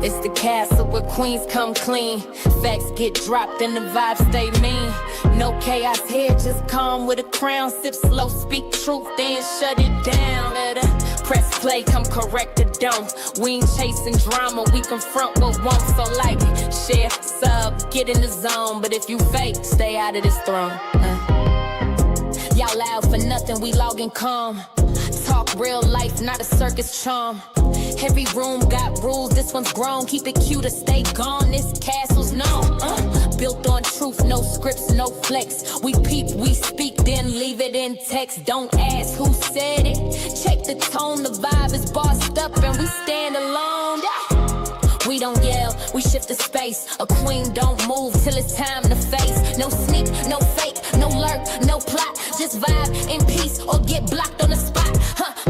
It's the castle where queens come clean. Facts get dropped and the vibes stay mean. No chaos here, just calm with a crown. Sip slow, speak truth, then shut it down. Better press play, come correct or don't. We ain't chasing drama, we confront what won't. So like, share, sub, get in the zone. But if you fake, stay out of this throne. Y'all loud for nothing, we logging calm. Talk real life, not a circus charm. Every room got rules, this one's grown. Keep it cute or stay gone, this castle's known. Built on truth, no scripts, no flex. We peep, we speak, then leave it in text. Don't ask who said it. Check the tone, the vibe is bossed up and we stand alone. We don't yell, we shift the space. A queen don't move till it's time to face. No sneak, no fake, no lurk, no plot. Just vibe in peace or get blocked on the spot.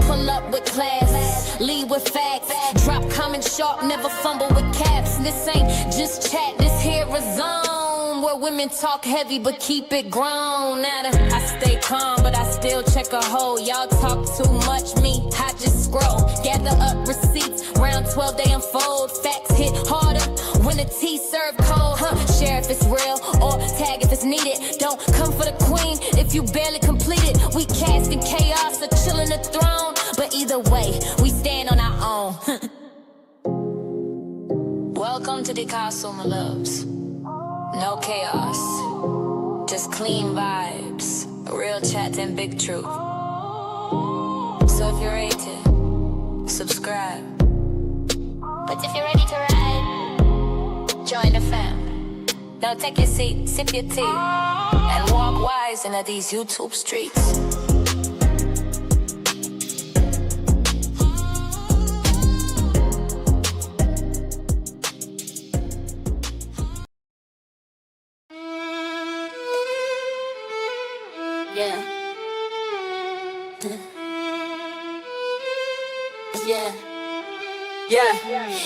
Pull up with class, lead with facts. Drop comments sharp, never fumble with caps. This ain't just chat, this here a zone where women talk heavy but keep it grown. I stay calm but I still check a hole. Y'all talk too much, me, I just scroll. Gather up receipts, round 12 they unfold. Facts hit harder when the tea served cold. Share if it's real or tag if it's needed. Don't come for the queen if you barely completed. We casting chaos or chilling the throne. But either way, we stand on our own. Welcome to the castle, my loves. No chaos, just clean vibes, real chat and big truth. So if you're ready to subscribe, but if you're ready to ride, join the fam. Now take your seat, sip your tea, and walk wise into these YouTube streets.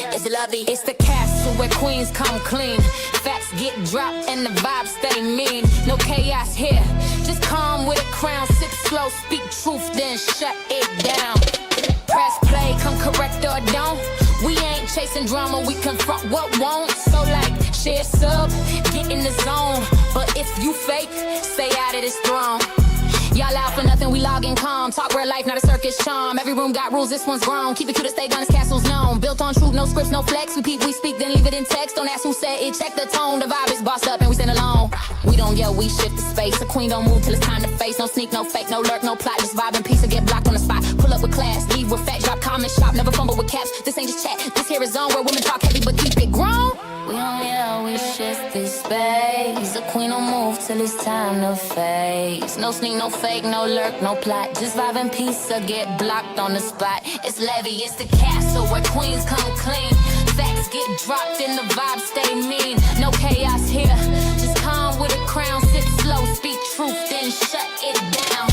It's the lobby, it's the castle where queens come clean. Facts get dropped and the vibes stay mean. No chaos here, just calm with a crown. Sip slow, speak truth, then shut it down. Press play, come correct or don't. We ain't chasing drama, we confront what won't. So like, share sub, get in the zone. But if you fake, stay out of this throne. Y'all out for nothing, we logging calm. Talk real life, not a circus charm. Every room got rules, this one's grown. Keep it cute to stay gone, this castle's known. Built on truth, no scripts, no flex. We peep, we speak, then leave it in text. Don't ask who said it, check the tone. The vibe is bossed up and we stand alone. We don't yell, we shift the space. A queen don't move till it's time to face. No sneak, no fake, no lurk, no plot. Just vibe in peace or get blocked on the spot. Pull up with class, leave with facts. Drop comments, shop, never fumble with caps. This ain't just chat, this here is zone where women talk heavy but keep it grown. We don't yell, we shift this space. The queen don't move till it's time to face. No sneak, no fake, no lurk, no plot. Just vibe in peace or get blocked on the spot. It's Levy, it's the castle where queens come clean. Facts get dropped and the vibes stay mean. No chaos here, just calm with a crown. Sit slow, speak truth, then shut it down.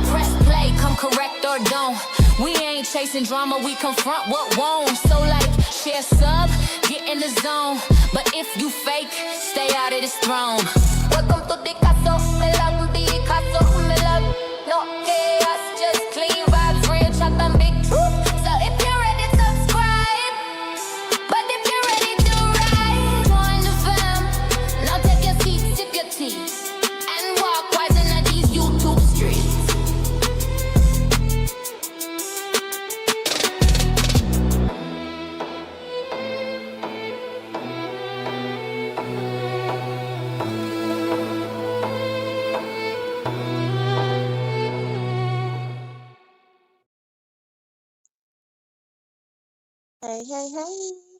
Press play, come correct or don't. We ain't chasing drama, we confront what won't. So like, share sub, get in the zone. But if you fake, stay out of this throne. Welcome to the castle, me love the castle, me love. No chaos, just clean vibes, real chat and big truth. So if you're ready, subscribe. But if you're ready to ride, join the fam. Now take your seat, sip your tea, and walk wise into these YouTube streets.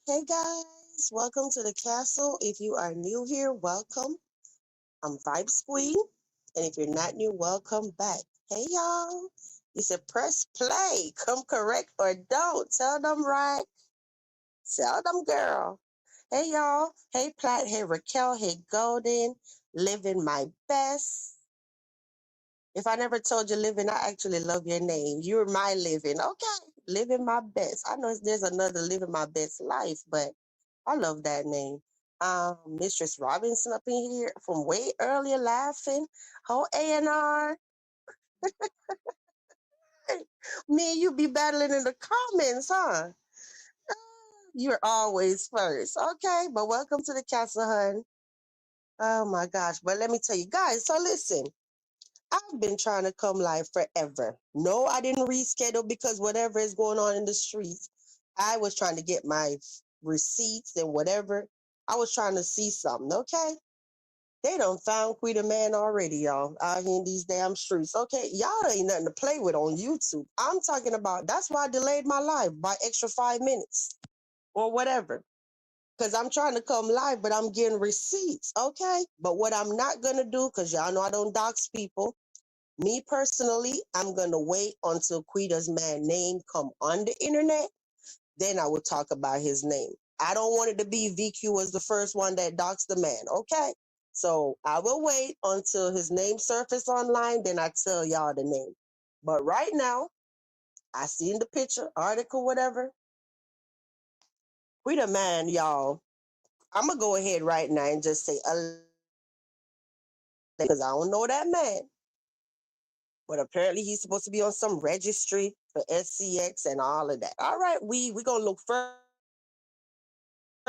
Hey guys, welcome to the castle. If you are new here, welcome. I'm Vibes Queen, and if you're not new, welcome back. Hey y'all, you said press play, come correct or don't. Tell them right, tell them girl. Hey y'all, hey Platt, hey Raquel, hey Golden, living my best. If I never told you living, I actually love your name. You're my living. Okay, living my best. I know there's another living my best life, but I love that name. Mistress Robinson up in here from way earlier laughing. Whole A&R. Me and you be battling in the comments, huh? You're always first. Okay, but welcome to the castle, hun. Oh my gosh. But let me tell you guys, so listen, I've been trying to come live forever. No, I didn't reschedule because whatever is going on in the streets, I was trying to get my receipts and whatever. I was trying to see something, okay? They done found Queen Man already, y'all, out here in these damn streets. Okay, y'all ain't nothing to play with on YouTube. I'm talking about, that's why I delayed my live by extra 5 minutes or whatever. Because I'm trying to come live, but I'm getting receipts, okay? But what I'm not going to do, because y'all know I don't dox people, me personally, I'm going to wait until Quita's man name come on the internet. Then I will talk about his name. I don't want it to be VQ was the first one that doxed the man, okay? So I will wait until his name surface online, then I tell y'all the name. But right now, I see in the picture, article, whatever, Quita man, y'all. I'm going to go ahead right now and just say, because I don't know that man. But apparently he's supposed to be on some registry for SCX and all of that. All right, we going to look first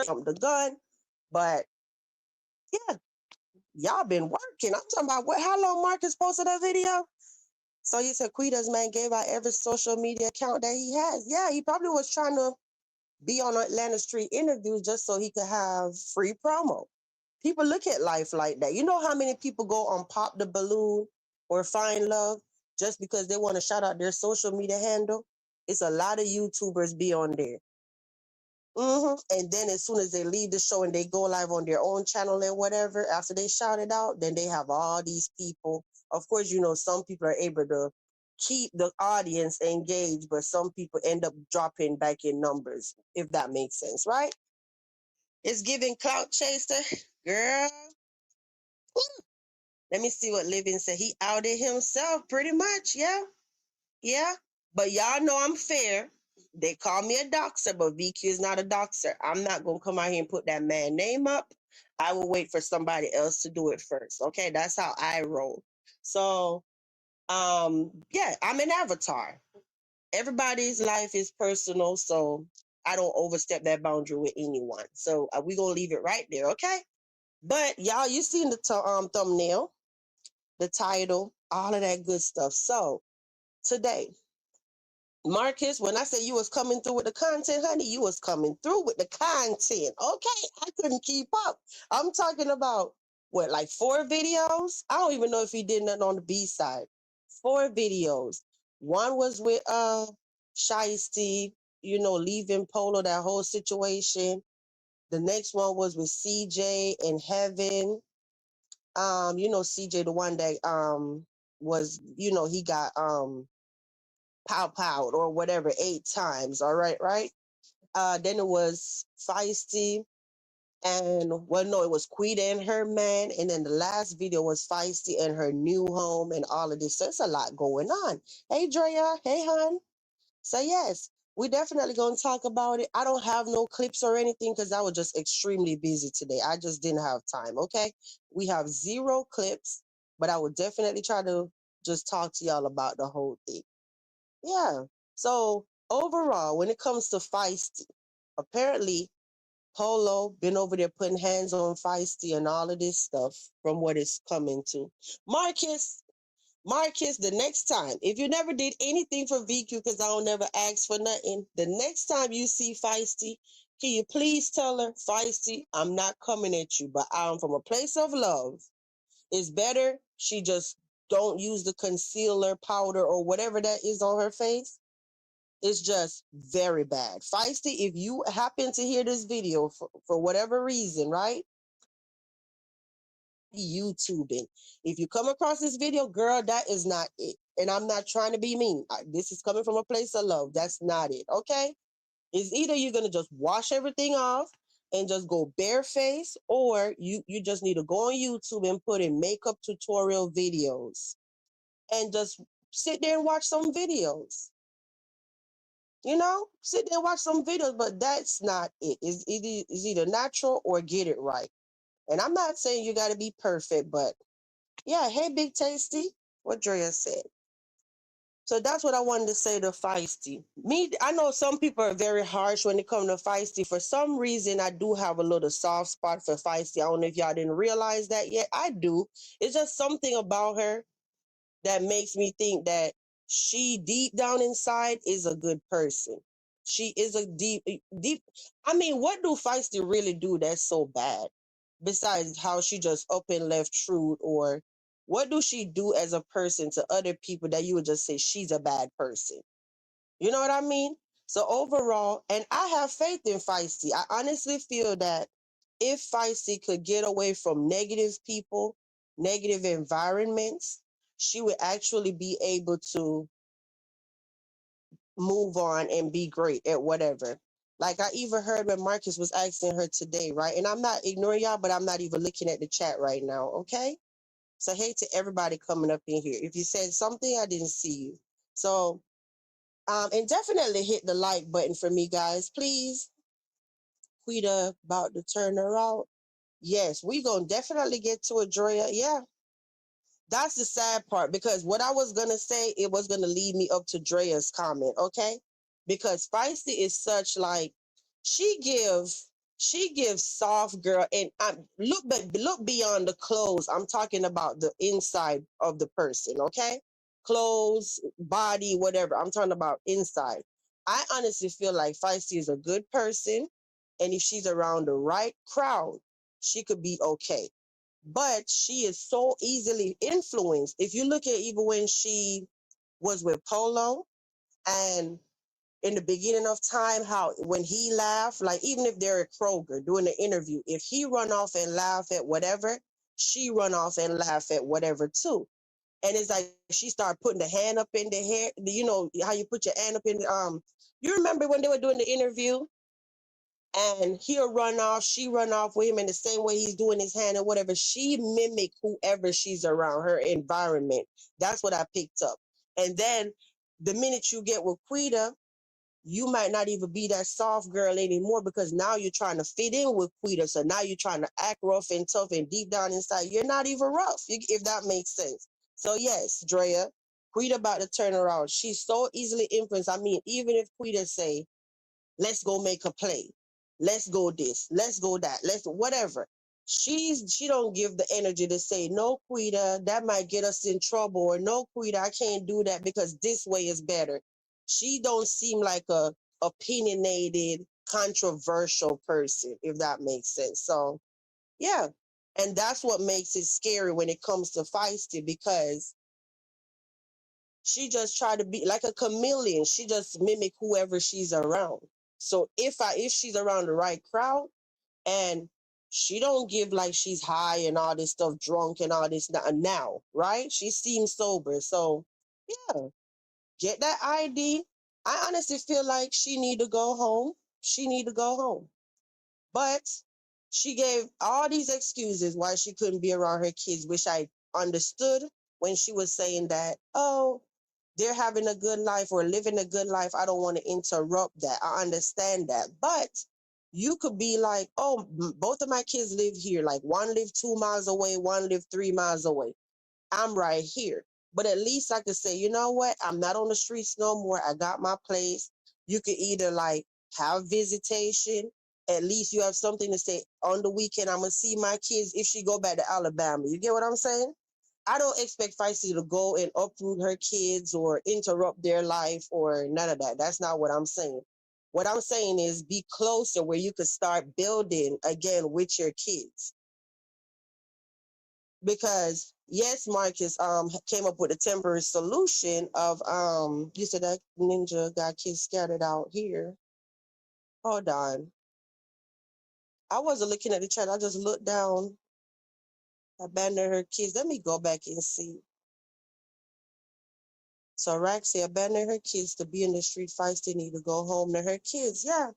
from the gun. But yeah, y'all been working. I'm talking about how long Marcus posted that video? So you said Quita's man gave out every social media account that he has. Yeah, he probably was trying to be on Atlanta Street interviews just so he could have free promo. People look at life like that. You know how many people go on Pop the Balloon or Find Love just because they want to shout out their social media handle? It's a lot of YouTubers be on there. And then as soon as they leave the show and they go live on their own channel and whatever, after they shout it out, then they have all these people. Of course, you know, some people are able to keep the audience engaged, but some people end up dropping back in numbers, if that makes sense, right? It's giving clout chaser. Girl, let me see what Living said. He outed himself pretty much. Yeah. Yeah. But y'all know I'm fair. They call me a doxer, but VQ is not a doxer. I'm not going to come out here and put that man name up. I will wait for somebody else to do it first. Okay. That's how I roll. So, yeah, I'm an avatar. Everybody's life is personal. So I don't overstep that boundary with anyone. So we're going to leave it right there. Okay. But y'all, you seen the thumbnail, the title, all of that good stuff. So today, Marcus, when I said you was coming through with the content, honey, you was coming through with the content. Okay, I couldn't keep up. I'm talking about what, like 4 videos? I don't even know if he did nothing on the B side. 4 videos. One was with Feisty, you know, leaving Polo, that whole situation. The next one was with CJ and Heaven. You know, CJ, the one that was, you know, he got pow or whatever 8 times. All right, right? Then it was Feisty, and well, no, it was Queeta and her man, and then the last video was Feisty and her new home and all of this. So it's a lot going on. Hey Drea, hey hon. So yes, we definitely gonna talk about it. I don't have no clips or anything because I was just extremely busy today. I just didn't have time. Okay, we have 0 clips, but I would definitely try to just talk to y'all about the whole thing. Yeah. So overall, when it comes to Feisty, apparently Polo been over there putting hands on Feisty and all of this stuff from what it's coming to. Marcus, Marcus, the next time, if you never did anything for VQ, because I don't never ask for nothing, the next time you see Feisty, can you please tell her, Feisty, I'm not coming at you, but I'm from a place of love. It's better she just don't use the concealer powder or whatever that is on her face. It's just very bad. Feisty, if you happen to hear this video for whatever reason, right? YouTubing. If you come across this video, girl, that is not it. And I'm not trying to be mean. This is coming from a place of love. That's not it. Okay? It's either you're gonna just wash everything off and just go barefaced, or you just need to go on YouTube and put in makeup tutorial videos and just sit there and watch some videos. You know, sit there and watch some videos, but that's not it. It's either natural or get it right. And I'm not saying you got to be perfect, but yeah. Hey, Big Tasty, what Drea said. So that's what I wanted to say to Feisty. Me, I know some people are very harsh when it comes to Feisty. For some reason, I do have a little soft spot for Feisty. I don't know if y'all didn't realize that yet. I do. It's just something about her that makes me think that she deep down inside is a good person. She is a deep. I mean, what do Feisty really do that's so bad? Besides how she just up and left truth, or what do she do as a person to other people that you would just say she's a bad person? You know what I mean? So overall, and I have faith in Feisty. I honestly feel that if Feisty could get away from negative people, negative environments, she would actually be able to move on and be great at whatever. Like I even heard when Marcus was asking her today, right? And I'm not ignoring y'all, but I'm not even looking at the chat right now, okay? So hey to everybody coming up in here. If you said something, I didn't see you. So and definitely hit the like button for me, guys. Please. QUEETA about to turn her out. Yes, we gonna definitely get to it, Drea. Yeah, that's the sad part because what I was gonna say, it was gonna lead me up to Drea's comment, okay? Because Feisty is such like she gives she gives soft girl and look beyond the clothes. I'm talking about the inside of the person, okay? Clothes, body, whatever. I'm talking about inside. I honestly feel like Feisty is a good person, and if she's around the right crowd, she could be okay, but she is so easily influenced. If you look at even when she was with Polo and in the beginning of time, how when he laughed, like even if they're at Kroger doing the interview, if he run off and laugh at whatever, she run off and laugh at whatever too. And it's like she started putting the hand up in the hair. You know how you put your hand up in you remember when they were doing the interview and he'll run off, she run off with him in the same way he's doing his hand or whatever. She mimic whoever she's around, her environment. That's what I picked up. And then the minute you get with QUEETA, you might not even be that soft girl anymore because now you're trying to fit in with QUEETA. So now you're trying to act rough and tough and deep down inside, you're not even rough, if that makes sense. So yes, Drea, QUEETA about to turn around. She's so easily influenced. I mean, even if QUEETA say, let's go make a play. Let's go this. Let's go that. Let's whatever. She don't give the energy to say, no, QUEETA, that might get us in trouble, or no, QUEETA, I can't do that because this way is better. She don't seem like a opinionated, controversial person, if that makes sense. So yeah. And that's what makes it scary when it comes to Feisty, because she just try to be like a chameleon. She just mimic whoever she's around. So if she's around the right crowd and she don't give like she's high and all this stuff, drunk and all this now, right? She seems sober. So yeah, get that ID. I honestly feel like she need to go home. She need to go home. But she gave all these excuses why she couldn't be around her kids, which I understood when she was saying that, oh, they're having a good life or living a good life. I don't want to interrupt that. I understand that. But you could be like, oh, both of my kids live here. Like one live 2 miles away, one live 3 miles away. I'm right here. But at least I could say, you know what? I'm not on the streets no more. I got my place. You could either like have visitation. At least you have something to say on the weekend. I'm gonna see my kids if she go back to Alabama. You get what I'm saying? I don't expect Feisty to go and uproot her kids or interrupt their life or none of that. That's not what I'm saying. What I'm saying is be closer where you could start building again with your kids. Because yes, Marcus came up with a temporary solution of you said that ninja got kids scattered out here. Hold on. I wasn't looking at the chat. I just looked down. Abandon her kids. Let me go back and see. So Raxie abandoned her kids to be in the street. Feisty need to go home to her kids. Yeah.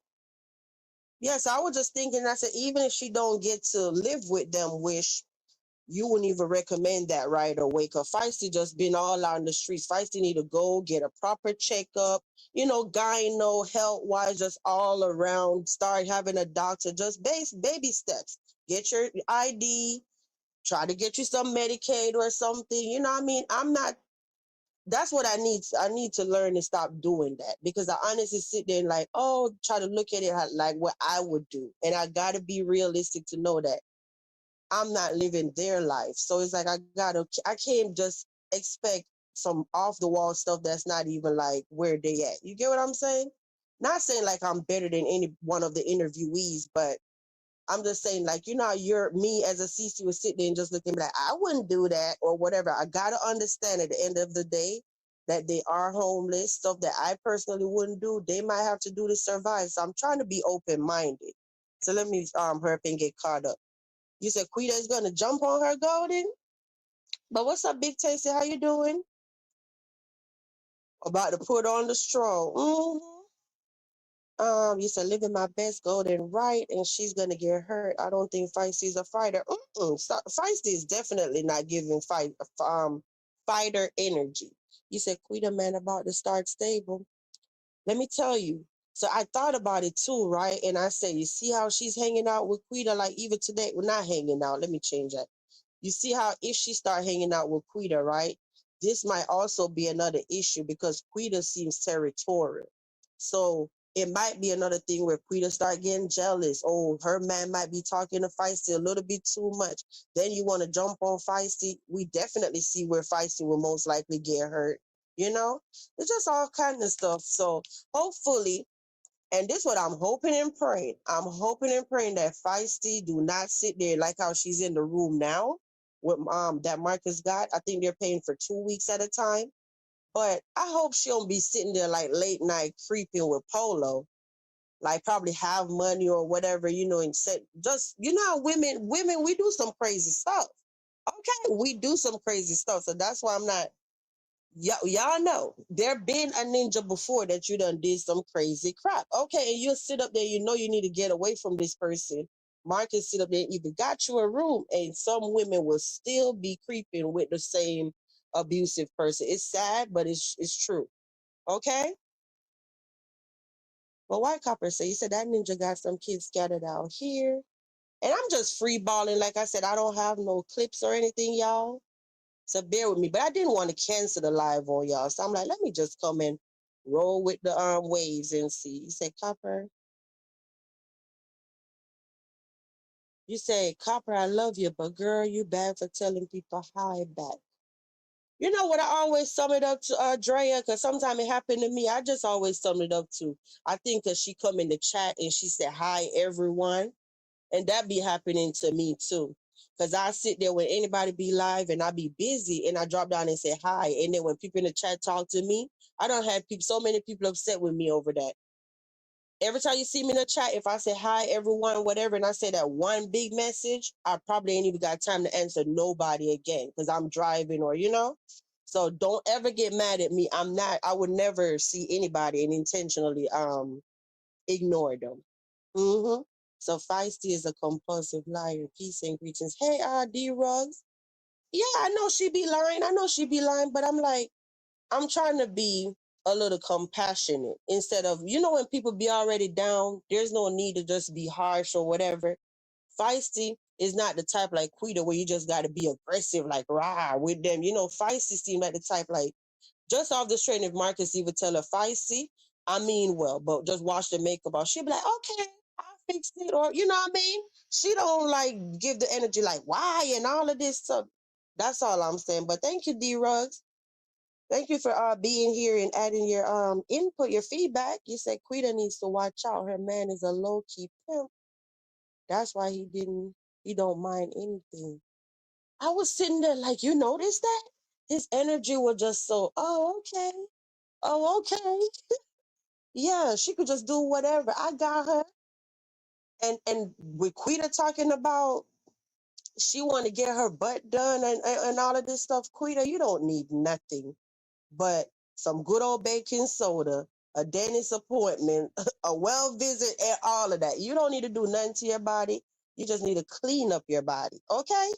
Yes, I was just thinking, I said, even if she don't get to live with them, wish you wouldn't even recommend that right away. Cause Feisty just been all out in the streets. Feisty need to go get a proper checkup, gyno, health wise, just all around. Start having a doctor, just baby steps. Get your ID, try to get you some Medicaid or something. You know what I mean? I'm not that's what I need to learn to stop doing that, because I honestly sit there and like, oh, try to look at it like what I would do. And I got to be realistic to know that I'm not living their life. So it's like I can't just expect some off the wall stuff that's not even like where they at. You get what I'm saying? Not saying like I'm better than any one of the interviewees, but I'm just saying, like, you know, you're me as a CC would sit there and just look at me like, I wouldn't do that or whatever. I gotta understand at the end of the day that they are homeless, stuff that I personally wouldn't do. They might have to do to survive. So I'm trying to be open minded. So let me hurry up and get caught up. You said Quita is gonna jump on her golden, but what's up, Big Tasty? How you doing? About to put on the straw. You said living my best golden right, and she's gonna get hurt. I don't think Feisty's a fighter. Feisty is definitely not giving fighter energy. You said Quita man about to start stable. Let me tell you. So I thought about it too, right? And I said, you see how she's hanging out with Quita, like even today, we're not hanging out. Let me change that. You see how if she start hanging out with Quita, right? This might also be another issue because Quita seems territorial. So it might be another thing where Quita start getting jealous. Oh, her man might be talking to Feisty a little bit too much. Then you want to jump on Feisty. We definitely see where Feisty will most likely get hurt. You know, it's just all kind of stuff. So hopefully, and this is what I'm hoping and praying. I'm hoping and praying that Feisty do not sit there like how she's in the room now with that Marcus got. I think they're paying for 2 weeks at a time. But I hope she don't be sitting there like late night creeping with Polo. Like probably have money or whatever, you know, and set just you know how women we do some crazy stuff. Okay, we do some crazy stuff. So that's why I'm not y'all know there been a ninja before that you done did some crazy crap. Okay, and you'll sit up there, you know you need to get away from this person. Marcus sit up there and even got you a room, and some women will still be creeping with the same abusive person. It's sad, but it's true. Okay? But White Copper say, you said that ninja got some kids scattered out here. And I'm just free balling. Like I said, I don't have no clips or anything, y'all. So bear with me. But I didn't want to cancel the live on y'all. So I'm like, let me just come and roll with the waves and see. You say, Copper. You say, Copper, I love you, but girl, you bad for telling people hi back. You know what I always sum it up to, Drea, because sometimes it happened to me. I just always sum it up to, I think because she come in the chat and she said, hi, everyone. And that be happening to me too. Cause I sit there when anybody be live and I be busy and I drop down and say hi. And then when people in the chat talk to me, I don't have people so many people upset with me over that. Every time you see me in the chat, if I say hi everyone, whatever, and I say that one big message, I probably ain't even got time to answer nobody again because I'm driving or you know. So don't ever get mad at me. I would never see anybody and intentionally ignore them. Mm-hmm. So Feisty is a compulsive liar. Peace and greetings. Hey, D Rugs. Yeah, I know she be lying. I know she be lying, but I'm like, I'm trying to be a little compassionate instead of, you know, when people be already down, there's no need to just be harsh or whatever. Feisty is not the type like Quita where you just got to be aggressive, like rah with them. You know, Feisty seem like the type like just off the straight, if Marcus even tell her Feisty, I mean well, but just wash the makeup off. She'll be like, okay, I'll fix it. Or you know what I mean? She don't like give the energy like why and all of this stuff. That's all I'm saying. But thank you, D Rugs. Thank you for being here and adding your input, your feedback. You said Quita needs to watch out. Her man is a low key pimp. That's why he don't mind anything. I was sitting there like, you noticed that? His energy was just so, oh, okay. Oh, okay. Yeah, she could just do whatever. I got her. And with Quita talking about she want to get her butt done and all of this stuff, Quita, you don't need nothing but some good old baking soda, a dentist appointment, a well visit, and all of that. You don't need to do nothing to your body. You just need to clean up your body. Okay?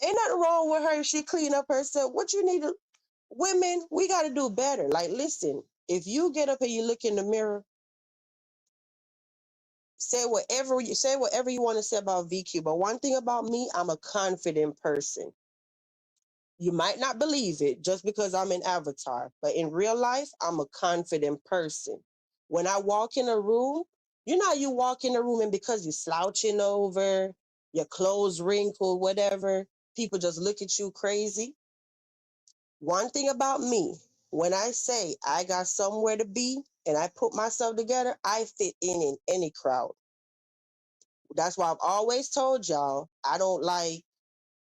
Ain't nothing wrong with her if she clean up herself. What you need to women, we gotta do better. Like, listen, if you get up and you look in the mirror, say whatever you want to say about VQ. But one thing about me, I'm a confident person. You might not believe it just because I'm an avatar, but in real life, I'm a confident person. When I walk in a room, you know how you walk in a room and because you're slouching over, your clothes wrinkled, whatever, people just look at you crazy. One thing about me, when I say I got somewhere to be and I put myself together, I fit in any crowd. That's why I've always told y'all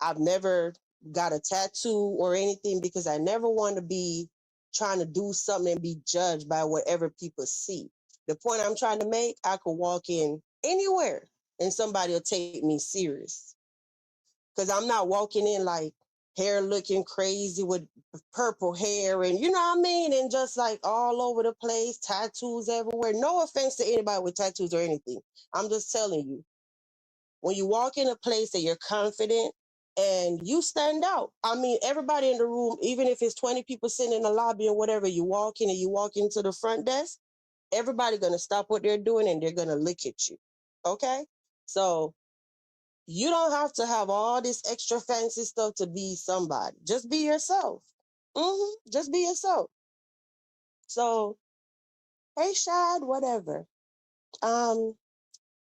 I've never got a tattoo or anything because I never want to be trying to do something and be judged by whatever people see. The point I'm trying to make, I could walk in anywhere and somebody will take me serious because I'm not walking in like hair looking crazy with purple hair and you know what I mean, and just like all over the place, tattoos everywhere. No offense to anybody with tattoos or anything. I'm just telling you, when you walk in a place that you're confident and you stand out. I mean, everybody in the room, even if it's 20 people sitting in the lobby or whatever, you walk in and you walk into the front desk, everybody gonna stop what they're doing and they're gonna look at you. Okay? So you don't have to have all this extra fancy stuff to be somebody. Just be yourself. Just be yourself. So, hey Shad, whatever. Um,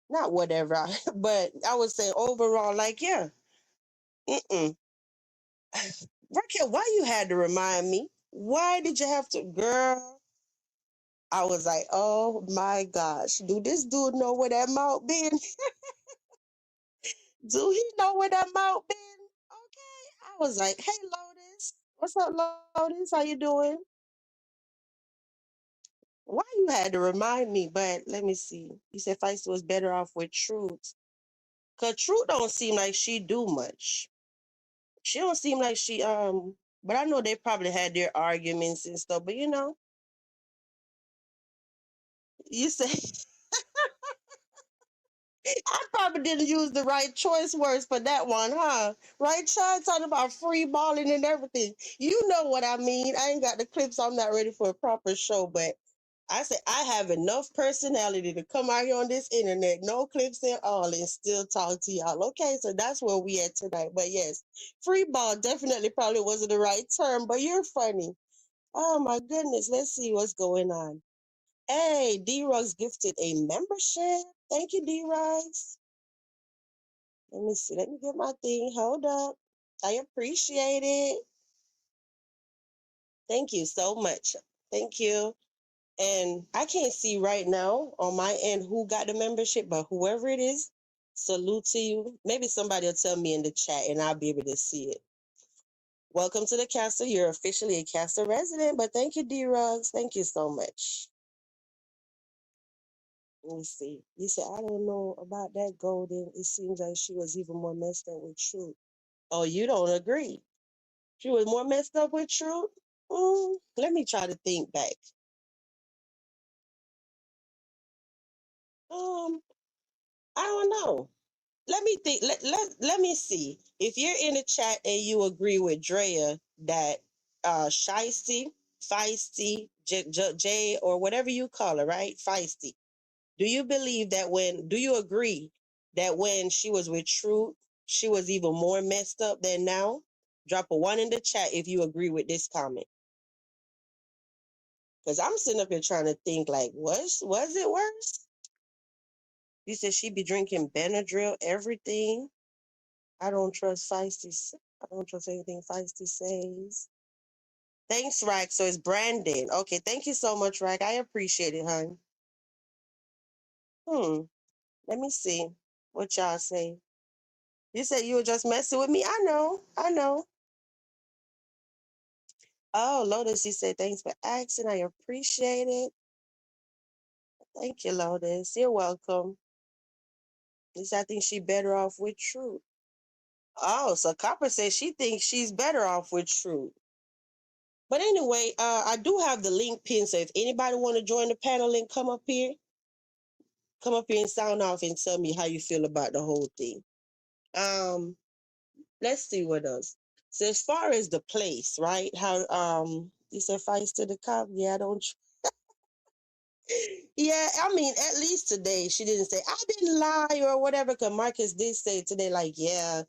Not whatever, but I would say overall, like, yeah. Mm-mm. Raquel, why you had to remind me? Why did you have to, girl? I was like, oh my gosh, do this dude know where that mouth been? Do he know where that mouth been? Okay. I was like, hey Lotus, what's up, Lotus? How you doing? Why you had to remind me? But let me see. You said Feisty was better off with Truth. Cause Truth don't seem like she do much. She don't seem like but I know they probably had their arguments and stuff, but you say I probably didn't use the right choice words for that one, huh? Right, Chad? Talking about free balling and everything. You know what I mean. I ain't got the clips. I'm not ready for a proper show, but I said I have enough personality to come out here on this internet, no clips at all, and still talk to y'all. Okay, so that's where we at tonight. But yes, free ball definitely probably wasn't the right term, but you're funny. Oh my goodness. Let's see what's going on. Hey, D-Rugs gifted a membership. Thank you, D-Rugs. Let me see. Let me get my thing. Hold up. I appreciate it. Thank you so much. Thank you. And I can't see right now on my end who got the membership, but whoever it is, salute to you. Maybe somebody will tell me in the chat and I'll be able to see it. Welcome to the castle. You're officially a castle resident, but thank you, D-Rugs. Thank you so much. Let me see. You said, I don't know about that golden. It seems like she was even more messed up with Truth. Oh, you don't agree? She was more messed up with Truth? Let me try to think back. Um, I don't know. Let me think. Let me see. If you're in the chat and you agree with Drea that Shiesty, Feisty, J, or whatever you call her, right? Feisty. Do you agree that when she was with Truth, she was even more messed up than now? Drop a one in the chat if you agree with this comment. Because I'm sitting up here trying to think like, was it worse? You said she be drinking Benadryl, everything. I don't trust Feisty. I don't trust anything Feisty says. Thanks, Rack. So it's Brandon. Okay, thank you so much, Rack. I appreciate it, hon. Let me see what y'all say. You said you were just messing with me. I know. I know. Oh, Lotus, you said thanks for asking. I appreciate it. Thank you, Lotus. You're welcome. At least I think she better off with Truth. Oh, so Copper says she thinks she's better off with Truth. But anyway, I do have the link pinned. So if anybody want to join the panel and come up here and sound off and tell me how you feel about the whole thing. Let's see what else. So as far as the place, right? How you said fights to the cop? Yeah, I don't. Yeah, I mean, at least today she didn't say I didn't lie or whatever. Cause Marcus did say today, like, yeah,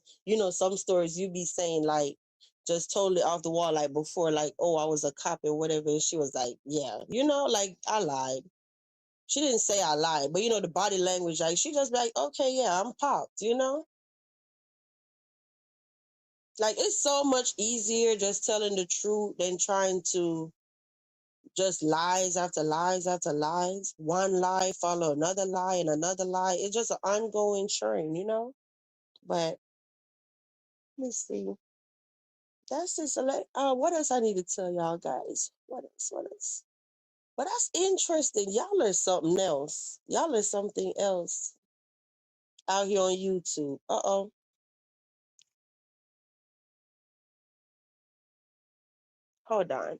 some stories you be saying like just totally off the wall, like before, like, oh, I was a cop or whatever. And she was like, yeah, like I lied. She didn't say I lied, but the body language, like she just be like, okay, yeah, I'm popped. Like it's so much easier just telling the truth than trying to just lies after lies after lies. One lie follow another lie and another lie. It's just an ongoing train. But let me see. That's just what else I need to tell y'all guys? What else? What else? But that's interesting. Y'all are something else. Y'all are something else out here on YouTube. Uh-oh. Hold on.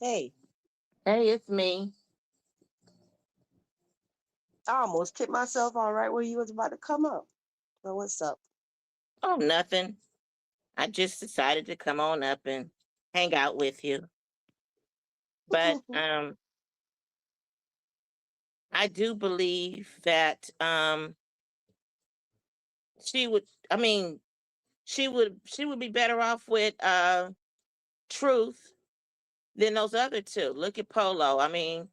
Hey, Hey, it's me. I almost kicked myself all right where you was about to come up. Well, what's up? Oh, nothing. I just decided to come on up and hang out with you. But I do believe that she would I mean, she would be better off with truth than those other two. Look at Polo. I mean,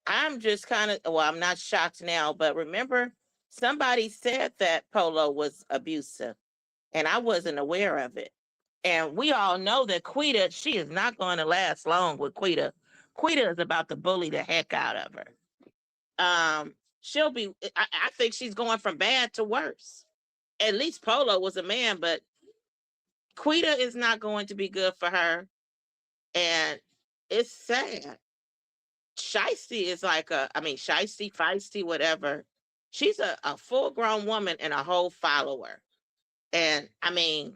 I'm just kind of well, I'm not shocked now, but remember somebody said that Polo was abusive and I wasn't aware of it. And we all know that QUEETA, she is not going to last long with QUEETA. QUEETA is about to bully the heck out of her. She'll be, I think she's going from bad to worse. At least Polo was a man, but QUEETA is not going to be good for her. And it's sad. Feisty is like Feisty, Feisty, whatever. She's a full grown woman and a whole follower. And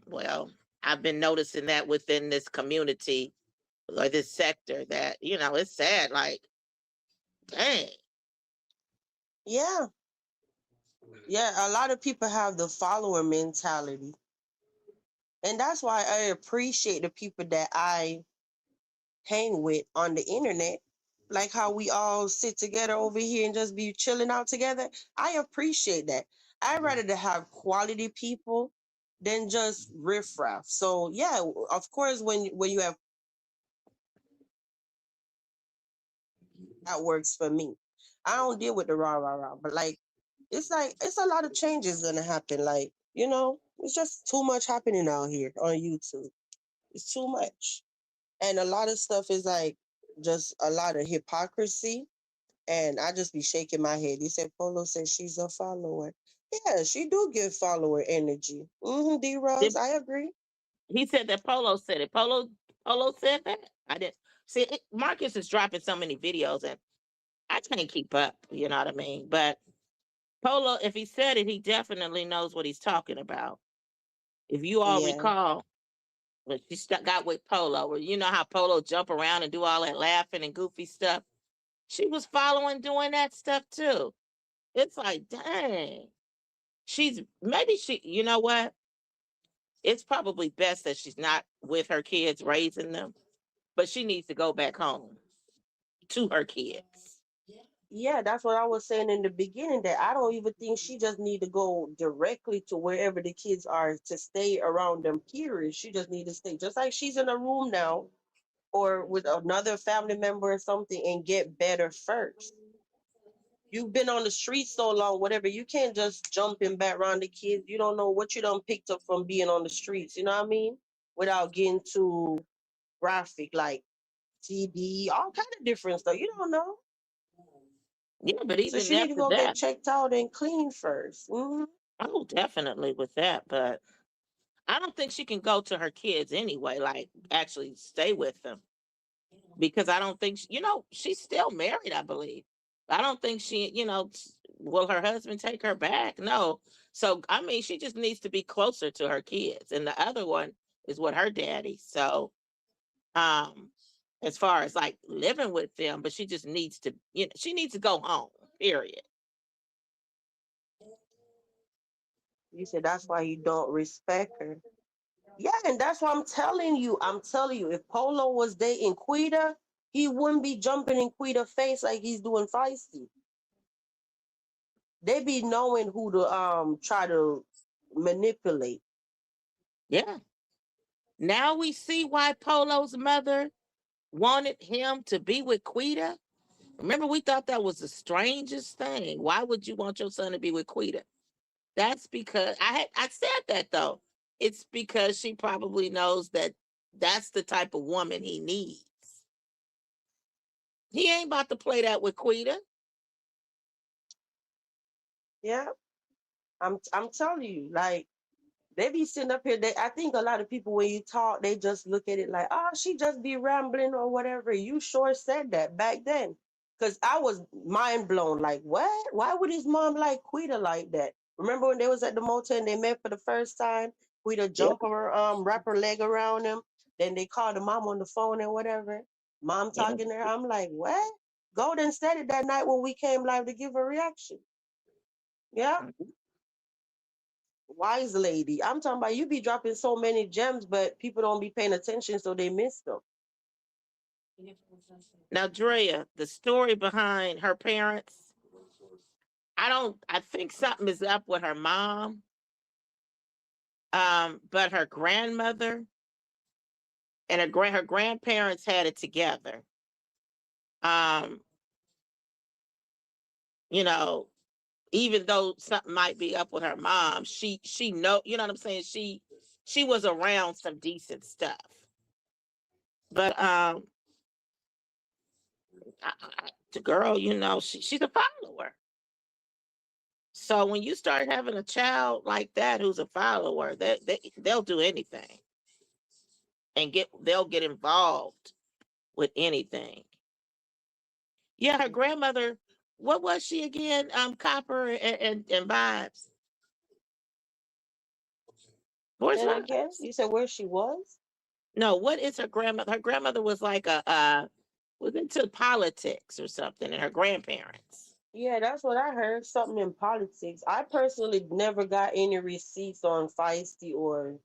well, I've been noticing that within this community or this sector that, it's sad. Like, dang. Yeah. Yeah, a lot of people have the follower mentality. And that's why I appreciate the people that I hang with on the internet. Like how we all sit together over here and just be chilling out together. I appreciate that. I'd rather to have quality people than just riffraff. So yeah, of course when you have that works for me. I don't deal with the rah rah rah, but like it's a lot of changes gonna happen. It's just too much happening out here on YouTube. It's too much. And a lot of stuff is like just a lot of hypocrisy. And I just be shaking my head. You said Polo said she's a follower. Yeah, she do give follower energy. D Rose, Did- I agree. He said that Polo said it. Polo said that. I didn't see it. Marcus is dropping so many videos and I can't keep up. You know what I mean? But Polo, if he said it, he definitely knows what he's talking about. If you all Yeah. recall, when she got with Polo, where you know how Polo jump around and do all that laughing and goofy stuff. She was following doing that stuff too. It's like, dang. Maybe you know what? It's probably best that she's not with her kids raising them, but she needs to go back home to her kids. Yeah, that's what I was saying in the beginning, that I don't even think she just need to go directly to wherever the kids are to stay around them, period. She just need to stay just like she's in a room now or with another family member or something and get better first. You've been on the street so long, whatever, you can't just jump in back around the kids. You don't know what you done picked up from being on the streets, you know what I mean? Without getting too graphic, like TD, all kind of different stuff. You don't know. Yeah, but So even she need to after go get that, checked out and clean 1st. oh, definitely with that. But I don't think she can go to her kids anyway, like actually stay with them because I don't think, she's still married, I believe. I don't think will her husband take her back? No. So, she just needs to be closer to her kids. And the other one is with her daddy. So, um, as far as like living with them, but she just needs to, she needs to go home, period. You said that's why you don't respect her. Yeah, and that's what I'm telling you. I'm telling you, if Polo was dating QUEETA, he wouldn't be jumping in QUEETA's face like he's doing Feisty. They be knowing who to try to manipulate. Yeah. Now we see why Polo's mother wanted him to be with QUEETA. Remember, we thought that was the strangest thing. Why would you want your son to be with QUEETA? That's because I said that though. It's because she probably knows that that's the type of woman he needs. He ain't about to play that with QUEETA. Yeah, I'm telling you, like they be sitting up here. I think a lot of people when you talk, they just look at it like, oh, she just be rambling or whatever. You sure said that back then, because I was mind blown. Like, what? Why would his mom like Quita like that? Remember when they was at the motel and they met for the first time? Quita Yeah. jump her wrap her leg around him. Then they called the mom on the phone and whatever. Mom Yeah. talking to her. I'm like, what? Golden said it that night when we came live to give a reaction. Yeah, wise lady. I'm talking about you be dropping so many gems, but people don't be paying attention, so they miss them. Now, Drea, the story behind her parents, I think something is up with her mom. But her grandmother and her grandparents had it together. Um, you know, even though something might be up with her mom, she know, you know what I'm saying? She was around some decent stuff. But the girl, she's a follower. So when you start having a child like that who's a follower, they'll do anything and they'll get involved with anything. Yeah, her grandmother, what was she again? Copper and Vibes. Where's Say that again. Vibes? You said where she was? No, what is her grandmother? Her grandmother was like was into politics or something, and her grandparents. Yeah, that's what I heard. Something in politics. I personally never got any receipts on Feisty or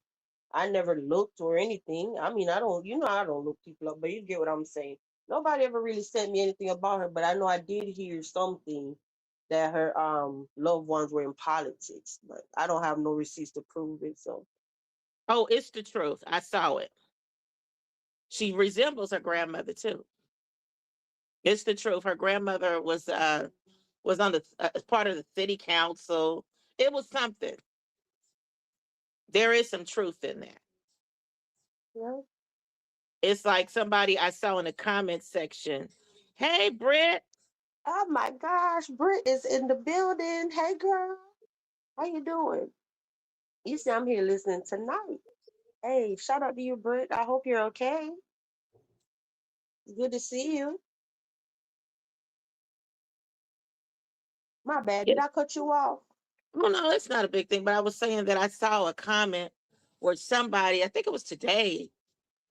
I never looked or anything. I mean, I don't, I don't look people up, but you get what I'm saying. Nobody ever really sent me anything about her, but I know I did hear something that her loved ones were in politics, but I don't have no receipts to prove it. So Oh, it's the truth. I saw it. She resembles her grandmother too. It's the truth. Her grandmother was on the part of the city council. It was something. There is some truth in that. yeah. It's like somebody I saw in the comment section. Hey, Britt. Oh my gosh, Britt is in the building. Hey girl, how you doing? You see, I'm here listening tonight. Hey, shout out to you, Britt. I hope you're okay. It's good to see you. My bad. Yeah. Did I cut you off? Well, no, it's not a big thing. But I was saying that I saw a comment where somebody, I think it was today,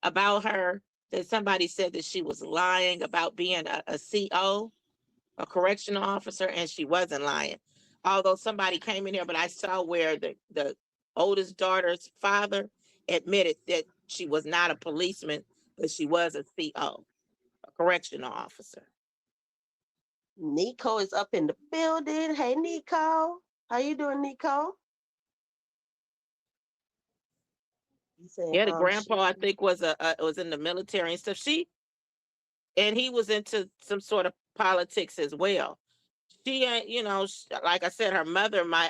about her, that somebody said that she was lying about being a CO, a correctional officer, and she wasn't lying. Although somebody came in here, but I saw where the oldest daughter's father admitted that she was not a policeman, but she was a CO, a correctional officer. Nico is up in the building. Hey, Nico. How you doing, Nico? You saying, Yeah, the grandpa I she, think was in the military and stuff. And he was into some sort of politics as well. She ain't, like I said,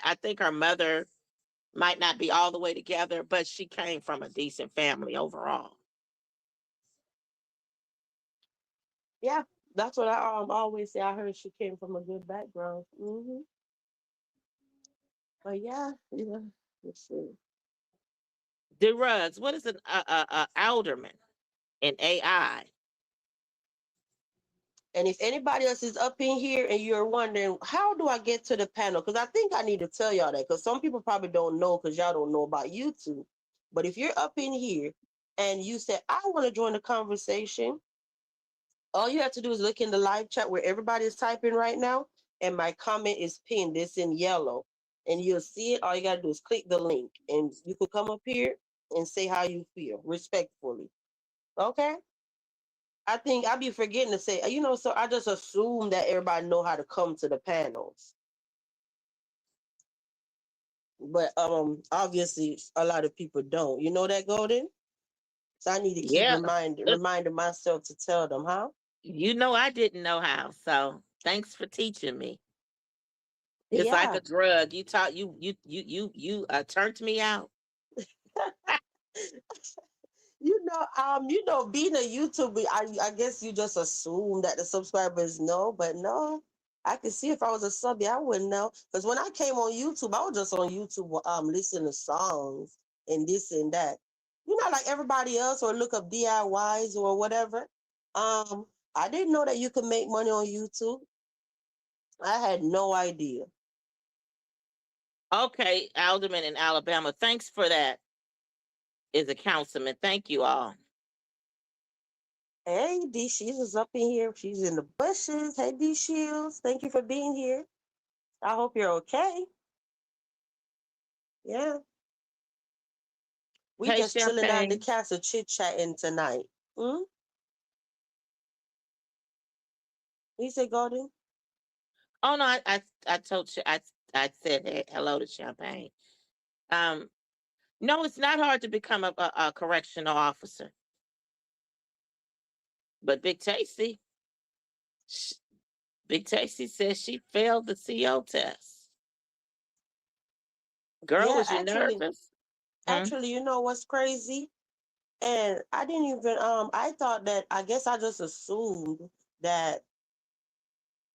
I think her mother might not be all the way together, but she came from a decent family overall. yeah, that's what I always say. I heard she came from a good background. But yeah, let's see. The rugs, what is an alderman in AI? And if anybody else is up in here and you're wondering, how do I get to the panel? Because I think I need to tell y'all that because some people probably don't know because y'all don't know about YouTube. But if you're up in here and you say, I want to join the conversation, all you have to do is look in the live chat where everybody is typing right now. And my comment is pinned. It's in yellow. And you'll see it. All you got to do is click the link. And you could come up here and say how you feel respectfully. Okay? I think I be forgetting to say, so I just assume that everybody know how to come to the panels. But obviously a lot of people don't. You know that, Golden? So I need to keep Yeah. reminding myself to tell them, huh? You know I didn't know how, so thanks for teaching me. It's like Yeah. a drug. You taught you turned me out. Being a YouTuber, I guess you just assume that the subscribers know, but no, I can see if I was a sub, yeah, I wouldn't know. Because when I came on YouTube, I was just on YouTube, listening to songs and this and that. Like everybody else, or look up DIYs or whatever. I didn't know that you could make money on YouTube. I had no idea. Okay, Alderman in Alabama. Thanks for that. Is a councilman. Thank you all. Hey, D Shields is up in here. She's in the bushes. Hey, D Shields, thank you for being here. I hope you're okay. Yeah. We Hey, just chilling down the Champagne. castle, chit chatting tonight. Hmm? You say, Golden? Oh no, I told you I said hello to Champagne. Um, no, it's not hard to become a correctional officer, but sh- Big Tasty says she failed the CO test. Girl, Yeah, was you nervous? Hmm? you know what's crazy? And I didn't even I thought that I guess I just assumed that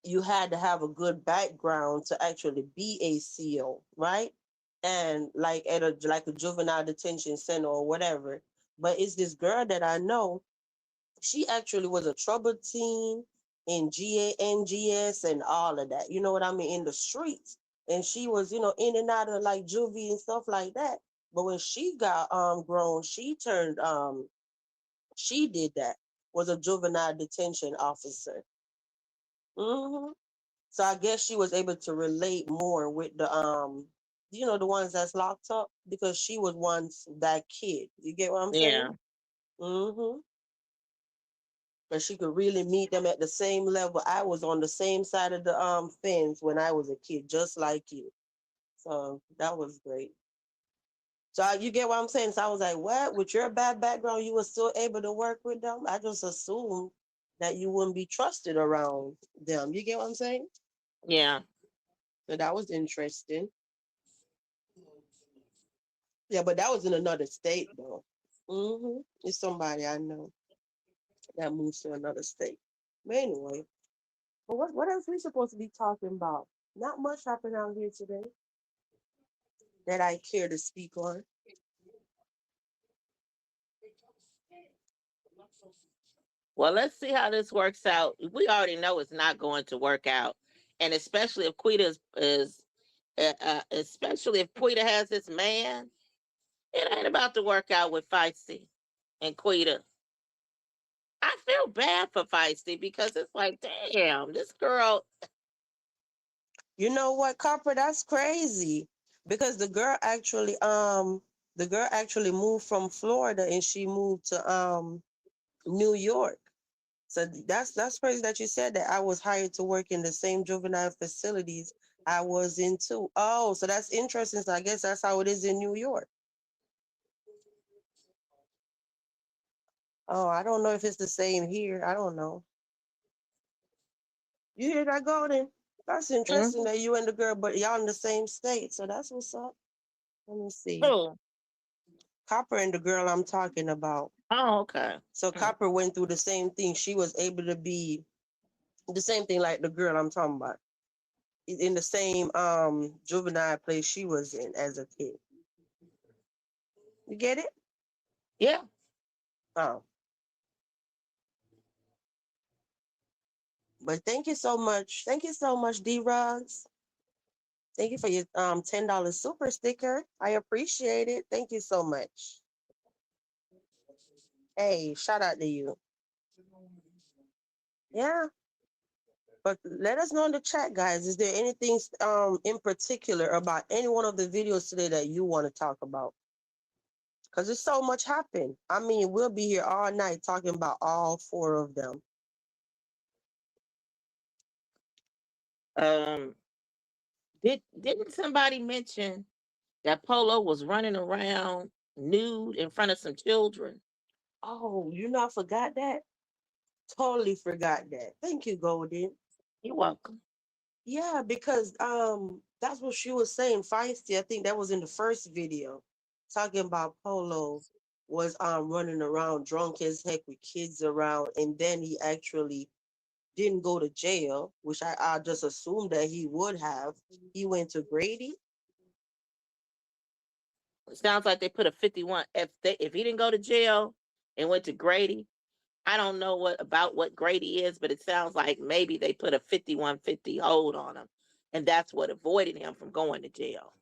you had to have a good background to actually be a CO, right? And like at a juvenile detention center or whatever. But it's this girl that I know. She actually was a troubled teen in GANGS and all of that. You know what I mean? In the streets. And she was, in and out of like juvie and stuff like that. But when she got grown, she did that, was a juvenile detention officer. Hmm. So I guess she was able to relate more with the ones that's locked up because she was once that kid. You get what I'm saying? Yeah, Mm-hmm. But she could really meet them at the same level. I was on the same side of the fence when I was a kid, just like you. So that was great. So you get what I'm saying? So I was like, what? With your bad background, you were still able to work with them? I just assumed that you wouldn't be trusted around them. You get what I'm saying? yeah, So that was interesting. Yeah, but that was in another state though. It's somebody I know that moves to another state. But anyway, but what else we supposed to be talking about? Not much happened out here today that I care to speak on. well, let's see how this works out. We already know it's not going to work out, and especially if especially if Quita has this man, it ain't about to work out with Feisty and Quita. I feel bad for Feisty because it's like, damn, this girl. You know what, Copper? That's crazy because the girl actually moved from Florida and she moved to New York. So that's crazy that you said that. I was hired to work in the same juvenile facilities I was in too. Oh, so that's interesting. So I guess that's how it is in New York. Oh, I don't know if it's the same here. I don't know. You hear that, Golden? That's interesting Mhm. that you and the girl, but y'all in the same state. So that's what's up. Let me see. Oh, Copper and the girl I'm talking about. oh, okay. So Mm. Copper went through the same thing. She was able to be the same thing like the girl I'm talking about. In the same juvenile place she was in as a kid. You get it? Yeah. Oh. But thank you so much. Thank you so much, D Rods. Thank you for your $10 super sticker. I appreciate it. Thank you so much. Hey, shout out to you. Yeah. But let us know in the chat, guys. Is there anything in particular about any one of the videos today that you want to talk about? Because there's so much happened. I mean, we'll be here all night talking about all four of them. Um, didn't somebody mention that Polo was running around nude in front of some children. Oh, you know, I forgot that. Totally forgot that. Thank you, Golden. You're welcome. Yeah, because that's what she was saying. Feisty, I think that was in the first video, talking about Polo was running around drunk as heck with kids around, and then he actually didn't go to jail, which I just assumed that he would have. He went to Grady. It sounds like they put a 51. If he didn't go to jail and went to Grady, I don't know what Grady is, but it sounds like maybe they put a 5150 hold on him, and that's what avoided him from going to jail.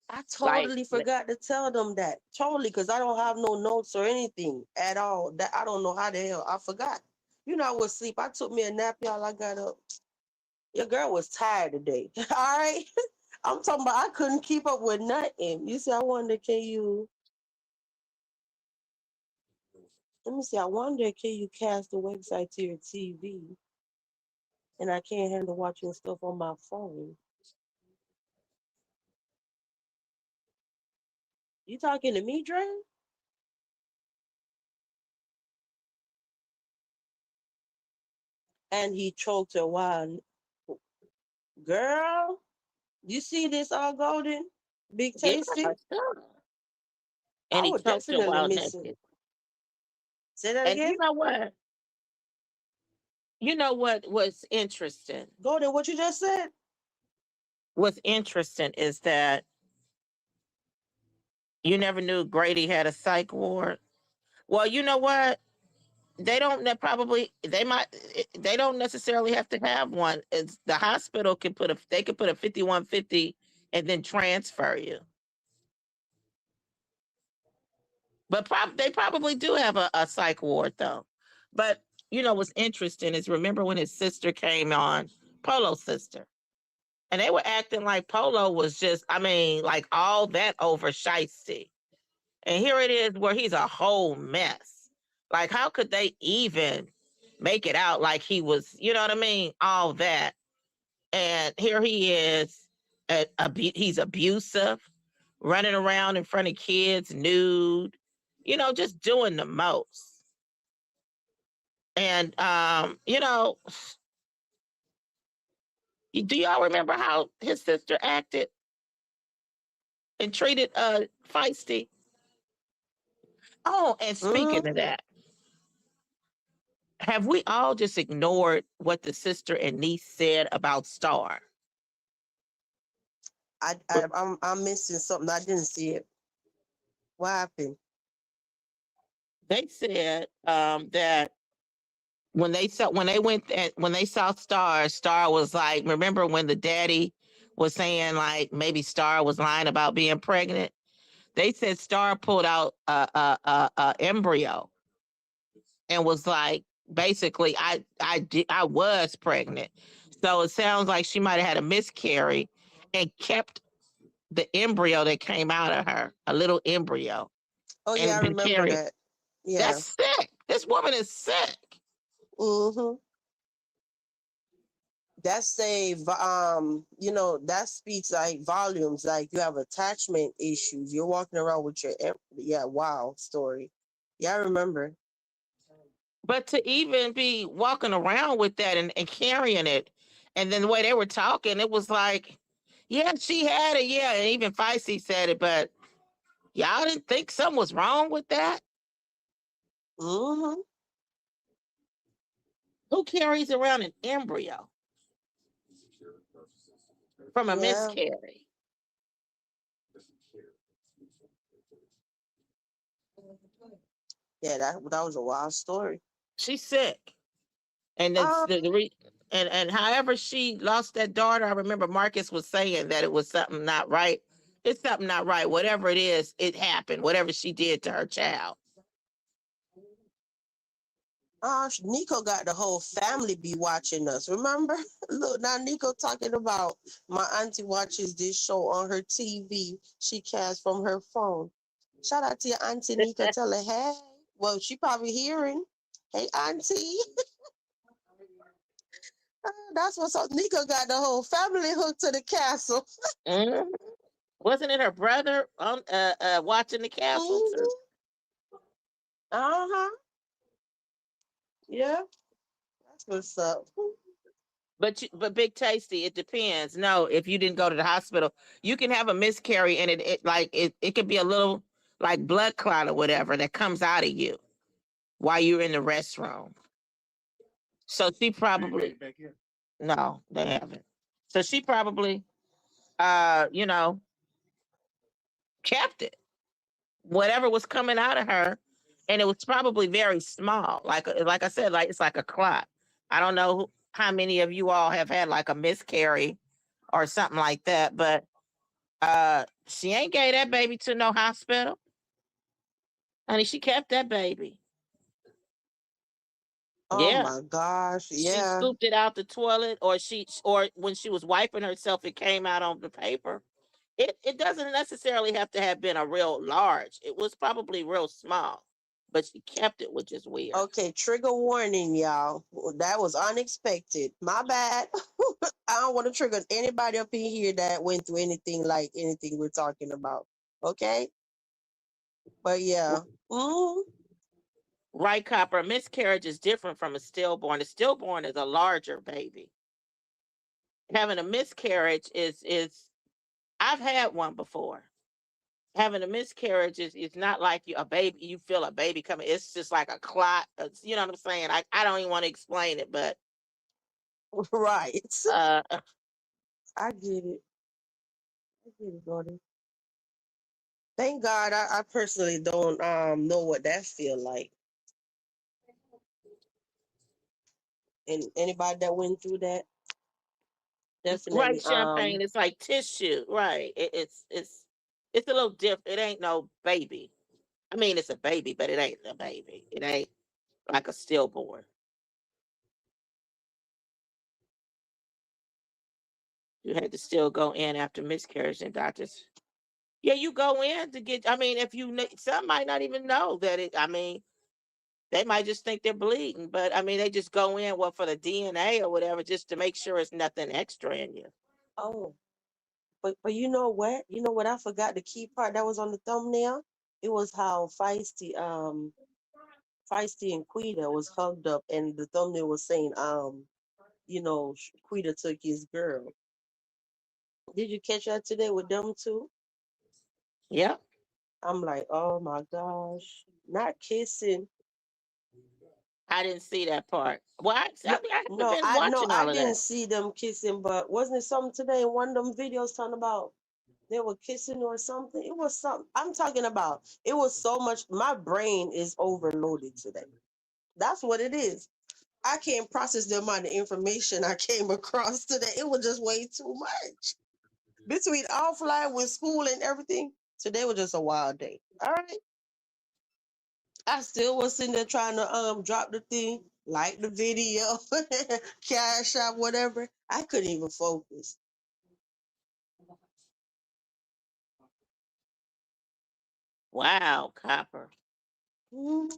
I Like, totally forgot to tell them that. Totally, because I don't have no notes or anything at all. That I don't know how the hell I forgot. You know, I was asleep. I took me a nap, y'all. I got up. Your girl was tired today. All right. I'm talking about I couldn't keep up with nothing. You see, I wonder, can you let me see, I wonder can you cast the website to your TV? And I can't handle watching stuff on my phone. You talking to me, Dre? And he choked her while girl, you see this all golden? Big yeah, tasty? sure. I And he would choked her definitely while miss it. naked. Say that And again? you know what? You know what was interesting? Golden, what you just said? What's interesting is that you never knew Grady had a psych ward. Well, you know what? They don't probably they don't necessarily have to have one. It's the hospital can put they could put a 5150 and then transfer you. But they probably do have a psych ward though. But you know what's interesting is remember when his sister came on, Polo's sister, and they were acting like Polo was just, I mean, like all that over Feisty. And here it is where he's a whole mess. Like, how could they even make it out like he was, you know what I mean? All that. And here he is, he's abusive, running around in front of kids, nude, you know, just doing the most. And, you know, do y'all remember how his sister acted and treated Feisty? Oh, and speaking Mm-hmm. of that, have we all just ignored what the sister and niece said about Star? I'm missing something. I didn't see it. What happened? They said that when they saw Star, Star was like, remember when the daddy was saying like maybe Star was lying about being pregnant? They said Star pulled out a embryo and was like, basically, I was pregnant. So it sounds like she might have had a miscarry and kept the embryo that came out of her, a little embryo, Oh yeah, and I been remember carrying. that. Yeah. That's sick. This woman is sick. Mm-hmm. That's you know, that speaks like volumes. Like you have attachment issues. You're walking around with your yeah, wow story. Yeah, I remember. But to even be walking around with that and carrying it, and then the way they were talking, it was like, yeah, she had it, yeah. And even Feisty said it, but y'all didn't think something was wrong with that? Mm-hmm. Who carries around an embryo from a Yeah. miscarry? Yeah, that was a wild story. She's sick. And that's Um, and however she lost that daughter, I remember Marcus was saying that it was something not right. It's something not right. Whatever it is, it happened. Whatever she did to her child. Nico got the whole family be watching us. Remember? Look, now Nico talking about my auntie watches this show on her TV. She casts from her phone. Shout out to your auntie Nico. Tell her, hey. Well, she probably hearing. Hey, auntie. That's what's up. Nico got the whole family hooked to the castle. Mhm. Wasn't it her brother on watching the castle too? Mm-hmm. Uh-huh. Yeah, that's what's up. But Big Tasty, it depends. No, if you didn't go to the hospital, you can have a miscarry and it could be a little like blood clot or whatever that comes out of you while you're in the restroom. So she probably no, they haven't. So she probably you know, kept it. Whatever was coming out of her, and it was probably very small. Like I said, like it's like a clot. I don't know how many of you all have had like a miscarry or something like that, but she ain't gave that baby to no hospital. Honey, she kept that baby. Oh Yeah. my gosh. She Yeah. scooped it out the toilet, or when she was wiping herself, it came out on the paper. It doesn't necessarily have to have been a real large. It was probably real small, but she kept it, which is weird. Okay, trigger warning, y'all. That was unexpected. My bad. I don't want to trigger anybody up in here that went through anything like anything we're talking about. Okay? But yeah. Mm, Right, Copper. A miscarriage is different from a stillborn. A stillborn is a larger baby. Having a miscarriage is I've had one before. Having a miscarriage is not like a baby. You feel a baby coming. It's just like a clot. You know what I'm saying? I don't even want to explain it, but right. uh, I get it. I get it, Gordon. Thank God I personally don't know what that feel like. And anybody that went through that, right, definitely champagne. It's like tissue. Right. It's a little different. It ain't no baby. I mean, it's a baby, but it ain't a baby. It ain't like a stillborn. You had to still go in after miscarriage, and doctors. Yeah, you go in to get. I mean, if some might not even know that it. I mean, they might just think they're bleeding, but I mean, they just go in for the DNA or whatever, just to make sure it's nothing extra in you. oh, but you know what? You know what? I forgot the key part that was on the thumbnail. It was how Feisty and QUEETA was hugged up, and the thumbnail was saying QUEETA took his girl. Did you catch that today with them too? Yeah, I'm like, oh my gosh, not kissing. I didn't see that part. Well, No, I haven't no, been watching I all of didn't that. see them kissing, but wasn't it something today in one of them videos talking about they were kissing or something? It was something. I'm talking about. It was so much. My brain is overloaded today. That's what it is. I can't process the amount of information I came across today. It was just way too much. Between offline with school and everything, today was just a wild day. All right. I still was sitting there trying to drop the thing, like the video, cash out, whatever. I couldn't even focus. Wow, Copper. Mhm.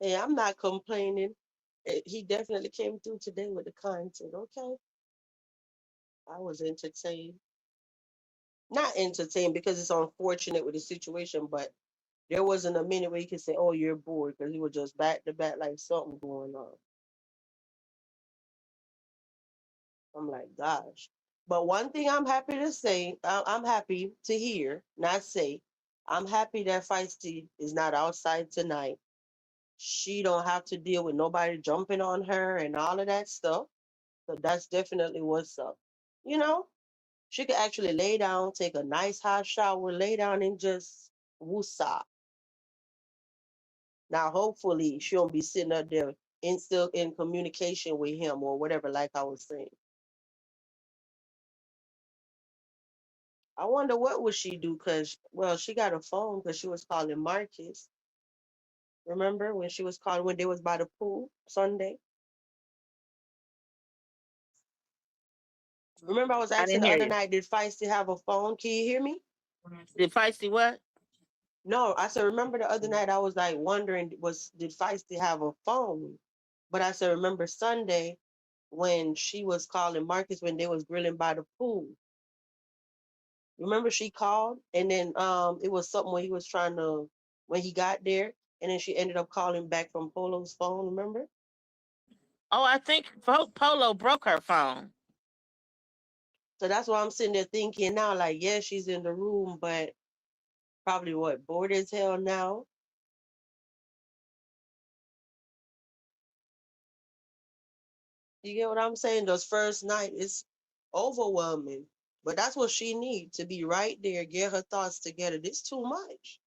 Hey, I'm not complaining. He definitely came through today with the content. Okay, I was entertained. Not entertained because it's unfortunate with the situation, but there wasn't a minute where you could say, "Oh, you're bored," because he was just back to back like something going on. I'm like, gosh. But one thing I'm happy to say, I'm happy to hear, not say, I'm happy that Feisty is not outside tonight. She don't have to deal with nobody jumping on her and all of that stuff. So that's definitely what's up. You know, she could actually lay down, take a nice hot shower, lay down and just woosah. Now, hopefully, she won't be sitting up there still in communication with him or whatever, like I was saying. I wonder what would she do? Cause well, she got a phone because she was calling Marcus. Remember when she was calling when they was by the pool Sunday? Remember I was I asking didn't the hear other you. night, did Feisty have a phone? Can you hear me? Did Feisty what? No, I said remember the other night I was like wondering did Feisty have a phone? But I said remember Sunday when she was calling Marcus when they was grilling by the pool. Remember she called and then it was something when he was trying to when he got there and then she ended up calling back from Polo's phone, remember? Oh, I think Polo broke her phone. So that's why I'm sitting there thinking now, like, yeah, she's in the room, but probably what, bored as hell now. You get what I'm saying? Those first night is overwhelming. But that's what she needs to be right there, get her thoughts together. This too much.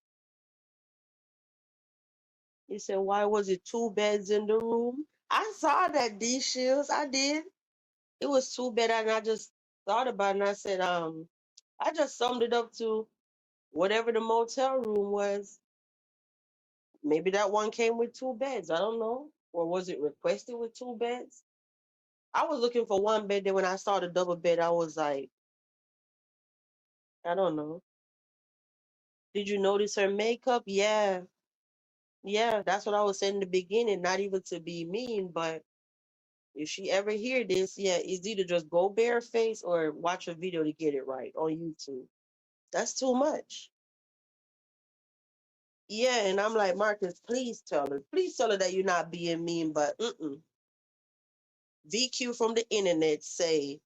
He said, why was it two beds in the room? I saw that, D Shields. I did. It was two bed, and I just thought about it and I said, I just summed it up to whatever the motel room was. Maybe that one came with two beds. I don't know. Or was it requested with two beds? I was looking for one bed. Then when I saw the double bed, I was like, I don't know. Did you notice her makeup? Yeah. Yeah, that's what I was saying in the beginning. Not even to be mean, but if she ever hear this, yeah, it's either just go bareface or watch a video to get it right on YouTube. That's too much. Yeah, and I'm like, Marcus, please tell her. Please tell her that you're not being mean, but VQ from the internet say,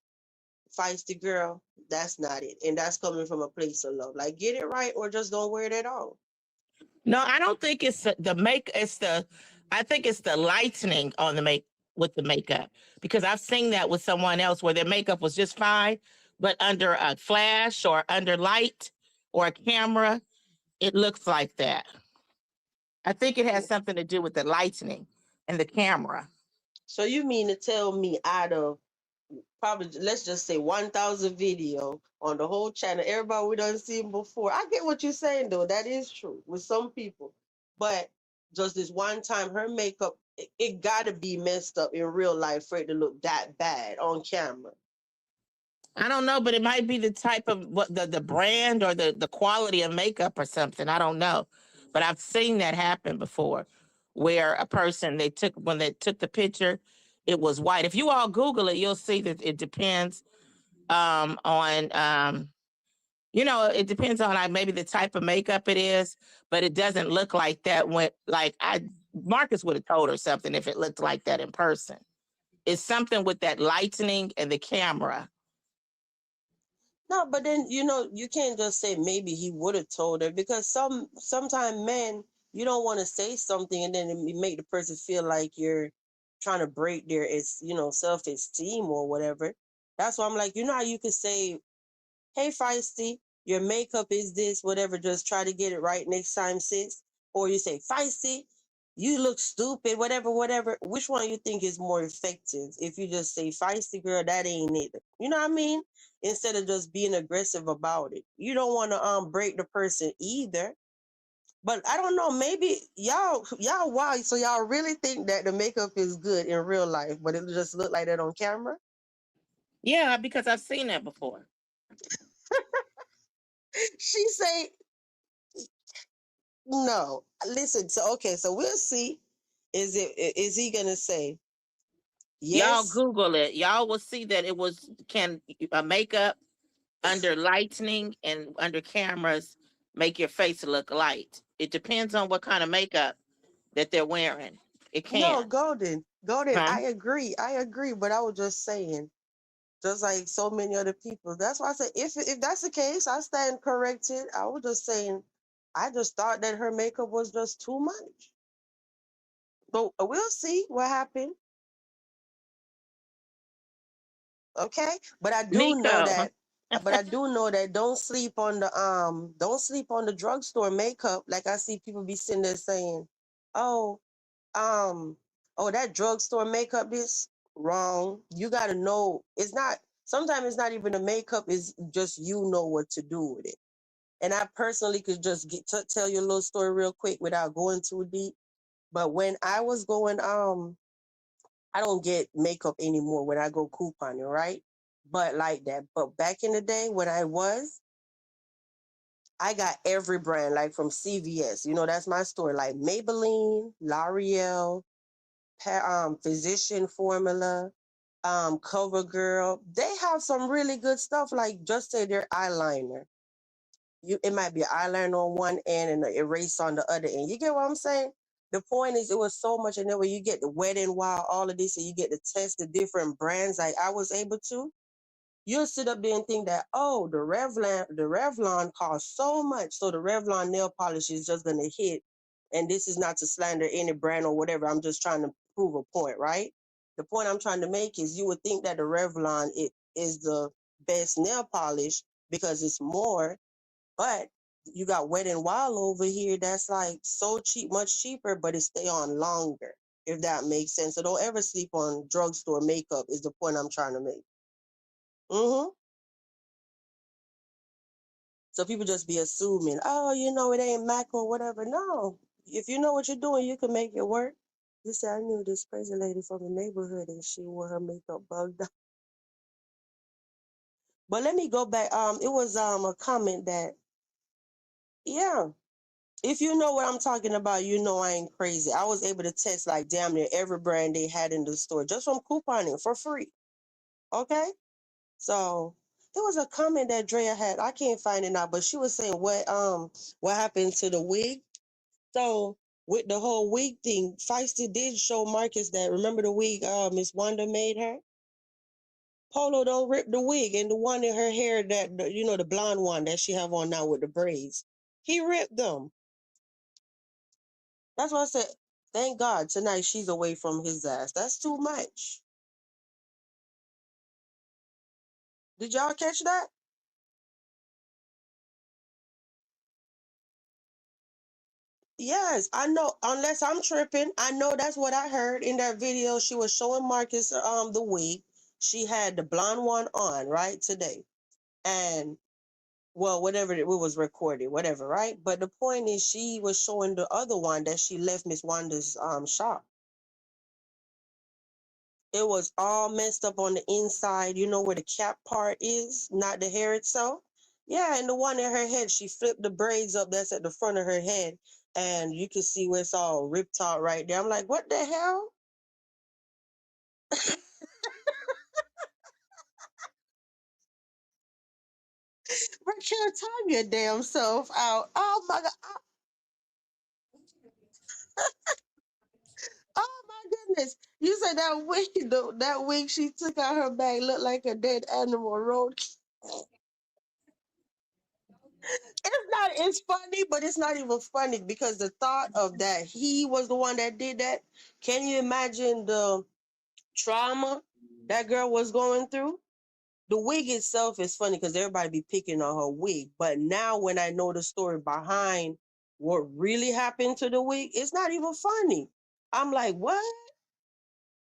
feisty girl, that's not it. And that's coming from a place of love. Like, get it right or just don't wear it at all. No, I don't think it's the make. I think it's the lightening on the make with the makeup because I've seen that with someone else where their makeup was just fine, but under a flash or under light or a camera, it looks like that. I think it has something to do with the lightening and the camera. So you mean to tell me out of probably, let's just say 1,000 video on the whole channel, everybody we done seen before. I get what you're saying though. That is true with some people. But just this one time, her makeup, it gotta be messed up in real life for it to look that bad on camera. I don't know, but it might be the type of what the brand or the quality of makeup or something. I don't know, but I've seen that happen before, where a person they took when they took the picture, it was white. If you all Google it, you'll see that it depends on it depends on like maybe the type of makeup it is, but it doesn't look like that when like I Marcus would have told her something if it looked like that in person. It's something with that lightening and the camera. No, but then you can't just say maybe he would have told her because sometimes men you don't want to say something and then it make the person feel like you're trying to break their self esteem or whatever. That's why I'm like, how you could say, hey Feisty, your makeup is this, whatever, just try to get it right next time, sis. Or you say, Feisty, you look stupid, whatever, whatever. Which one you think is more effective? If you just say, Feisty girl, that ain't it. You know what I mean? Instead of just being aggressive about it. You don't want to break the person either. But I don't know, maybe y'all wow, so y'all really think that the makeup is good in real life, but it just look like that on camera? Yeah, because I've seen that before. She say no. Listen, so okay, so we'll see. Is he gonna say Y'all yes? Google it. Y'all will see that it was can a makeup under lightning and under cameras make your face look light. It depends on what kind of makeup that they're wearing. It No, can. Golden, Huh? I agree, but I was just saying, just like so many other people. That's why I said if that's the case, I stand corrected. I was just saying, I just thought that her makeup was just too much. But we'll see what happened. Okay, but I do know Nico. that. But I do know that don't sleep on the drugstore makeup. Like I see people be sitting there saying, "Oh, um, oh that drugstore makeup is wrong." You got to know it's not. Sometimes it's not even the makeup. Is just you know what to do with it. And I personally could just tell you a little story real quick without going too deep. But when I was going I don't get makeup anymore when I go couponing, right? But like that. But back in the day when I got every brand, like from CVS. That's my store. Like Maybelline, L'Oreal, Physician Formula. CoverGirl. They have some really good stuff. Like just say their eyeliner. It might be an eyeliner on one end and an erase on the other end. You get what I'm saying? The point is, it was so much, and then when you get the Wet n Wild, all of this, and you get to test the different brands, like I was able to. You'll sit up there and think that, oh, the Revlon costs so much, so the Revlon nail polish is just gonna hit. And this is not to slander any brand or whatever. I'm just trying to prove a point, right? The point I'm trying to make is you would think that the Revlon it is the best nail polish because it's more, but you got Wet n Wild over here that's like so cheap, much cheaper, but it stay on longer. If that makes sense. So don't ever sleep on drugstore makeup. Is the point I'm trying to make. Hmm. So people just be assuming, oh, it ain't Mac or whatever. No, if you know what you're doing, you can make it work. You say, I knew this crazy lady from the neighborhood and she wore her makeup bugged out. But let me go back. It was a comment that, yeah, if you know what I'm talking about, you know I ain't crazy. I was able to test like damn near every brand they had in the store just from couponing for free. Okay? So it was a comment that Drea had. I can't find it now, but she was saying what happened to the wig. So with the whole wig thing, Feisty did show Marcus that remember the wig Miss Wanda made her? Polo don't rip the wig and the one in her hair that the blonde one that she have on now with the braids. He ripped them. That's why I said, thank God tonight she's away from his ass. That's too much. Did y'all catch that? Yes, I know. Unless I'm tripping, I know that's what I heard in that video. She was showing Marcus the wig. She had the blonde one on right today, and well, whatever it was recorded, whatever, right? But the point is, she was showing the other one that she left Miss Wanda's shop. It was all messed up on the inside. You know where the cap part is, not the hair itself. Yeah, and the one in her head, she flipped the braids up that's at the front of her head, and you can see where it's all ripped out right there. I'm like, what the hell? Raquel, time your damn self out. Oh my god. Oh my goodness. You said that wig, that wig she took out her bag looked like a dead animal road. It's funny, but it's not even funny because the thought of that he was the one that did that. Can you imagine the trauma that girl was going through? The wig itself is funny because everybody be picking on her wig. But now when I know the story behind what really happened to the wig, it's not even funny. I'm like, what?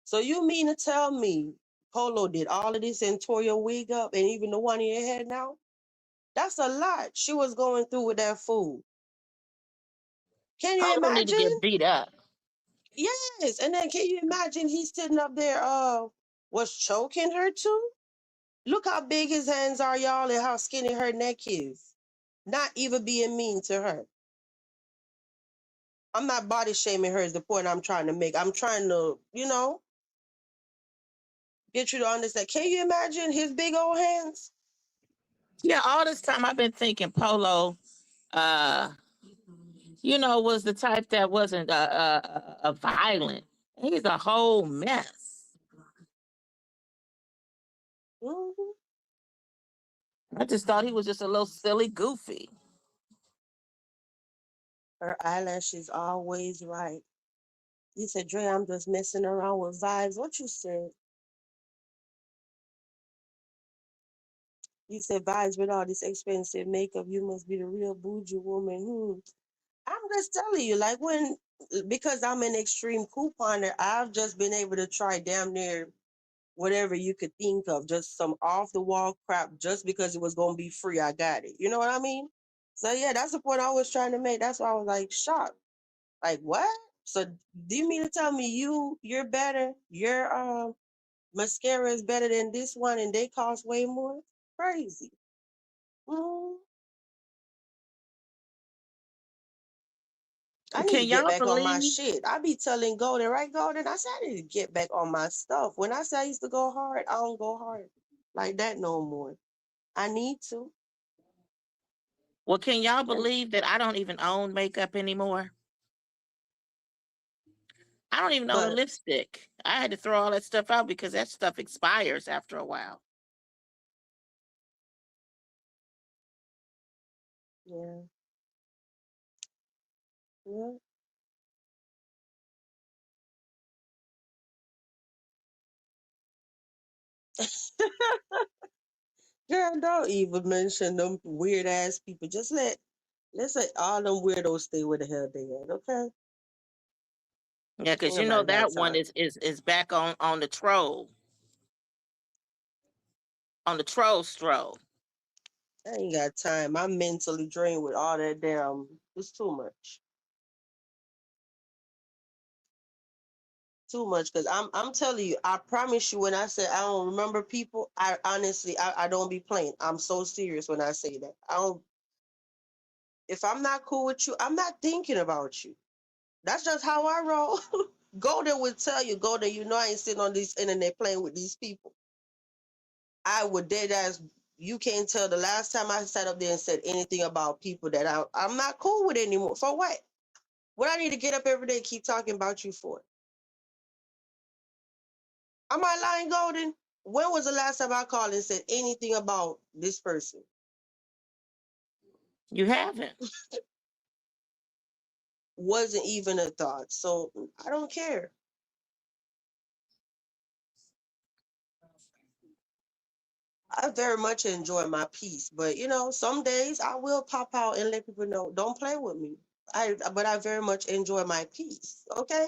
So you mean to tell me Polo did all of this and tore your wig up and even the one in your head now? That's a lot she was going through with that fool. Can you Polo need to imagine? get beat up. Yes. And then can you imagine he's sitting up there was choking her too? Look how big his hands are, y'all, and how skinny her neck is. Not even being mean to her. I'm not body shaming her is the point I'm trying to make. I'm trying to, get you to understand. Can you imagine his big old hands? Yeah, all this time I've been thinking Polo, uh, was the type that wasn't a violent. He's a whole mess. Mhm. I just thought he was just a little silly goofy. Her eyelashes always right. You said, Dre, I'm just messing around with vibes. What you said? You said vibes with all this expensive makeup. You must be the real bougie woman. I'm just telling you, like because I'm an extreme couponer, I've just been able to try damn near whatever you could think of, just some off the wall crap, just because it was gonna be free. I got it. You know what I mean? So yeah, that's the point I was trying to make. That's why I was like shocked. Like what? So do you mean to tell me you're better? Your mascara is better than this one, and they cost way more? Crazy. Mm, I need to Can get y'all back on my believe? shit. I be telling Golden, right, Golden? I said I need to get back on my stuff. When I say I used to go hard, I don't go hard like that no more. I need to. Well, can y'all And believe that I don't even own makeup anymore? I don't even own a but lipstick. I had to throw all that stuff out because that stuff expires after a while. yeah, yeah. Girl, don't even mention them weird ass people. Just let's let all them weirdos stay where the hell they at, okay? Yeah, Ain't because you know nobody got that one time. is back on the troll stroll. I ain't got time. I'm mentally drained with all that damn. It's too much. Too much. Cause I'm telling you, I promise you when I say I don't remember people, I honestly I don't be playing. I'm so serious when I say that. I don't if I'm not cool with you, I'm not thinking about you. That's just how I roll. Go there would tell you, go there, you know I ain't sitting on this internet playing with these people. I would dead ass you can't tell the last time I sat up there and said anything about people that I'm not cool with anymore. For what? What I need to get up every day and keep talking about you for? Am I lying, Golden? When was the last time I called and said anything about this person? You haven't. Wasn't even a thought. So I don't care. I very much enjoy my peace, but you know, some days I will pop out and let people know, don't play with me. But I very much enjoy my peace. Okay.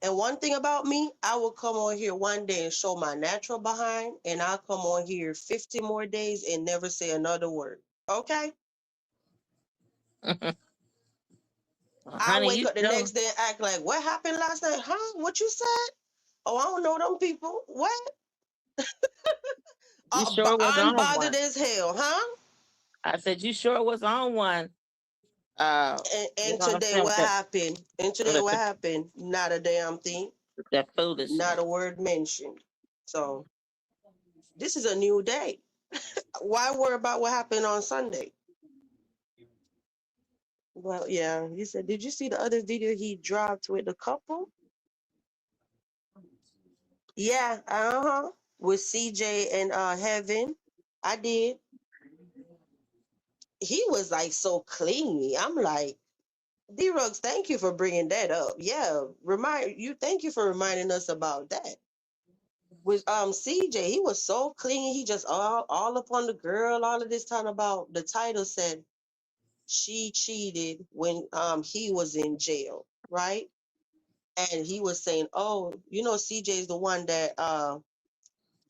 And one thing about me, I will come on here one day and show my natural behind, and I'll come on here 50 more days and never say another word. Okay? I Honey, wake you up the sure? next day and act like, what happened last night? Huh? What you said? Oh, I don't know them people. What? You sure was I'm on bothered one. as hell, huh? I said you sure was on one. You And know what I'm today saying what happened? And today with what happened? Not a damn thing. that Not foolishness. a word mentioned. So this is a new day. Why worry about what happened on Sunday? Well, yeah, he said, did you see the other video he dropped with the couple? Yeah, uh-huh. With CJ and Heaven. I did. He was like so clingy. I'm like, D-Rugs, thank you for bringing that up. Yeah, thank you for reminding us about that. With CJ, he was so clingy. He just all up on the girl, all of this time about the title said she cheated when he was in jail, right? And he was saying, "Oh, you know, CJ is the one that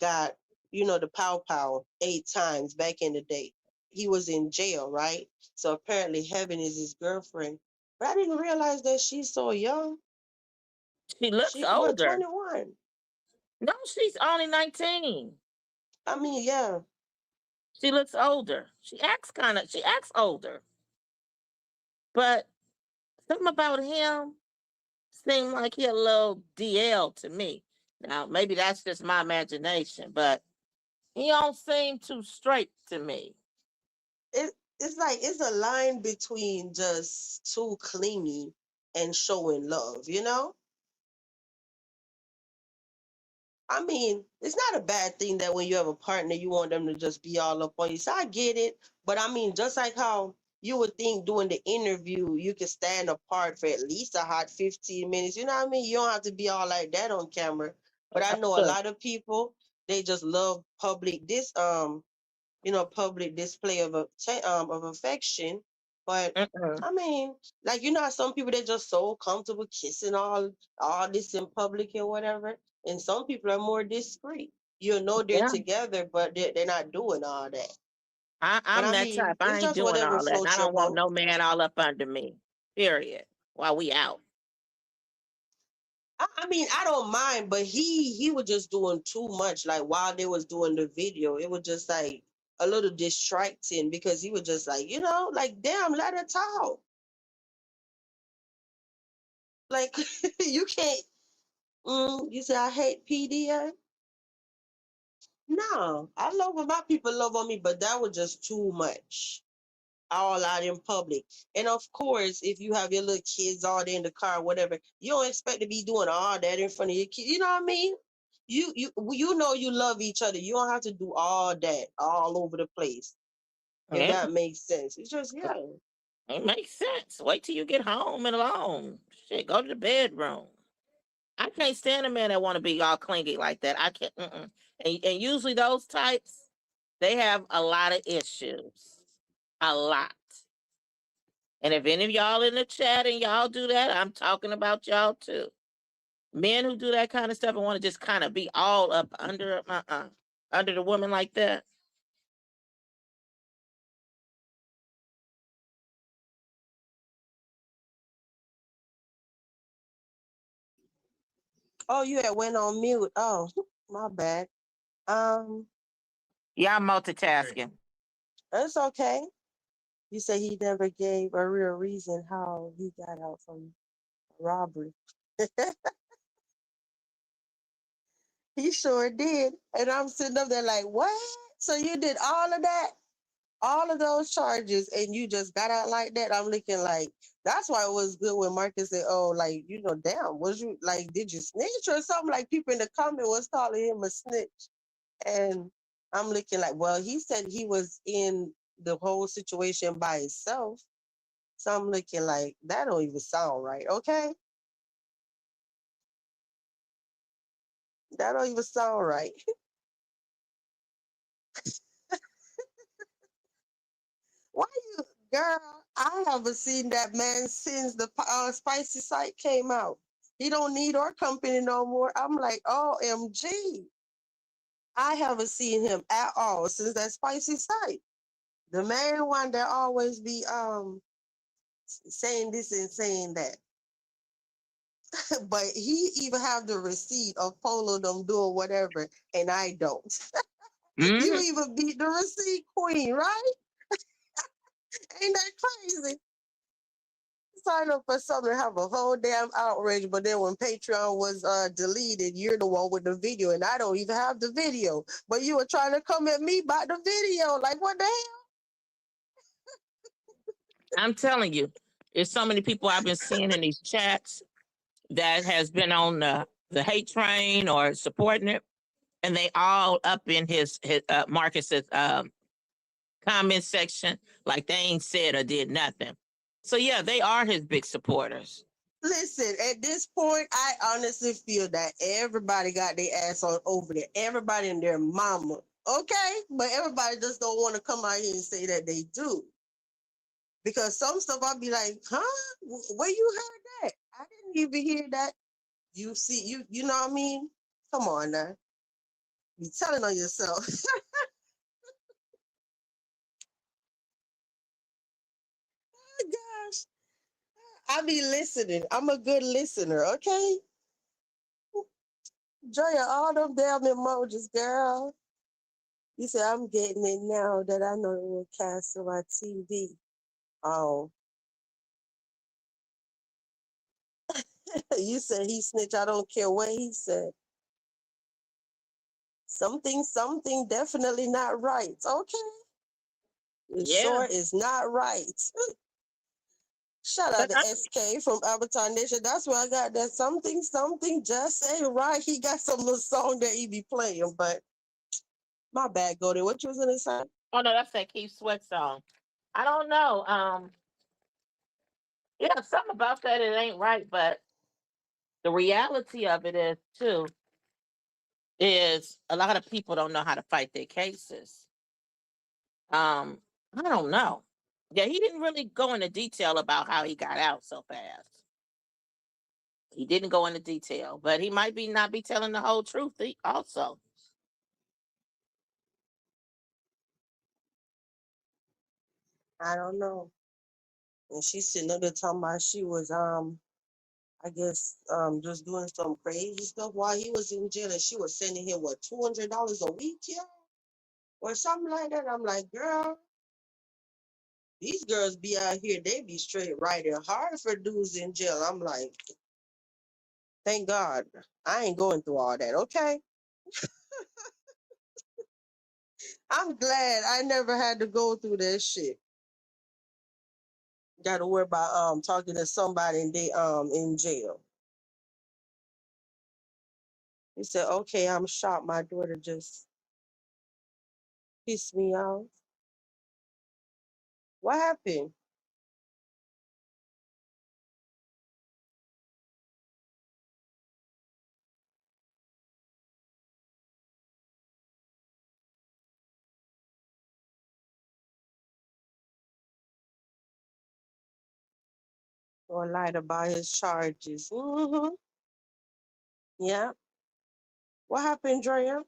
got, you know, the pow pow 8 times back in the day. He was in jail, right? So apparently, Heaven is his girlfriend. But I didn't realize that she's so young. She looks She what older. 21? No, she's only 19. I mean, yeah, She looks older. She acts older. But something about him seemed like he a little DL to me. Now, maybe that's just my imagination, but he don't seem too straight to me. it's like it's a line between just too clingy and showing love. You know, I mean, it's not a bad thing that when you have a partner, you want them to just be all up on you. So I get it. But I mean, just like how you would think doing the interview, you could stand apart for at least a hot 15 minutes. You know what I mean? You don't have to be all like that on camera. But I know a Look, lot of people, they just love public display of affection. But mm-mm. I mean, like you know, how some people they're just so comfortable kissing all this in public and whatever, and some people are more discreet. You know they're Yeah, together, but they're not doing all that. But I'm I that type. mean, I it's ain't just doing whatever all that. And I floats your don't want boat. no man all up under me. Period. While we out. I mean, I don't mind, but he was just doing too much. Like while they was doing the video, it was just like a little distracting because he was just like, like damn, let her talk. Like you can't. You say I hate PDA. No, I love when my people love on me, but that was just too much. All out in public. And of course, if you have your little kids all day in the car, whatever, you don't expect to be doing all that in front of your kids. You know what I mean? You know you love each other. You don't have to do all that all over the place. If Yeah, that makes sense. It's just it makes sense. Wait till you get home and alone. Shit, go to the bedroom. I can't stand a man that want to be all clingy like that. I can't. And usually those types, they have a lot of issues, a lot. And if any of y'all in the chat and y'all do that, I'm talking about y'all too. Men who do that kind of stuff and want to just kind of be all up under the woman like that. Oh, you had went on mute. Oh, my bad. Um, Y'all multitasking. that's okay. You say he never gave a real reason how he got out from robbery. He sure did. And I'm sitting up there like, what? So you did all of that? All of those charges and you just got out like that? I'm looking like, that's why it was good when Marcus said, oh, like, damn, was you, like, did you snitch or something? Like, people in the comment was calling him a snitch. And I'm looking like, well, he said he was in the whole situation by himself. So I'm looking like, that don't even sound right, okay? That don't even sound right. Why you, girl? I haven't seen that man since the spicy site came out. He don't need our company no more. I'm like, OMG. I haven't seen him at all since that spicy site. The main one that always be saying this and saying that. But he even have the receipt of Polo them doing whatever, and I don't. You even beat the receipt queen, right? Ain't that crazy? Sign up for something to have a whole damn outrage, but then when Patreon was deleted, you're the one with the video, and I don't even have the video. But you were trying to come at me about the video. Like, what the hell? I'm telling you, there's so many people I've been seeing in these chats that has been on the hate train or supporting it, and they all up in his Marcus's comment section like they ain't said or did nothing. So yeah, they are his big supporters. Listen, at this point, I honestly feel that everybody got their ass on over there. Everybody and their mama. Okay? But everybody just don't want to come out here and say that they do. Because some stuff I'll be like, huh? Where you heard that? I didn't even hear that. You see, you know what I mean? Come on now. You telling on yourself. Oh gosh. I be listening. I'm a good listener, okay? Joya, all them damn emojis, girl. You said I'm getting it now that I know it will cast on my TV. Oh. You said he snitch. I don't care what he said. Something definitely not right. Okay. It sure is not right. Shout out to SK from Avatar Nation. That's where I got that something just ain't right. He got some little song that he be playing, but my bad, Goldie. What you was gonna say? Oh no, that's that Keith Sweat song. I don't know. Yeah, something about that it ain't right, but the reality of it is too is a lot of people don't know how to fight their cases. I don't know. Yeah, he didn't really go into detail about how he got out so fast. He didn't go into detail, but he might be not be telling the whole truth also. I don't know. And she's sitting up there talking about she was I guess just doing some crazy stuff while he was in jail, and she was sending him what $200 a week, yeah, or something like that. I'm like, girl, these girls be out here, they be straight riding hard for dudes in jail. I'm like, Thank God. I ain't going through all that, okay? I'm glad I never had to go through that shit. Got to worry about talking to somebody and they in jail. He said, "Okay, I'm shocked. My daughter just pissed me off. What happened?" Or lied about his charges. Yeah. What happened, Drea?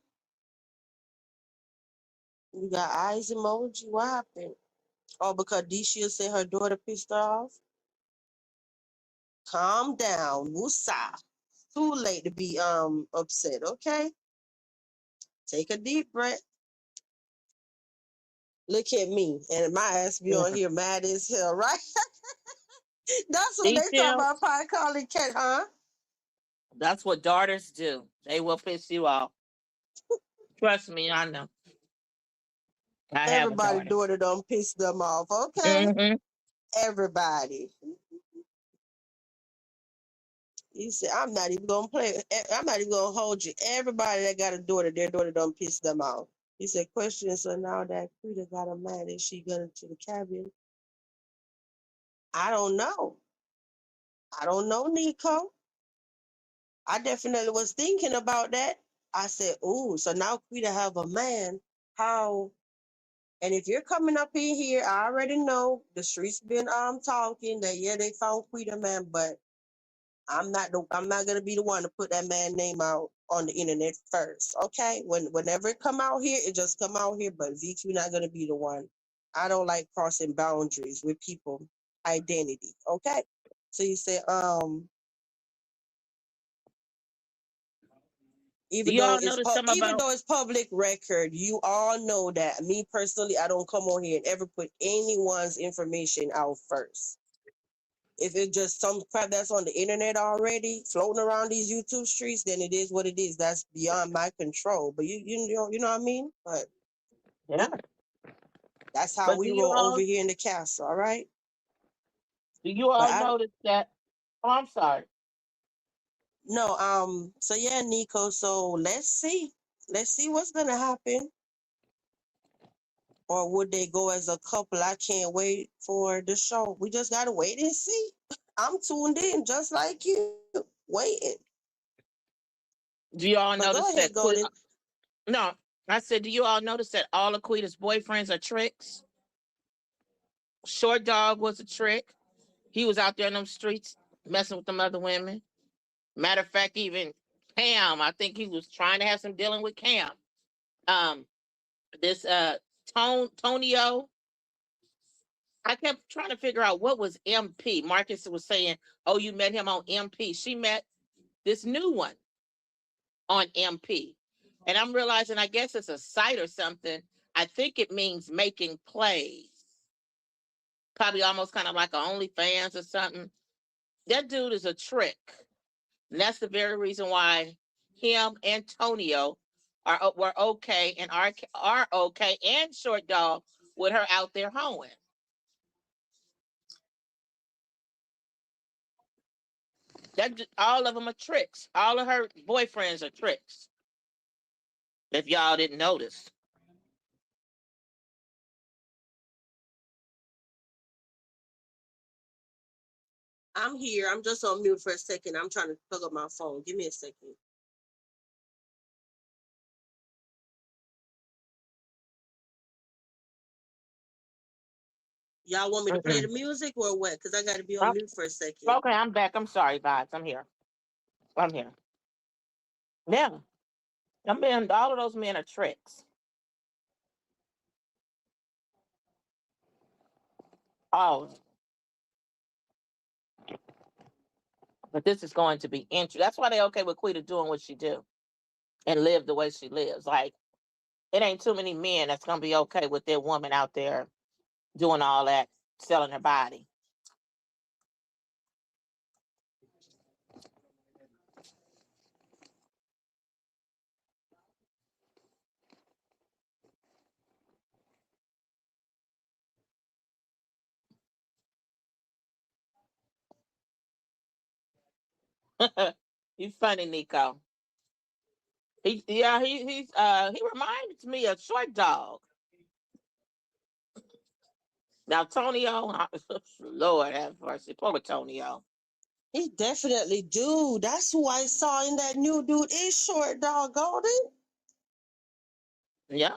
You got eyes emoji. What happened? Oh, because Deisha said her daughter pissed her off. Calm down, Musa. Too late to be upset. Okay, take a deep breath. Look at me, and my ass be Yeah. on here mad as hell, right? That's what they talk Details. about. Pie calling cat, huh? That's what daughters do. They will piss you off. Trust me, I know. I have a Everybody daughter. daughter done piss them off. Okay, Mm-hmm. everybody. He said, "I'm not even gonna play. I'm not even gonna hold you. Everybody that got a daughter, their daughter done piss them off." He said, "Question, so now that Quita got a man, is she going to the cabin?" I don't know. I don't know, Nico. I definitely was thinking about that. I said, "Ooh, so now Quita have a man. How?" And if you're coming up in here, I already know the streets been talking that yeah they found Quita man, but I'm not gonna be the one to put that man name out on the internet first. Okay, whenever it come out here, it just come out here. But VQ not gonna be the one. I don't like crossing boundaries with people identity. Okay, so you say Do y'all notice something even about? though it's public record, you all know that me personally, I don't come on here and ever put anyone's information out first. If it's just some crap that's on the internet already floating around these YouTube streets, then it is what it is. That's beyond my control. But you know what I mean? But Yeah. that's how But we roll over here in the castle, all right? do you But all I notice that? Oh, I'm sorry. no, so yeah, Nico, so let's see. Let's see what's gonna happen. Or would they go as a couple? I can't wait for the show. We just gotta wait and see. I'm tuned in just like you, waiting. Do you all But go notice ahead, that? Golden. No, I said, do you all notice that all of Quita's boyfriends are tricks? Short Dog was a trick. He was out there in them streets messing with them other women. Matter of fact, even Cam, I think he was trying to have some dealing with Cam. Um, this Tonio, I kept trying to figure out what was MP. Marcus was saying, "Oh, you met him on MP." She met this new one on MP, and I'm realizing I guess it's a site or something. I think it means making plays. Probably almost kind of like a OnlyFans or something. That dude is a trick. And that's the very reason why him and Tonio were okay and are okay and Short Dog with her out there hoeing. All of them are tricks. All of her boyfriends are tricks. If y'all didn't notice. I'm here. I'm just on mute for a second. I'm trying to plug up my phone. Give me a second. Y'all want me to play the Mm-mm. music or what? Because I got to be on Oh, mute for a second. okay, I'm back. I'm sorry, vibes. I'm here. I'm here. Yeah. All of those men are tricks. Oh, but this is going to be interesting. That's why they okay with Quita doing what she do and live the way she lives. Like, it ain't too many men that's gonna be okay with their woman out there doing all that, selling her body. He's funny, Nico. He reminds me of Short Dog. Now Tonio, Lord have mercy, poor Tonio. He definitely do. That's who I saw in that new dude is Short Dog Golden. Yeah,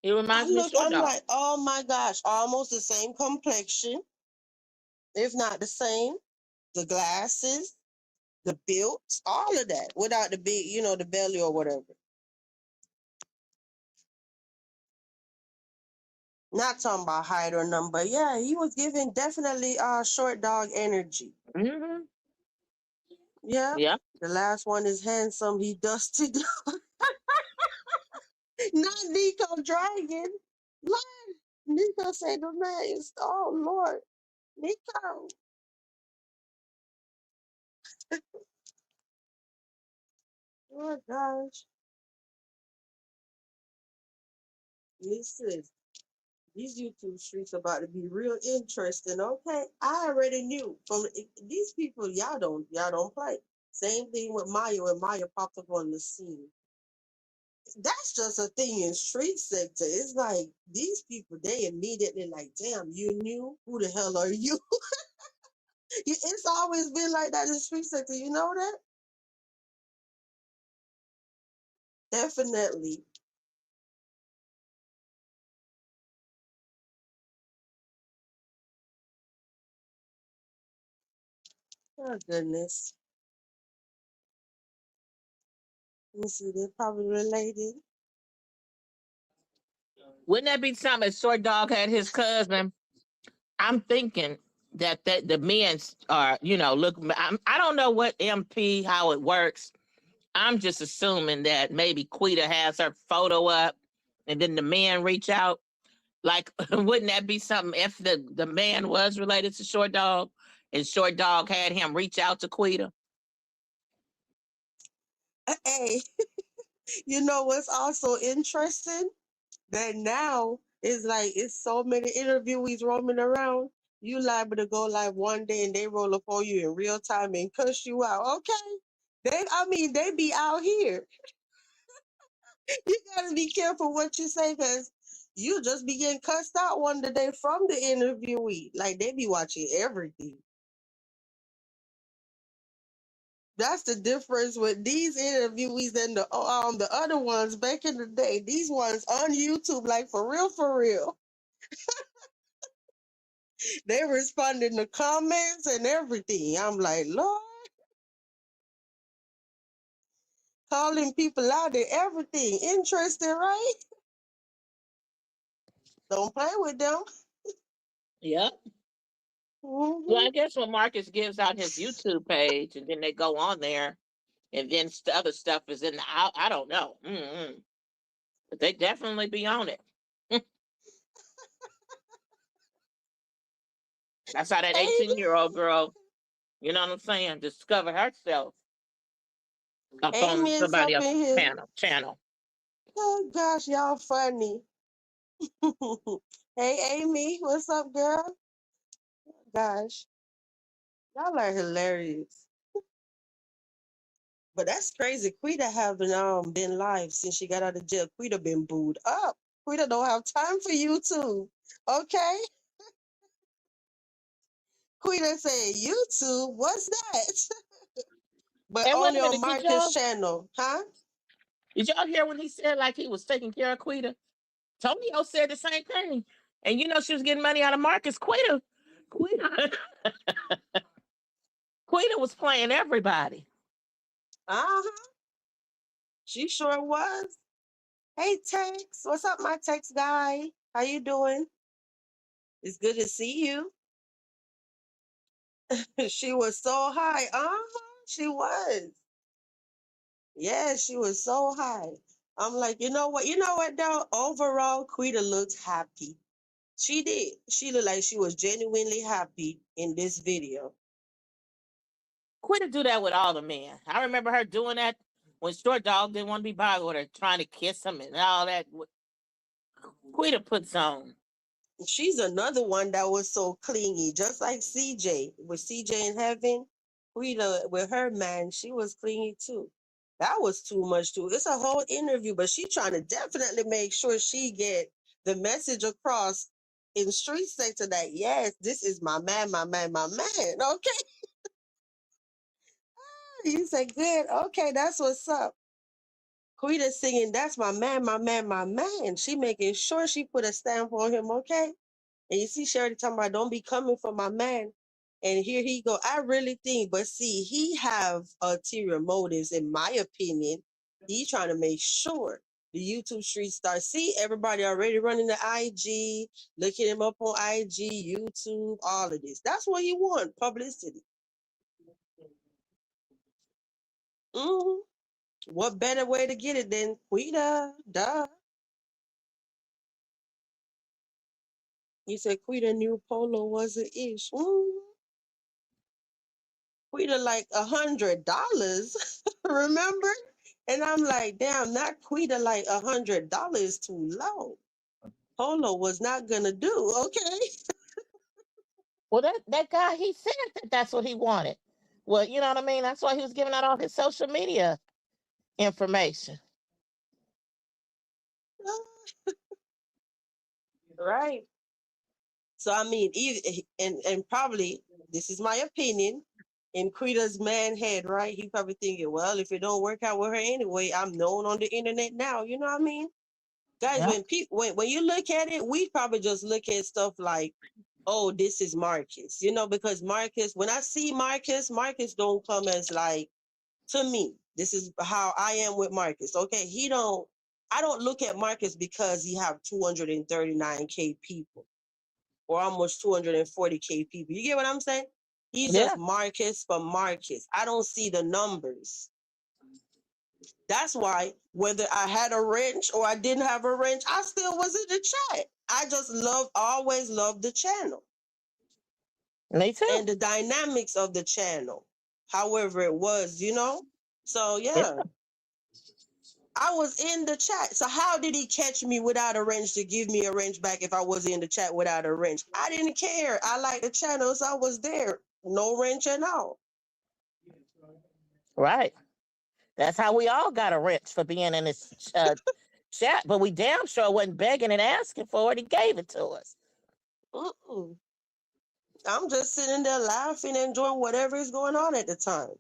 he reminds me of Short I'm Dog. like, oh my gosh, almost the same complexion, if not the same. The glasses, the built, all of that, without the big, the belly or whatever. Not talking about height or nothing, but yeah, he was giving definitely Short Dog energy. Hmm. Yeah. Yeah. The last one is handsome. He dusted. Not Nico Dragon. Lord, Nico said the man is, oh Lord, Nico. Oh gosh. Listen, these YouTube streets about to be real interesting. Okay, I already knew from these people. Y'all don't play. Same thing with Maya when Maya popped up on the scene. That's just a thing in street sector. It's like these people, they immediately like, damn, you knew? Who the hell are you? It's always been like that in street sector. You know that? Definitely. Oh goodness. Let me see. They're probably related. Wouldn't that be something if Short Dog had his cousin? I'm thinking that the men are, look, I don't know what MP, how it works. I'm just assuming that maybe Quita has her photo up and then the men reach out. Like, wouldn't that be something if the man was related to Short Dog and Short Dog had him reach out to Quita? Hey, you know what's also interesting? That now it's like it's so many interviewees roaming around. You liable to go live one day and they roll up on you in real time and cuss you out. Okay. They be out here. You gotta be careful what you say because you just be getting cussed out one day from the interviewee. Like they be watching everything. That's the difference with these interviewees and the other ones back in the day. These ones on YouTube, like for real, for real. They responding to comments and everything. I'm like, Lord, calling people out and everything. Interesting, right? Don't play with them. Yep. Well, Hmm. I guess when Marcus gives out his YouTube page and then they go on there and then other stuff is in the out. I don't know. But they definitely be on it. That's how that Amy, 18-year-old girl, you know what I'm saying, discovered herself up Amy on is somebody up in else's here. channel. Oh gosh, y'all funny. Hey, Amy, what's up, girl? Gosh, y'all are hilarious. But that's crazy. Quita haven't been live since she got out of jail. Quita been booed up. Quita don't have time for YouTube. Okay? Quita said, YouTube, what's that? But And wait only a on minute, Marcus' channel, huh? did y'all hear when he said like he was taking care of Quita? Tonio said the same thing. And she was getting money out of Marcus. Quita, Quita was playing everybody. Uh-huh. She sure was. Hey, Tex. What's up, my Tex guy? How you doing? It's good to see you. She was so high. Uh-huh. She was. Yeah, she was so high. I'm like, you know what? You know what, though? Overall, Quita looked happy. She did. She looked like she was genuinely happy in this video. Quita do that with all the men. I remember her doing that when Short Dog didn't want to be bothered with her, trying to kiss him and all that. Quita puts on. She's another one that was so clingy, just like CJ. With CJ in heaven, Quita with her man, she was clingy too. That was too much too. It's a whole interview, but she trying to definitely make sure she get the message across in street sector that yes, this is my man, my man, my man. Okay, you say good. Okay, that's what's up. Quita singing, that's my man, my man, my man. She making sure she put a stamp on him. Okay. And you see Shirley talking about don't be coming for my man. And here he go. I really think, but see, he have ulterior motives, in my opinion. He trying to make sure the YouTube street stars. See, everybody already running the IG, looking him up on IG, YouTube, all of this. That's what he want, publicity. hmm What better way to get it than Quita? Duh. You said Quita knew Polo was an ish. Quita like $100, remember? And I'm like, damn, not Quita like $100 too low. Polo was not gonna do, okay? Well, that guy, he said that that's what he wanted. Well, you know what I mean? That's why he was giving out all his social media information. Right. So I mean, and probably this is my opinion. In Quita's man head, right? He probably thinking, well, if it don't work out with her anyway, I'm known on the internet now. You know what I mean? Guys, Yeah. when people when you look at it, we probably just look at stuff like, oh, this is Marcus, because Marcus, when I see Marcus, Marcus don't come as like, to me, this is how I am with Marcus. Okay, I don't look at Marcus because he have 239K people or almost 240K people. You get what I'm saying? He's Yeah. just Marcus for Marcus. I don't see the numbers. That's why whether I had a wrench or I didn't have a wrench, I still was in the chat. I just always loved the channel Me too. and the dynamics of the channel, however it was. So Yeah. yeah, I was in the chat. So how did he catch me without a wrench to give me a wrench back if I was in the chat without a wrench? I didn't care. I liked the channel, so I was there. No wrench at all. Right. That's how we all got a wrench for being in this chat, but we damn sure wasn't begging and asking for it. He gave it to us. Mm-mm. I'm just sitting there laughing, enjoying whatever is going on at the time.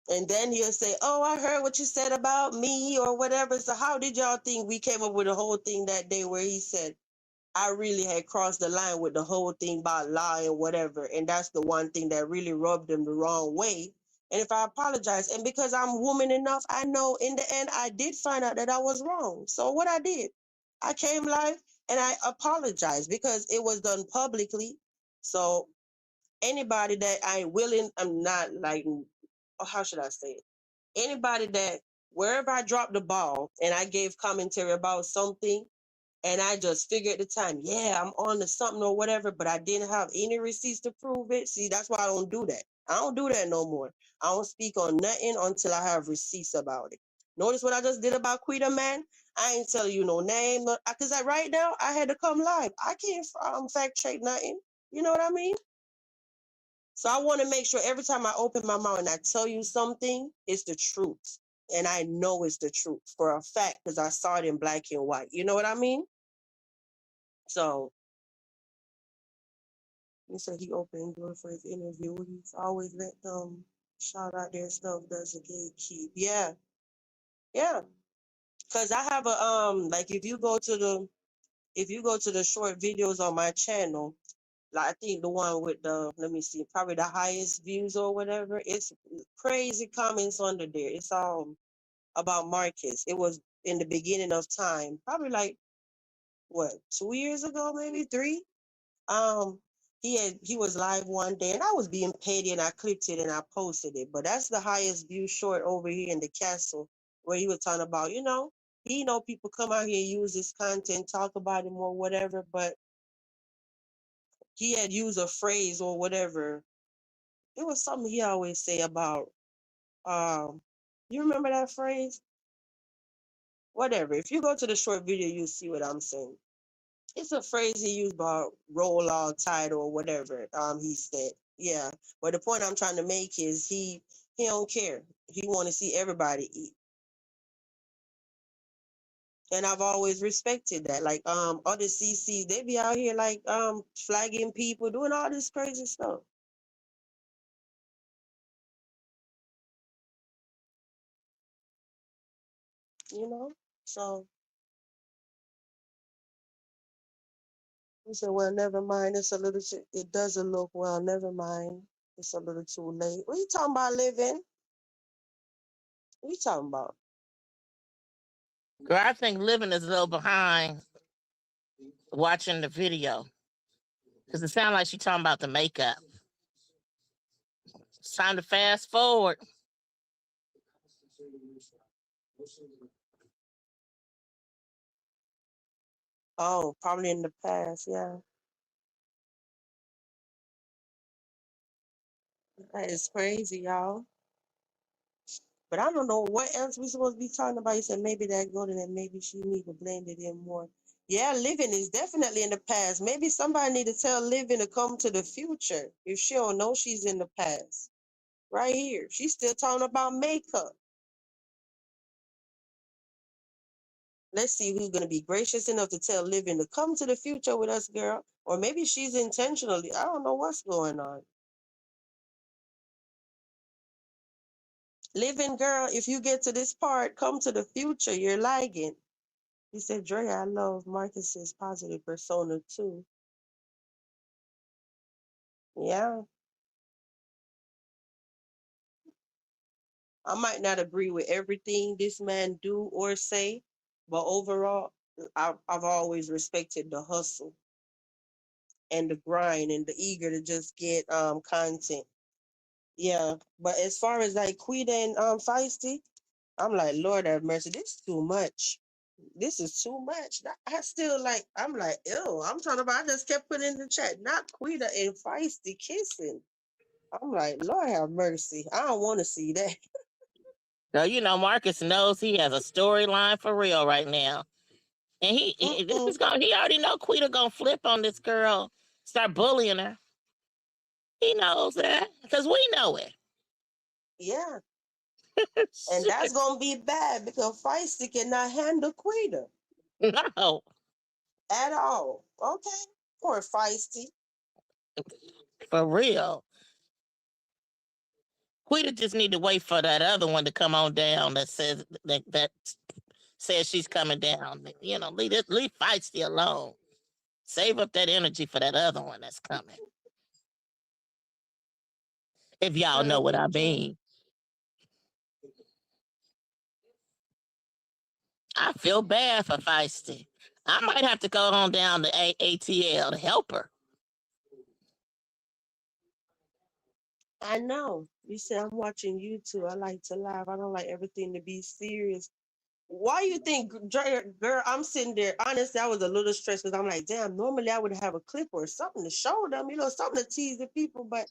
And then he'll say, oh, I heard what you said about me or whatever. So how did y'all think we came up with the whole thing that day where he said, I really had crossed the line with the whole thing about lie and whatever. And that's the one thing that really rubbed him the wrong way. And if I apologize, and because I'm woman enough, I know in the end I did find out that I was wrong. So what I did, I came live and I apologized because it was done publicly. So anybody that I'm not like, how should I say it? Anybody that wherever I dropped the ball and I gave commentary about something and I just figured at the time, yeah, I'm on to something or whatever, but I didn't have any receipts to prove it. See, that's why I don't do that. I don't do that no more. I don't speak on nothing until I have receipts about it. Notice what I just did about Quita, man? I ain't telling you no name, because right now I had to come live. I can't fact check nothing. You know what I mean? So I want to make sure every time I open my mouth and I tell you something, it's the truth. And I know it's the truth for a fact because I saw it in black and white. You know what I mean? So he said he opened the door for his interview. He's always let them shout out their stuff, doesn't gatekeep. Yeah, yeah. Cause I have a like if you go to the short videos on my channel, like I think the one with the let me see, probably the highest views or whatever, it's crazy comments under there. It's about Marcus. It was in the beginning of time, probably like what, 2 years ago, maybe three. Um, he was live one day, and I was being petty, and I clipped it and I posted it. But that's the highest view short over here in the castle, where he was talking about, people come out here and use this content, talk about him or whatever. But he had used a phrase or whatever. It was something he always say about, you remember that phrase? Whatever. If you go to the short video, you'll see what I'm saying. It's a phrase he used about roll all tide or whatever. He said, yeah. But the point I'm trying to make is he don't care. He want to see everybody eat, and I've always respected that. Like other CCs, they be out here like flagging people, doing all this crazy stuff. You know. So he said, "Well, never mind. It's a little. It doesn't look well. Never mind. It's a little too late. What you talking about, living? What you talking about? Girl, I think Living is a little behind watching the video because it sounds like she's talking about the makeup. It's time to fast forward. Oh, probably in the past. Yeah, that is crazy, y'all. But I don't know what else we supposed to be talking about. You said maybe that good and then maybe she need to blend it in more. Yeah, living is definitely in the past. Maybe somebody need to tell living to come to the future if she don't know she's in the past. Right here. She's still talking about makeup. Let's see who's gonna be gracious enough to tell living to come to the future with us, girl. Or maybe she's intentionally. I don't know what's going on. Living girl, if you get to this part, come to the future. You're lagging. He said, Dre, I love Marcus's positive persona too. Yeah. I might not agree with everything this man do or say, but overall, I've always respected the hustle and the grind and the eager to just get content. Yeah. But as far as like QUEETA and Feisty, I'm like, Lord have mercy, this is too much. This is too much. I still like, I'm like, ew. I'm talking about, I just kept putting in the chat, not QUEETA and Feisty kissing. I'm like, Lord have mercy. I don't want to see that. So you know, Marcus knows he has a storyline for real right now, and this Mm-mm. is going. He already know Quita gonna flip on this girl, start bullying her. He knows that because we know it. Yeah. And that's gonna be bad because Feisty cannot handle QUEETA No, at all. Okay. Poor Feisty. for real. Quita just need to wait for that other one to come on down that says that says she's coming down. You know, leave Feisty alone. Save up that energy for that other one that's coming. If y'all know what I Okay. mean. I feel bad for Feisty. I might have to go on down to ATL to help her. I know. You said I'm watching YouTube. I like to laugh. I don't like everything to be serious. Why you think, girl, I'm sitting there. Honestly, I was a little stressed because I'm like, damn, normally I would have a clip or something to show them, something to tease the people, but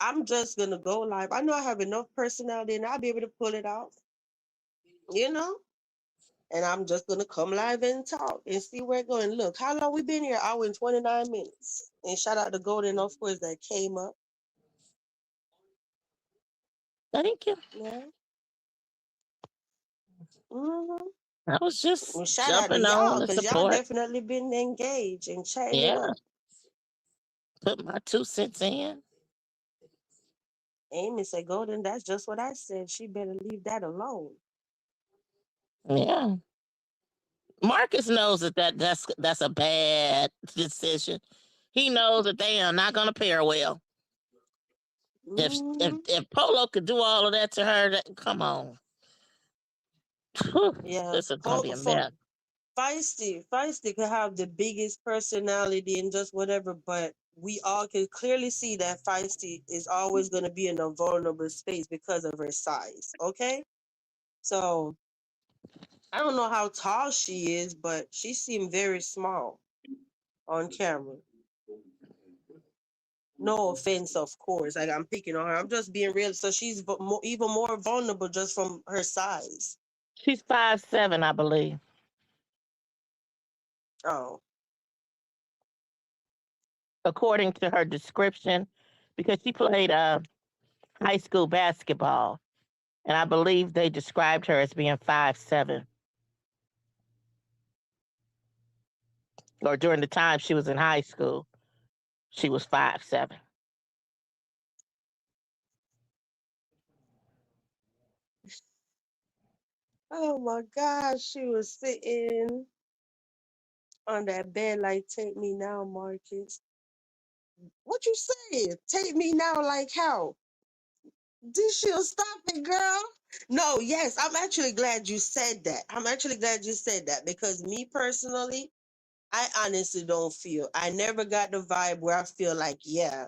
I'm just going to go live. I know I have enough personality and I'll be able to pull it off, you know? And I'm just going to come live and talk and see where it's going. Look, how long we been here? Hour and 29 minutes. And shout out to Golden, of course, that came up. Thank you. Yeah. Mm-hmm. I was just And shout out to jumping on y'all to because y'all support. definitely been engaged and chatting it Yeah, up. put my 2 cents in. Amy said, Golden, that's just what I said. She better leave that alone. Yeah. Marcus knows that's a bad decision. He knows that they are not gonna pair well. If if Mm-hmm. if Polo could do all of that to her, come on. Whew, Yeah. this is gonna be a For mess. Feisty could have the biggest personality and just whatever, but we all can clearly see that Feisty is always going to be in a vulnerable space because of her size. Okay. So I don't know how tall she is, but she seemed very small on camera. No offense, of course. Like I'm picking on her. I'm just being real. So she's even more vulnerable just from her size. She's 5'7", I believe. Oh. according to her description, because she played high school basketball, and I believe they described her as being 5'7", or during the time she was in high school, she was 5'7". Oh my gosh, she was sitting on that bed like, take me now, Marcus. What you saying? Take me now, like how? This she'll stop it, girl. No, yes, I'm actually glad you said that. I'm actually glad you said that because me personally, I honestly don't feel. I never got the vibe where I feel like, yeah,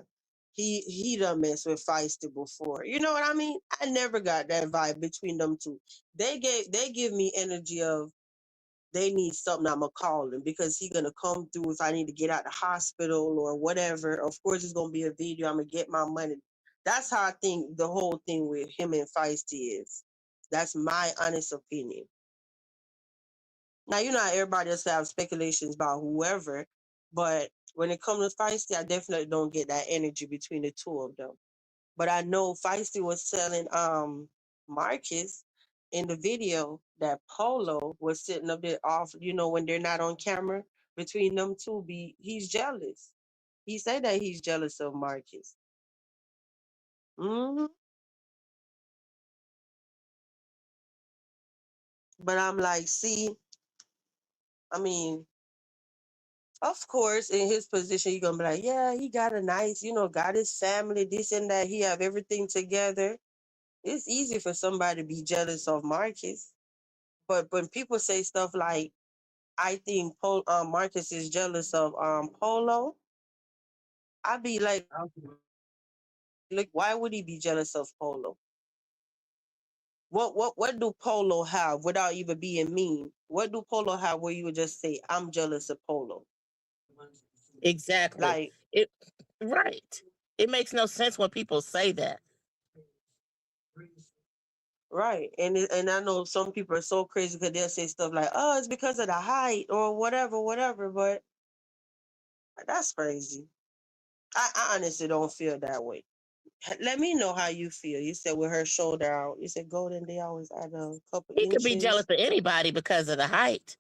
he done messed with Feisty before. You know what I mean? I never got that vibe between them two. They give me energy of they need something, I'ma call him because he gonna come through if I need to get out the hospital or whatever. Of course, it's gonna be a video. I'm gonna get my money. That's how I think the whole thing with him and Feisty is. That's my honest opinion. Now you know how everybody else have speculations about whoever, but when it comes to Feisty, I definitely don't get that energy between the two of them. But I know Feisty was telling Marcus in the video that Polo was sitting up there off, when they're not on camera between them two, he's jealous. He said that he's jealous of Marcus. hmm But I'm like, see, I mean, of course, in his position, you're gonna be like, yeah, he got a nice, got his family, this and that. He have everything together. It's easy for somebody to be jealous of Marcus. But when people say stuff like, I think Marcus is jealous of Polo, I'd be like, look, why would he be jealous of Polo? What do Polo have without even being mean? What do Polo have where you would just say, I'm jealous of Polo? Exactly. Like, It right. It makes no sense when people say that. right. And I know some people are so crazy because they'll say stuff like, oh, it's because of the height or whatever, whatever. But that's crazy. I honestly don't feel that way. Let me know how you feel. You said with her shoulder out. You said Golden, they always add a couple He could be jealous inches. of anybody because of the height.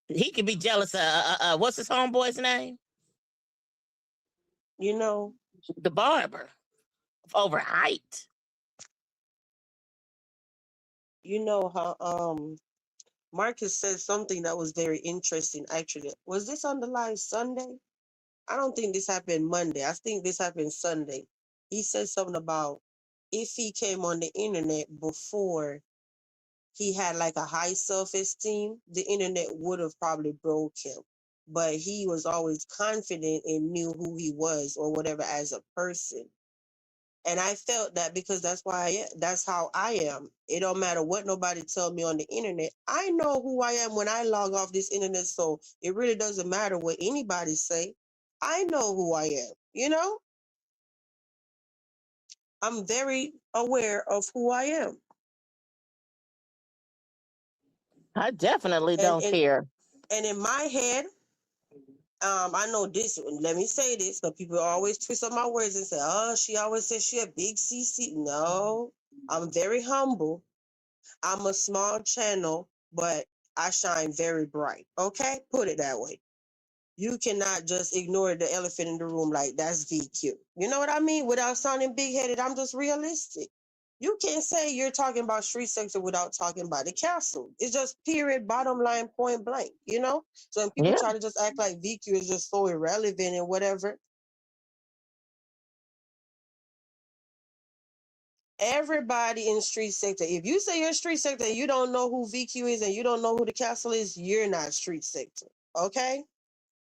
He could be jealous of what's his homeboy's name? You know, The barber, over height. you know how Marcus said something that was very interesting actually. Was this on the live Sunday? I don't think this happened Monday. I think this happened Sunday. He said something about if he came on the internet before he had like a high self-esteem, the internet would have probably broke him. But he was always confident and knew who he was or whatever as a person. And I felt that because that's how I am. It don't matter what nobody tell me on the internet. I know who I am when I log off this internet. So it really doesn't matter what anybody say. I know who I am, I'm very aware of who I am. I definitely And don't and, care. and in my head, I know this. Let me say this, because people always twist up my words and say, "Oh, she always says she a big CC." No, I'm very humble. I'm a small channel, but I shine very bright. Okay, put it that way. You cannot just ignore the elephant in the room like that's VQ. You know what I mean? Without sounding big headed, I'm just realistic. You can't say you're talking about street sector without talking about the castle. It's just period, bottom line, point blank, So when people Yeah. try to just act like VQ is just so irrelevant and whatever, everybody in street sector, if you say you're street sector and you don't know who VQ is and you don't know who the castle is, you're not street sector. Okay?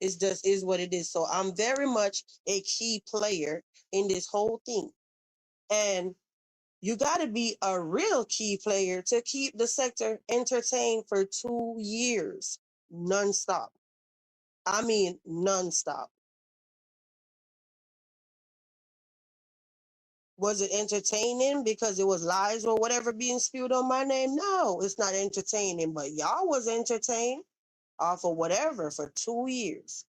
It's just is what it is. So I'm very much a key player in this whole thing. And you got to be a real key player to keep the sector entertained for 2 years nonstop. I mean, nonstop. Was it entertaining because it was lies or whatever being spewed on my name? No, it's not entertaining, but y'all was entertained off of whatever for 2 years.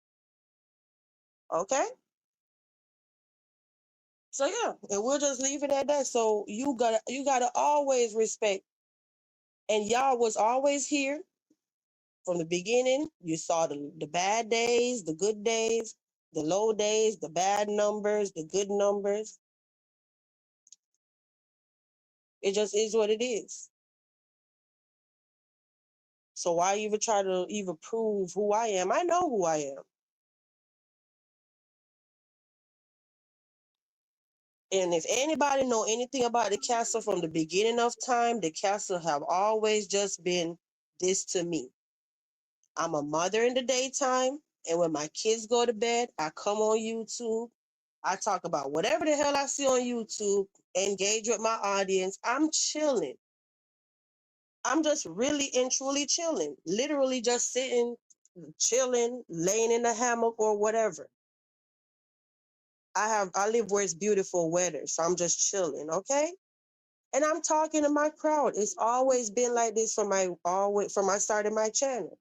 Okay? So yeah, and we'll just leave it at that. So you gotta always respect, and y'all was always here from the beginning. You saw the bad days, the good days, the low days, the bad numbers, the good numbers. It just is what it is. So why even try to even prove who I am? I know who I am. And if anybody know anything about the castle from the beginning of time, the castle have always just been this to me. I'm a mother in the daytime, and when my kids go to bed, I come on YouTube. I talk about whatever the hell I see on YouTube, engage with my audience. I'm chilling. I'm just really and truly chilling. Literally just sitting, chilling, laying in the hammock or whatever. I live where it's beautiful weather, so I'm just chilling, okay? And I'm talking to my crowd. It's always been like this from I started my channel.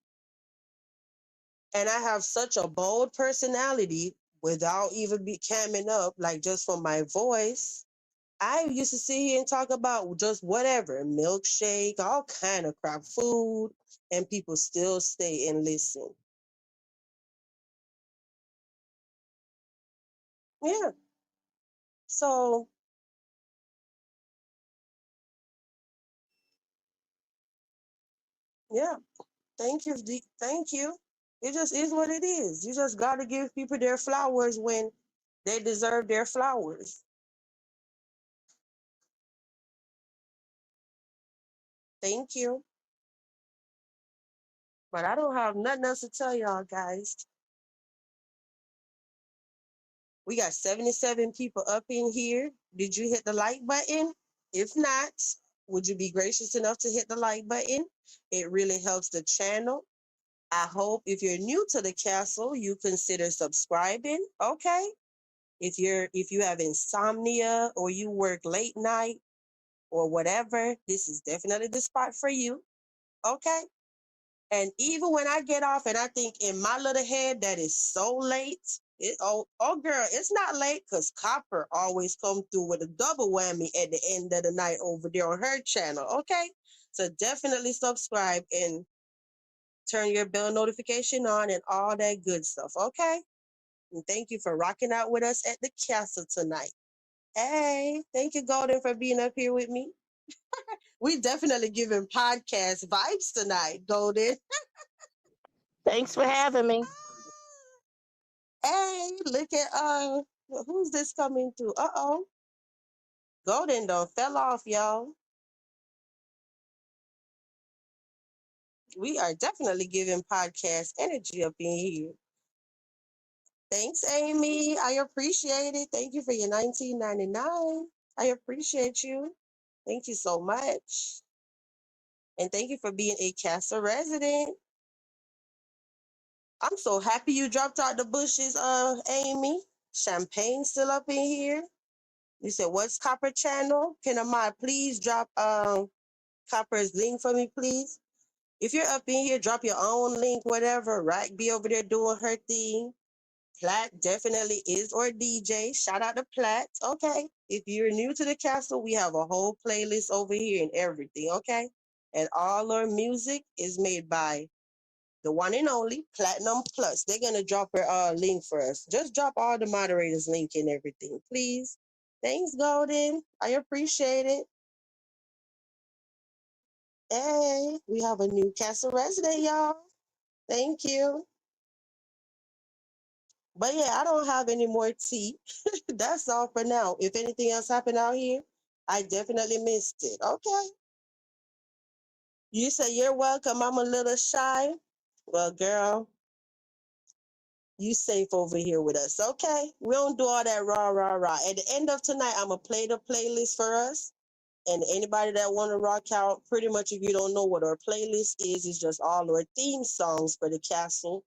And I have such a bold personality without even be camming up, like just from my voice. I used to sit here and talk about just whatever, milkshake, all kind of crap, food, and people still stay and listen. Yeah. So yeah, thank you, thank you. It just is what it is. You just got to give people their flowers when they deserve their flowers. Thank you. But I don't have nothing else to tell y'all, guys. We got 77 people up in here. Did you hit the like button? If not, would you be gracious enough to hit the like button? It really helps the channel. I hope if you're new to the castle, you consider subscribing. Okay. If you have insomnia or you work late night or whatever, this is definitely the spot for you. Okay. And even when I get off and I think in my little head that is so late, oh girl, it's not late because Copper always come through with a double whammy at the end of the night over there on her channel. Okay. So definitely subscribe and turn your bell notification on and all that good stuff. Okay. And thank you for rocking out with us at the castle tonight. Hey, thank you, Golden, for being up here with me. We definitely giving podcast vibes tonight, Golden. Thanks for having me. Hey, look at who's this coming through? Uh-oh. Golden done fell off, y'all. We are definitely giving podcast energy up in here. Thanks, Amy. I appreciate it. Thank you for your 19.99. I appreciate you. Thank you so much. And thank you for being a Casa resident. I'm so happy you dropped out the bushes, Amy. Champagne still up in here. You said, what's Copper channel? Can Amai please drop Copper's link for me, please? If you're up in here, drop your own link, whatever. Right? Be over there doing her thing. Plat definitely is or DJ. Shout out to Plat. Okay. If you're new to the castle, we have a whole playlist over here and everything. Okay. And all our music is made by the one and only Platinum Plus. They're gonna drop her link for us. Just drop all the moderators' link and everything, please. Thanks, Golden. I appreciate it. Hey, we have a new castle resident, y'all. Thank you. But yeah, I don't have any more tea. That's all for now. If anything else happened out here, I definitely missed it. Okay. You say you're welcome. I'm a little shy. Well, girl, you safe over here with us. Okay. We don't do all that rah, rah, rah. At the end of tonight, I'm going to play the playlist for us. And anybody that want to rock out, pretty much if you don't know what our playlist is, it's just all our theme songs for the castle.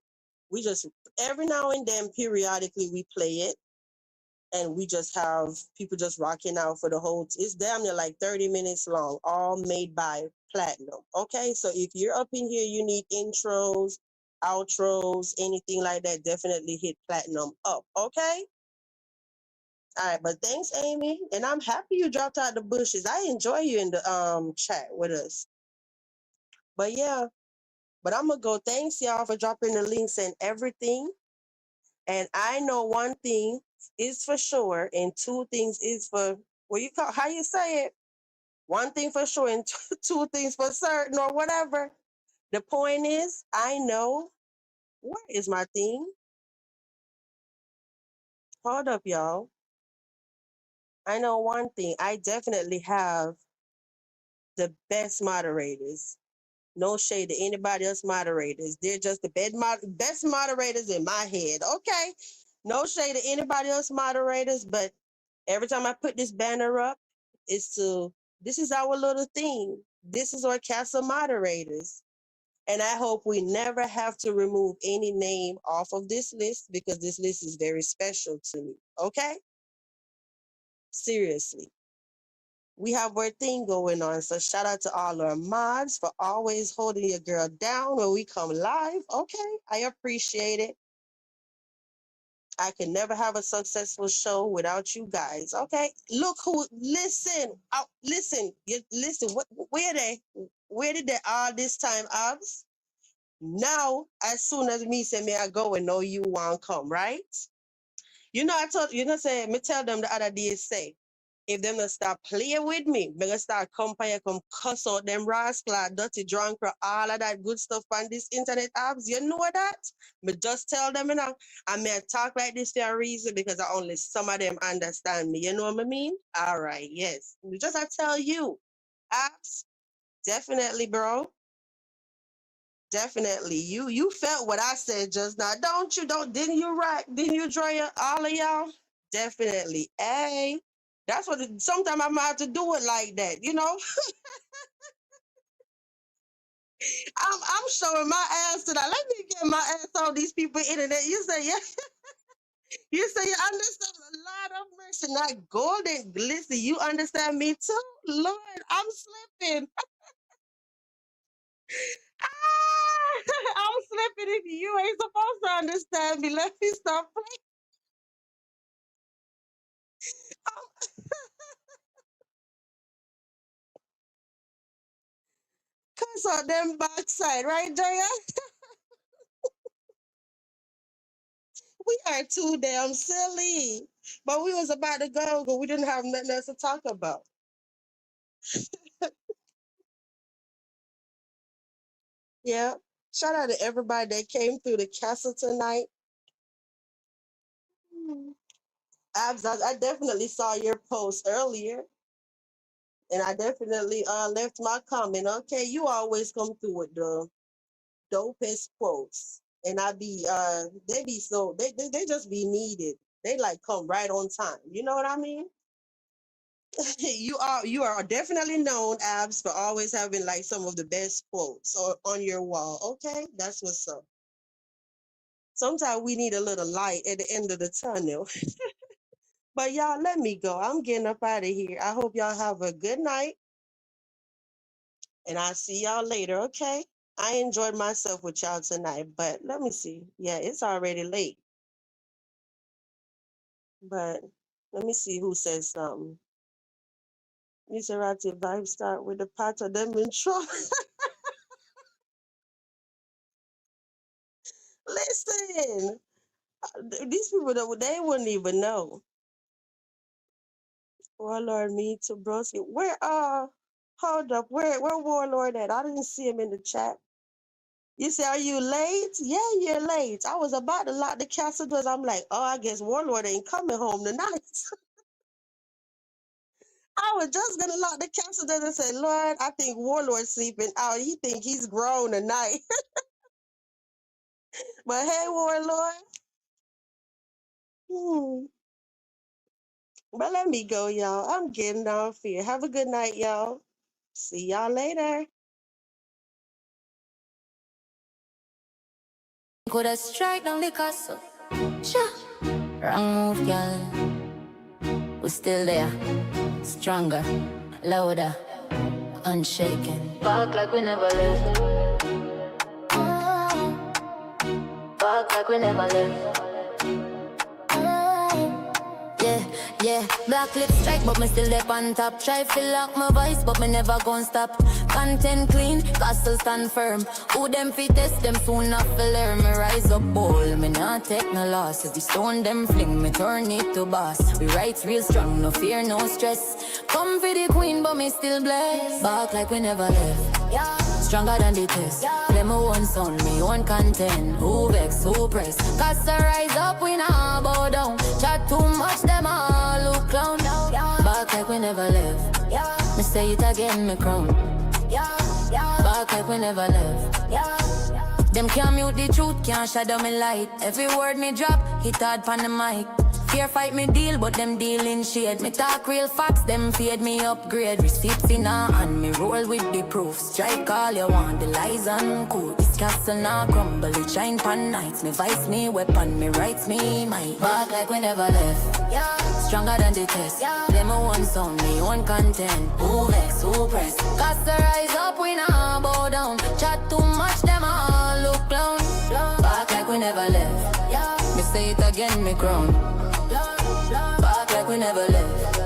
We just, every now and then, periodically, we play it. And we just have people just rocking out for the whole, it's damn near like 30 minutes long, all made by Platinum. Okay, so if you're up in here, you need intros, outros, anything like that, definitely hit platinum up. Okay. All right, but thanks, Amy, and I'm happy you dropped out the bushes. I enjoy you in the chat with us. But yeah, but I'm gonna go. Thanks y'all for dropping the links and everything. And I know one thing is for sure, and two things is for what you call how you say it. One thing for sure, and two things for certain, or whatever. The point is, I know where is my thing. Hold up, y'all. I know one thing. I definitely have the best moderators. No shade to anybody else moderators. They're just the best moderators in my head. Okay. No shade to anybody else moderators, but every time I put this banner up, this is our little thing. This is our castle moderators. And I hope we never have to remove any name off of this list because this list is very special to me. Okay? Seriously. We have our thing going on. So shout out to all our mods for always holding your girl down when we come live. Okay, I appreciate it. I can never have a successful show without you guys. Okay, look who listen. Listen, listen. Where did they all this time, Abs? Now, as soon as me say me I go and know you want come, right? You know, I told you know say me tell them the other day say. If them not start playing with me, me gonna start come cuss out them rascal, dirty drunk, all of that good stuff on this internet apps. You know that? Me just tell them, you know, I may talk like this for a reason because I only some of them understand me. You know what I mean? All right, yes. Just I tell you, apps, definitely, bro. Definitely. You felt what I said just now. Don't you? Didn't you right? Didn't you draw all of y'all? Definitely. Hey. That's what sometimes I might have to do it like that, you know. I'm showing my ass to that. Let me get my ass on these people internet. You say yeah. You say you understand a lot of mercy, not golden glisten. You understand me too, Lord. I'm slipping. I'm slipping if you ain't supposed to understand me. Let me stop playing. Cuss on them backside, right, Jaya? We are too damn silly. But we was about to go, but we didn't have nothing else to talk about. Yeah. Shout out to everybody that came through the castle tonight. Abs, I definitely saw your post earlier. And I definitely left my comment. Okay, you always come through with the dopest quotes. And I be they be so they just be needed. They like come right on time. You know what I mean? You are definitely known, Abs, for always having like some of the best quotes on your wall. Okay, that's what's up. Sometimes we need a little light at the end of the tunnel. But y'all, let me go. I'm getting up out of here. I hope y'all have a good night, and I'll see y'all later. Okay. I enjoyed myself with y'all tonight, but let me see. Yeah, it's already late. But let me see who says something. Miserati vibe start with the part of them in trouble. Listen, these people they wouldn't even know. Warlord me to broski. Where hold up, where Warlord at? I didn't see him in the chat. You say, are you late? Yeah, you're late. I was about to lock the castle doors. I'm like, oh, I guess Warlord ain't coming home tonight. I was just gonna lock the castle doors and say, Lord, I think Warlord's sleeping out. He think he's grown tonight. But hey, Warlord. Hmm. But let me go, y'all. I'm getting off here. Have a good night, y'all. See y'all later. Coulda strike down the castle. Sure. Wrong move, girl. We still there. Stronger, louder, unshaken. Back like we never left. Walk like we never left. Yeah, black lip strike, but me still there on top. Try fill lock my voice, but me never gon' stop. Content clean, castle stand firm. Who them fit test, them soon enough to learn. Me rise up bold, me not take no loss. If we stone them fling, me turn it to boss. We write real strong, no fear, no stress. Come for the queen, but me still blessed. Back like we never left. Yeah. Stronger than the test. Play my own sound, me own content. Who vex, who press? Cause I rise up, we not bow down. Chat too much, them all look clown. Back like we never left. Me say it again, me crown. Back like we never left. Them can't mute the truth, can't shadow me light. Every word me drop, hit hard pan the mic. Fear fight me deal, but them deal in shade. Me talk real facts, them fade me upgrade. Receipts in her hand, me roll with the proof. Strike all you want, the lies uncool. This castle now crumble, it shine pan nights. Me vice me weapon, me rights me might. Back like we never left. Stronger than the test. Play my own sound, me own content. Who vex, who press? Cause the rise up, we not bow down. Chat too much, them all look clown. Back like we never left. Me say it again, me crown. Back like we never left.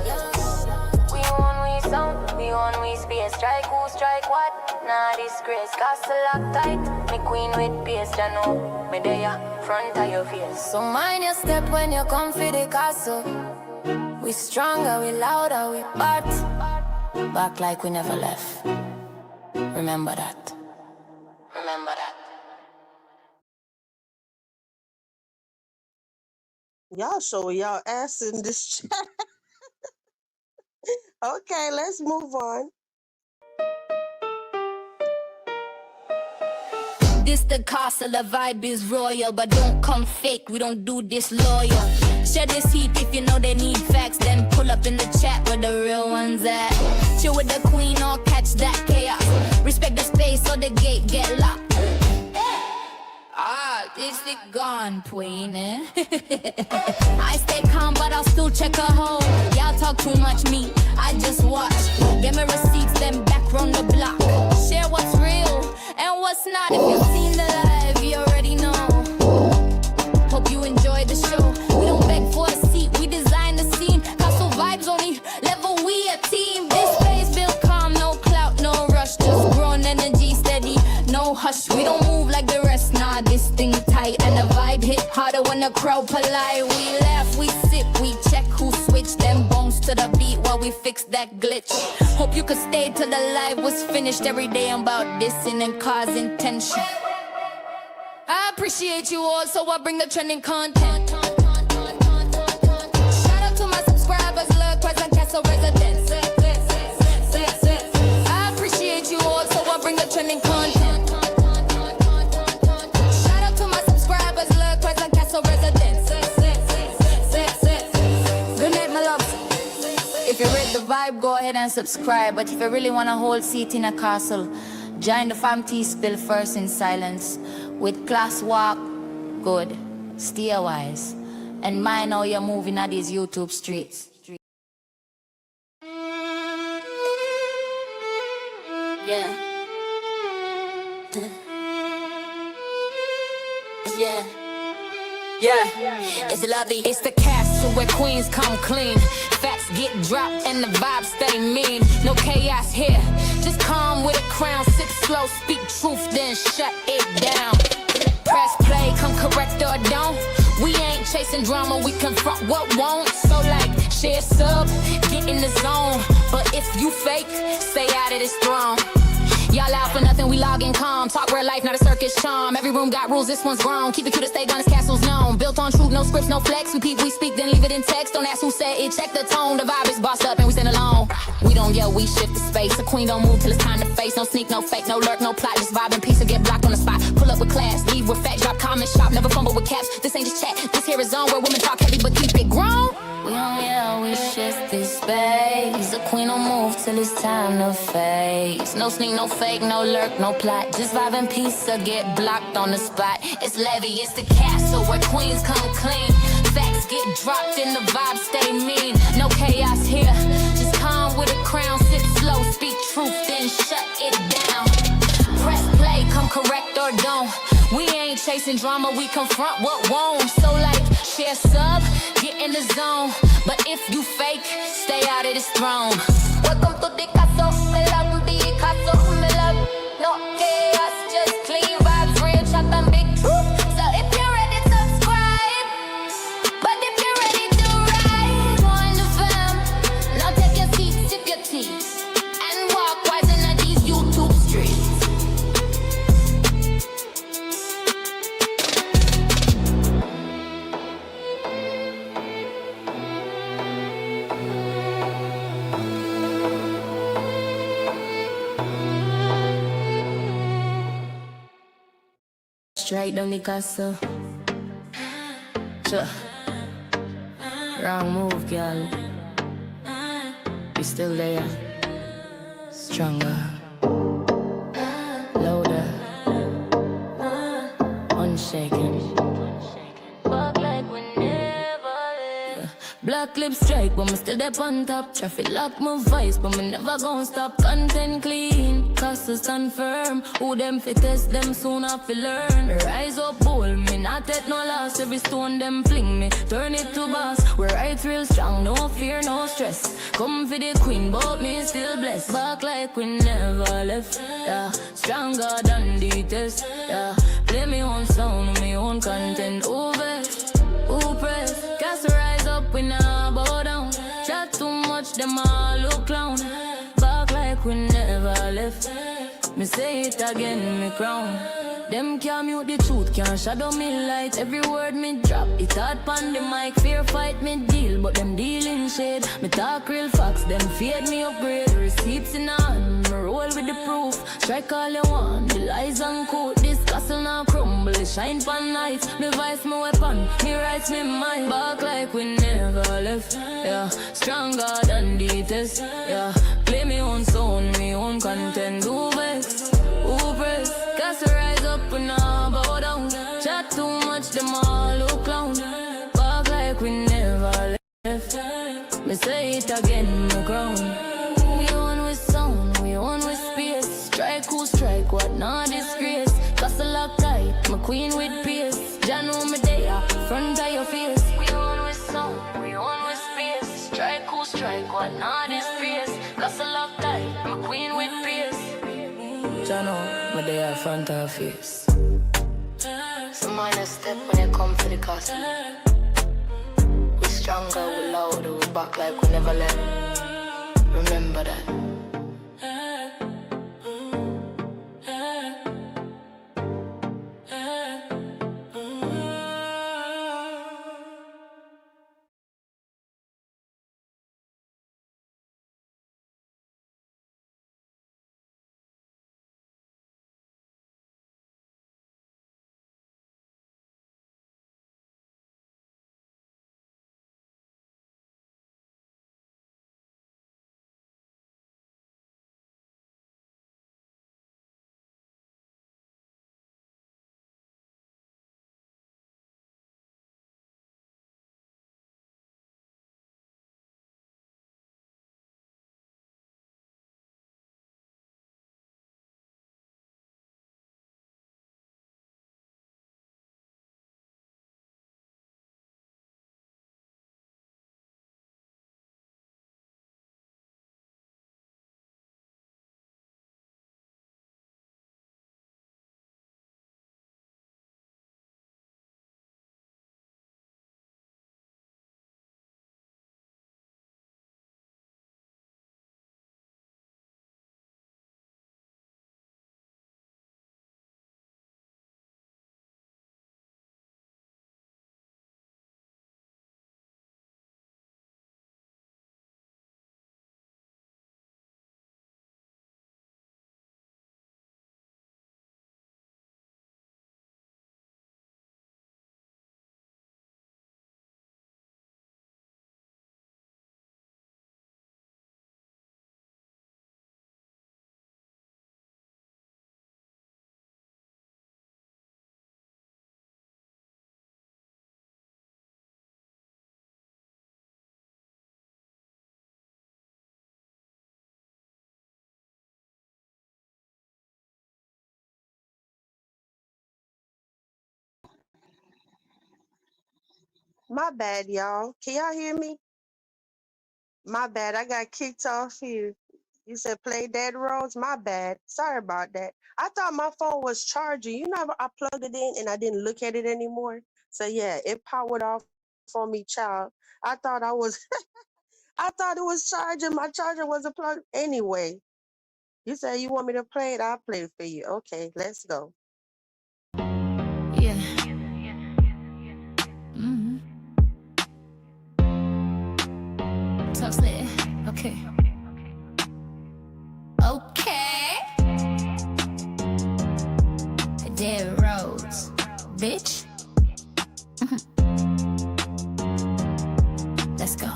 We own we sound, we own we space. Strike who strike what? Nah disgrace. Castle lock tight, me queen with pace. Ya know, me there front of your face. So mind your step when you come for the castle. We stronger, we louder, we bat. Back like we never left. Remember that. Remember that. Y'all showing y'all ass in this chat. Okay, let's move on. This the castle, the vibe is royal, but don't come fake, we don't do this loyal. Share this heat if you know they need facts, then pull up in the chat where the real ones at. Chill with the queen or catch that chaos. Respect the space so the gate get locked. It's the gone, queen, eh? I stay calm, but I'll still check a hole. Y'all talk too much, me, I just watch. Get me receipts, then back round the block. Share what's real and what's not. If you've seen the live, you already know. Hope you enjoy the show. We don't beg for a seat, we design the scene. Castle vibes only level, we a team. This space built calm, no clout, no rush. Just grown energy steady, no hush. We don't move like the rest, nah, this thing tight. And the vibe hit harder when the crowd polite. We laugh, we sip, we check who switched them bones to the beat while we fix that glitch. Hope you could stay till the live was finished. Every day I'm about dissing and causing tension. I appreciate you all, so I bring the trending content. Shout out to my subscribers, look, present castle residents. I appreciate you all, so I bring the trending content. Shout out to my subscribers, look, present castle residents. Good night, my love. If you read the vibe, go ahead and subscribe. But if you really want to hold seat in a castle, join the fam tea spill first in silence. With class walk, good, steer wise, and mind how you're moving at these YouTube streets. Yeah. Yeah. It's lovely. It's the castle where queens come clean. Facts get dropped and the vibes stay mean. No chaos here. Just calm with a crown. Sip slow, speak truth, then shut it down. Press play, come correct or don't. We ain't chasing drama, we confront what won't. So like, share sub, get in the zone. But if you fake, stay out of this throne. Y'all out for nothing, we logging calm. Talk real life, not a circus charm. Every room got rules, this one's grown. Keep it cute to stay gun, this castle's known. Built on truth, no scripts, no flex. We peep, we speak, then leave it in text. Don't ask who said it, check the tone. The vibe is bossed up and we stand alone. We don't yell, we shift the space. A queen don't move till it's time to face. No sneak, no fake, no lurk, no plot. Just vibe and peace or get blocked on the spot. Pull up with class, leave with facts, drop comments, shop. Never fumble with caps, this ain't just chat. This here is zone where women talk heavy but keep it grown. We don't yell, we shift this space. The queen don't move till it's time to face. No sneak, no fake, no lurk, no plot. Just vibe and peace or get blocked on the spot. It's Levy, it's the castle where queens come clean. Facts get dropped and the vibes stay mean. No chaos here, just calm with a crown. Sit slow, speak truth, then shut it down. Press play, come correct or don't. We ain't chasing drama, we confront what won't. So like, share sub, get in the zone. But if you fake, stay out of this throne. Welcome to the castle, me love the castle, me love no chaos, just clean vibes, real chat and big truth. So if you're ready, subscribe. But if you're ready to ride, join the fam. Now take your seat, sip your tea, and walk wise in these YouTube streets. Straight down the castle. Sure. Wrong move, girl. We still there. Stronger. Louder. Unshaken. Walk like we never left. Black lip strike, but me still up on top. Traffic lock my voice, but me never gon' stop. Content clean, castles stand firm. Who them fit test them soon have to learn. Rise up bold, me not take no loss. Every stone them fling me, turn it to boss. We're right real strong, no fear, no stress. Come for the queen, but me still blessed. Back like we never left, yeah. Stronger than the test, yeah. Play me own sound, me own content. Who vex, who press? Cast rise up, we now bow down. Chat too much, them all look clown. Back like we never left. Me say it again, me crown. Them can't mute the truth, can't shadow me light. Every word me drop, it hard pon the mic. Fear fight me deal, but them dealing shade. Me talk real facts, them fade me upgrade. Receipts in hand, me roll with the proof. Strike all you want, the lies uncoat. This castle now crumble, it shine pon nights. Me vice my weapon, me rights me mind. Back like we never left, yeah. Stronger than the test, yeah. Play me own sound, me own content. Who vex, who press? Cast rise up and now bow down. Chat too much, them all look clown. Back like we never left. Me say it again, me crown. We on with sound, we on with space. Strike who strike, what not disgrace. Castle lock tight, my queen with pace. Jah know me there, front of your face. We on with sound, we on with space. Strike who strike, what not disgrace. Castle lock tight, my queen with pace. Jah know me there, front of your face. Some minor step when you come for the castle. We stronger, we louder, we back like we never left. Remember that. My bad, y'all. Can y'all hear me? My bad. I got kicked off here. You said play Dead Rose. My bad. Sorry about that. I thought my phone was charging. You know, I plugged it in and I didn't look at it anymore. So yeah, it powered off on me, child. I thought I was, I thought it was charging. My charger wasn't plugged anyway. You said you want me to play it. I'll play it for you. Okay, let's go. Yeah. Mm-hmm. Tough sled. Okay. Okay. Dead Rose, bitch. Let's go.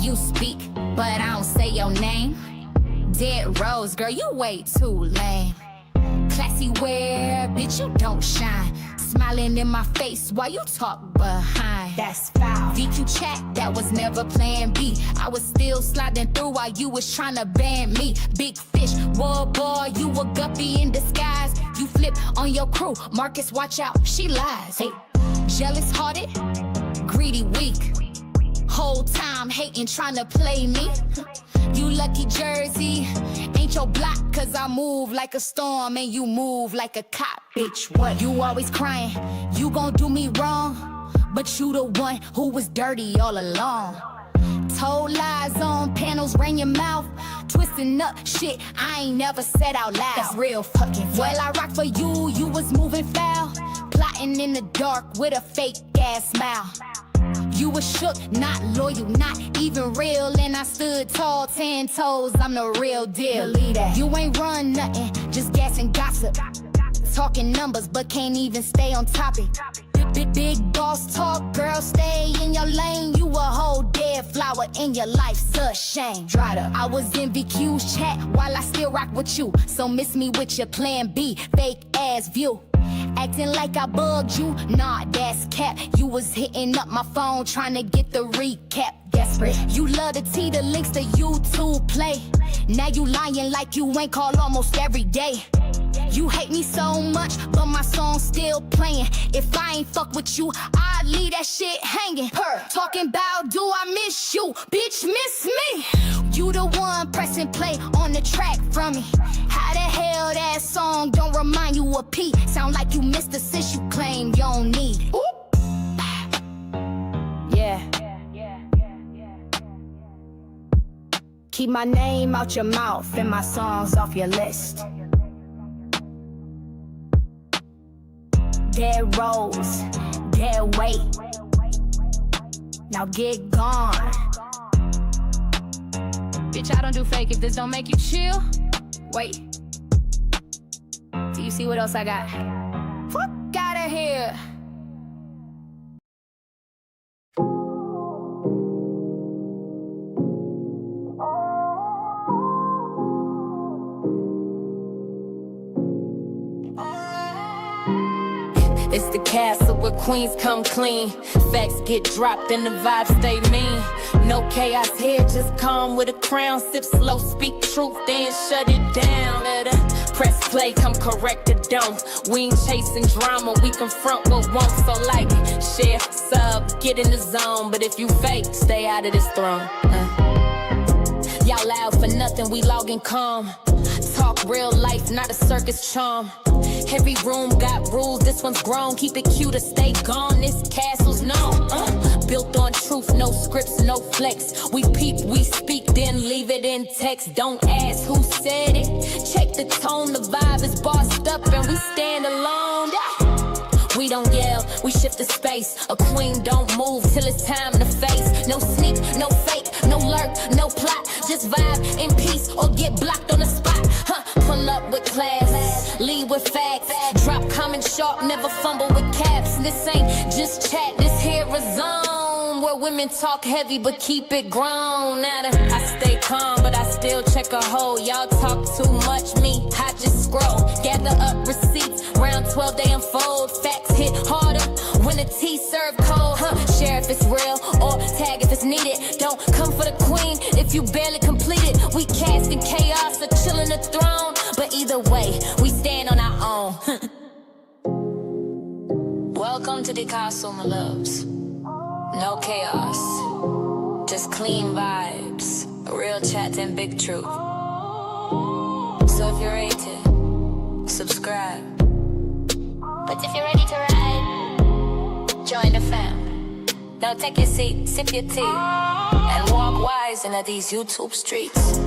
You speak, but I don't say your name. Dead Rose, girl, you way too lame. Classy wear, bitch, you don't shine. Smiling in my face while you talk behind. That's foul. DQ chat, that was never plan B. I was still sliding through while you was trying to ban me. Big fish, whoa boy, you a guppy in disguise. You flip on your crew, Marcus, watch out, she lies. Hey, jealous hearted, greedy weak. Whole time hating, trying to play me. You lucky Jersey, ain't your block, cause I move like a storm and you move like a cop. Bitch, what? You always crying, you gon' do me wrong, but you the one who was dirty all along. Told lies on panels, ran your mouth, twisting up shit I ain't never said out loud. That's real fucking. Well, I rock for you, you was moving foul, plotting in the dark with a fake ass smile. You was shook, not loyal, not even real. And I stood tall, 10 toes, I'm the real deal. You ain't run nothing, just gas and gossip. Talking numbers, but can't even stay on topic. Big boss talk, girl, stay in your lane. You a whole dead flower in your life's a shame. Dried up. I was in VQ's chat while I still rock with you. So miss me with your plan B, fake ass view. Acting like I bugged you, nah, that's cap. You was hitting up my phone trying to get the recap. Desperate. You love to T the links to YouTube play. Now you lying like you ain't call almost every day. You hate me so much, but my song's still playing. If I ain't fuck with you, I'd leave that shit hanging. Talking about do I miss you? Bitch, miss me. You the one pressing play on the track from me. How the hell that song don't remind you of P? Sound like you missed the sis you claim you don't need. Oop. Yeah. Keep my name out your mouth and my songs off your list. Dead Rose, dead weight. Now get gone. Bitch, I don't do fake if this don't make you chill. Wait. Do you see what else I got? Fuck outta here. It's the castle where queens come clean. Facts get dropped and the vibes stay mean. No chaos here, just calm with a crown. Sip slow, speak truth, then shut it down. Let her press play, come correct the dome. We ain't chasing drama, we confront what won't. So like, share, sub, get in the zone. But if you fake, stay out of this throne. Y'all loud for nothing, we logging calm. Talk real life, not a circus charm. Every room got rules, this one's grown. Keep it cute or stay gone, this castle's known. Built on truth, no scripts, no flex. We peep, we speak, then leave it in text. Don't ask who said it. Check the tone, the vibe is bossed up and we stand alone. We don't yell, we shift the space. A queen don't move till it's time to face. No sneak, no fake, no lurk, no plot. Just vibe in peace or get blocked on the spot. Pull up with class, lead with facts. Drop comment sharp, never fumble with caps. This ain't just chat, this here a zone where women talk heavy but keep it grown. Now I stay calm but I still check a hole. Y'all talk too much, me, I just scroll. Gather up receipts, round 12 they unfold. Facts hit harder when the tea served cold. Share if it's real or tag if it's needed. Don't come for the queen if you barely completed. We casting chaos or chilling the throne. But either way, we stand on our own. to the castle, my loves. No chaos, just clean vibes, real chat and big truth. So if you're ready to subscribe, but if you're ready to ride, join the fam. Now take your seat, sip your tea, and walk wise into these YouTube streets.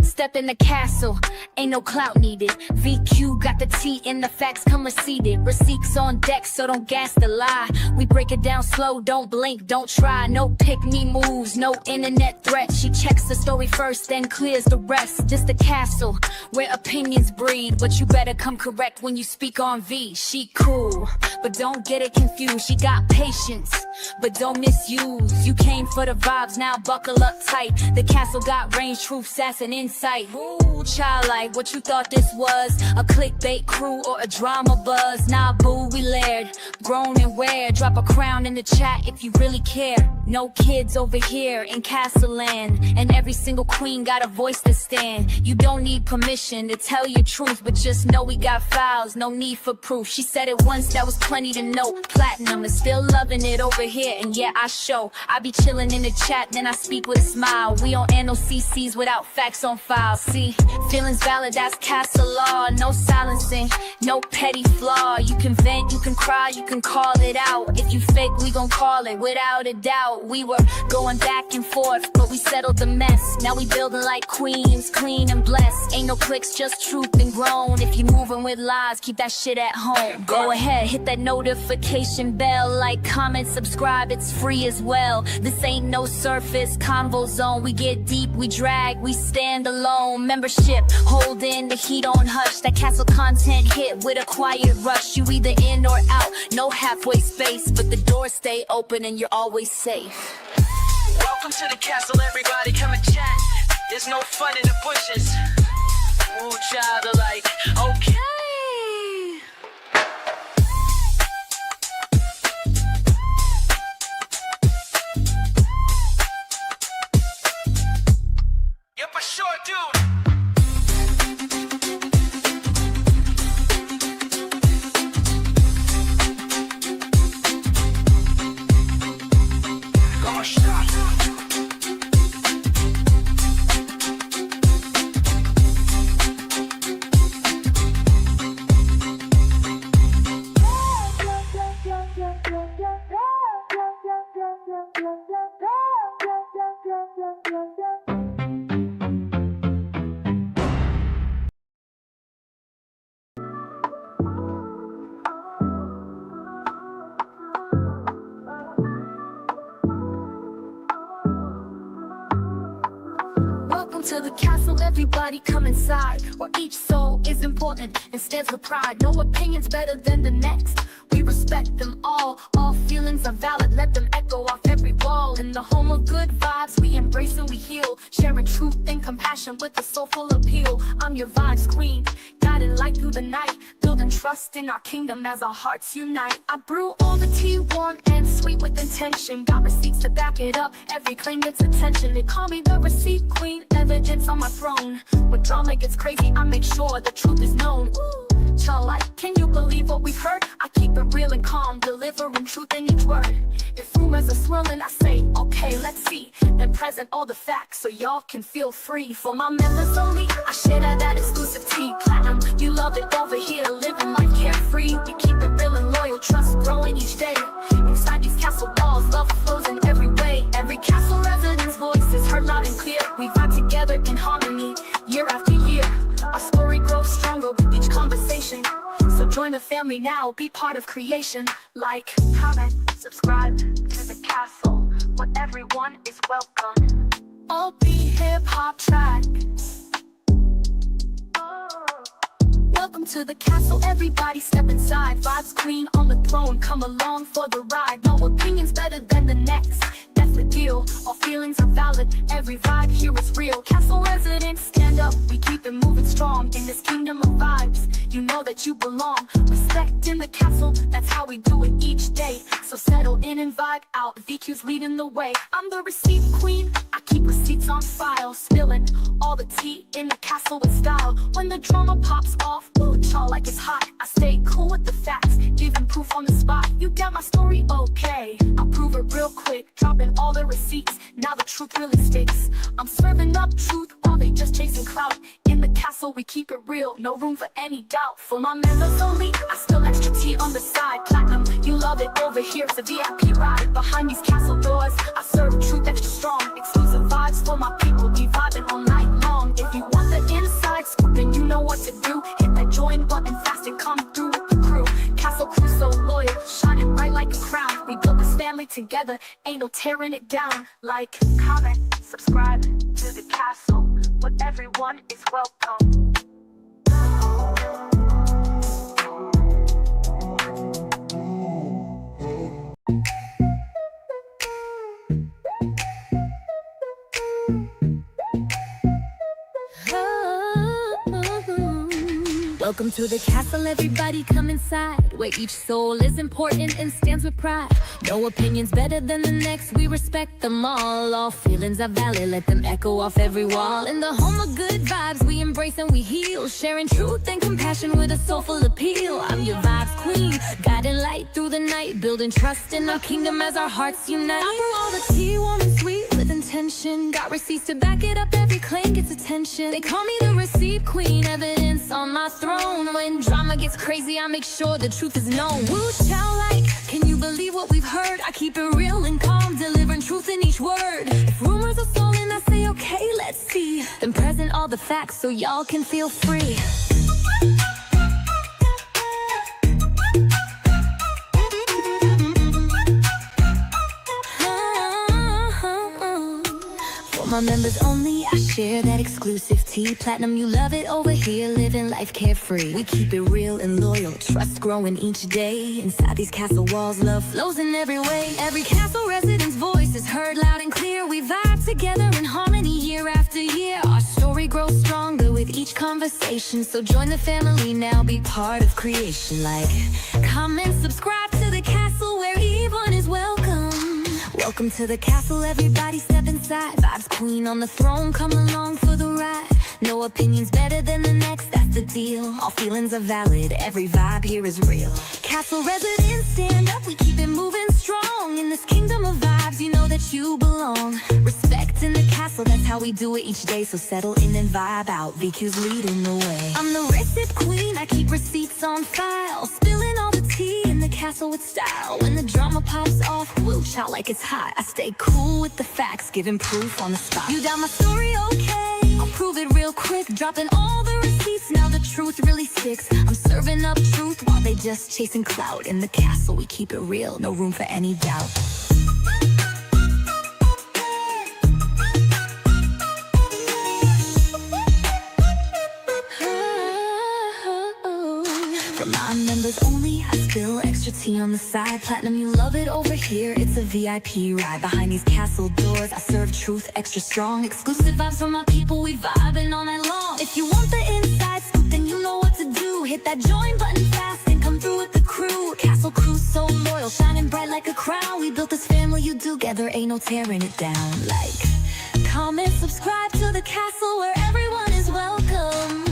Step in the castle, ain't no clout needed. VQ got the T and the facts come receipted. Receipts on deck, so don't gas the lie. We break it down slow, don't blink, don't try. No pick-me moves, no internet threat. She checks the story first, then clears the rest. This the castle, where opinions breed. But you better come correct when you speak on V. She cool, but don't get it confused. She got patience, but don't misuse. You came for the vibes, now buckle up tight. The castle got range, truth, sass, and insight. Ooh, childlike, what you thought this was? A clickbait crew or a drama buzz? Nah, boo, we layered, grown and rare. Drop a crown in the chat if you really care. No kids over here in Castle Land, and every single queen got a voice to stand. You don't need permission to tell your truth, but just know we got files, no need for proof. She said it once, that was plenty to know. Platinum is still loving it over here, and yeah, I show. I be chilling in the chat, then I speak with a smile. We don't air no CCs without facts on file. See, feelings valid, that's castle law. No silencing, no petty flaw. You can vent, you can cry, you can call it out. If you fake, we gon' call it without a doubt. We were going back and forth, but we settled the mess. Now we building like queens, clean and blessed. Ain't no clicks, just truth and grown. If you moving with lies, keep that shit at home. Go ahead, hit that notification bell. Like, comment, subscribe, it's free as well. This ain't no surface convo zone. We get deep, we drag, we stand alone. Membership, hold in the heat on hush. That castle content hit with a quiet rush. You either in or out, no halfway space, but the doors stay open and you're always safe. Welcome to the castle, everybody come and chat. There's no fun in the bushes. Ooh, child alike, okay. Yep, I sure do. To the castle, everybody come inside, where each soul is important and stands with pride. No opinion's better than the next. We respect them all feelings are valid, let them echo off every wall. In the home of good vibes, we embrace and we heal, sharing truth and compassion with a soulful appeal. I'm your vibes queen, guiding light through the night, building trust in our kingdom as our hearts unite. I brew all the tea warm and sweet with intention, got receipts to back it up, every claim gets attention. They call me the receipt queen, evidence on my throne. When drama gets crazy, I make sure the truth is known. Like, can you believe what we've heard? I keep it real and calm, delivering truth in each word. If rumors are swirling, I say, okay, let's see. Then present all the facts so y'all can feel free. For my members only, I share that exclusive tea. Platinum, you love it over here, living life carefree. We keep it real and loyal, trust growing each day. Inside these castle walls, love flows in every way. Every castle resident's voice is heard loud and clear. We vibe together in harmony, year after year. Our story grows stronger with each conversation. So join the family now, be part of creation. Like, comment, subscribe to the castle, where everyone is welcome. All be hip-hop track. Welcome to the castle, everybody step inside. Vibes queen on the throne, come along for the ride. No opinion's better than the next. That's the deal. All feelings are valid, every vibe here is real. Castle residents, stand up, we keep it moving strong. In this kingdom of vibes, you know that you belong. Respect in the castle, that's how we do it each day. So settle in and vibe out, VQ's leading the way. I'm the receipt queen, I keep receipts on file. Spilling all the tea in the castle with style. When the drama pops off, woo, y'all like it's hot. I stay cool with the facts, giving proof on the spot. You got my story, okay, I'll prove it real quick. Dropping all the receipts, now the truth really sticks. I'm serving up truth while they just chasing clout. In the castle we keep it real, no room for any doubt. For my members only, I spill extra tea on the side. Platinum, you love it over here, it's a VIP ride. Behind these castle doors, I serve truth extra strong. Exclusive vibes for my people, be vibing all night long. If you want the inside scoop, then you know what to do. Hit that join button fast and come through with the crew. Castle crew so loyal, shining bright like a crown. We built this family together, ain't no tearing it down. Like, comment, subscribe to the castle, where everyone is welcome. Welcome to the castle, everybody come inside, where each soul is important and stands with pride. No opinion's better than the next, we respect them all feelings are valid, let them echo off every wall. In the home of good vibes, we embrace and we heal, sharing truth and compassion with a soulful appeal. I'm your vibes queen, guiding light through the night, building trust in our kingdom as our hearts unite. I brew all the tea, warm and sweet with intention, got receipts to back it up, every claim gets attention. They call me the receipt queen, evidence on my throne. When drama gets crazy, I make sure the truth is known. Woo, child, like, can you believe what we've heard? I keep it real and calm, delivering truth in each word. If rumors are stolen, I say, okay, let's see. Then present all the facts so y'all can feel free. My members only, I share that exclusive tea. Platinum, you love it over here, living life carefree. We keep it real and loyal, trust growing each day. Inside these castle walls, love flows in every way. Every castle resident's voice is heard loud and clear. We vibe together in harmony year after year. Our story grows stronger with each conversation. So join the family now, be part of creation. Like, comment, subscribe to the castle where everyone is welcome. Welcome to the castle, everybody step inside. Vibes queen on the throne, come along for the ride. No opinion's better than the next, that's the deal. All feelings are valid, every vibe here is real. Castle residents, stand up, we keep it moving strong. In this kingdom of vibes, you know that you belong. Respect in the castle, that's how we do it each day. So settle in and vibe out, VQ's leading the way. I'm the receipt queen, I keep receipts on file. Spilling all the tea in the castle with style. When the drama pops off, woo, shout like it's hot. I stay cool with the facts, giving proof on the spot. You got my story, okay, I'll prove it real quick. Dropping all the receipts, now the truth really sticks. I'm serving up truth while they just chasing clout. In the castle we keep it real, no room for any doubt. For my members only, I spill extra tea on the side. Platinum, you love it over here, it's a VIP ride. Behind these castle doors, I serve truth extra strong. Exclusive vibes from my people, we vibing all night long. If you want the inside scoop, then you know what to do. Hit that join button fast and come through with the crew. Castle crew so loyal, shining bright like a crown. We built this family you together, ain't no tearing it down. Like, comment, subscribe to the castle where everyone is welcome.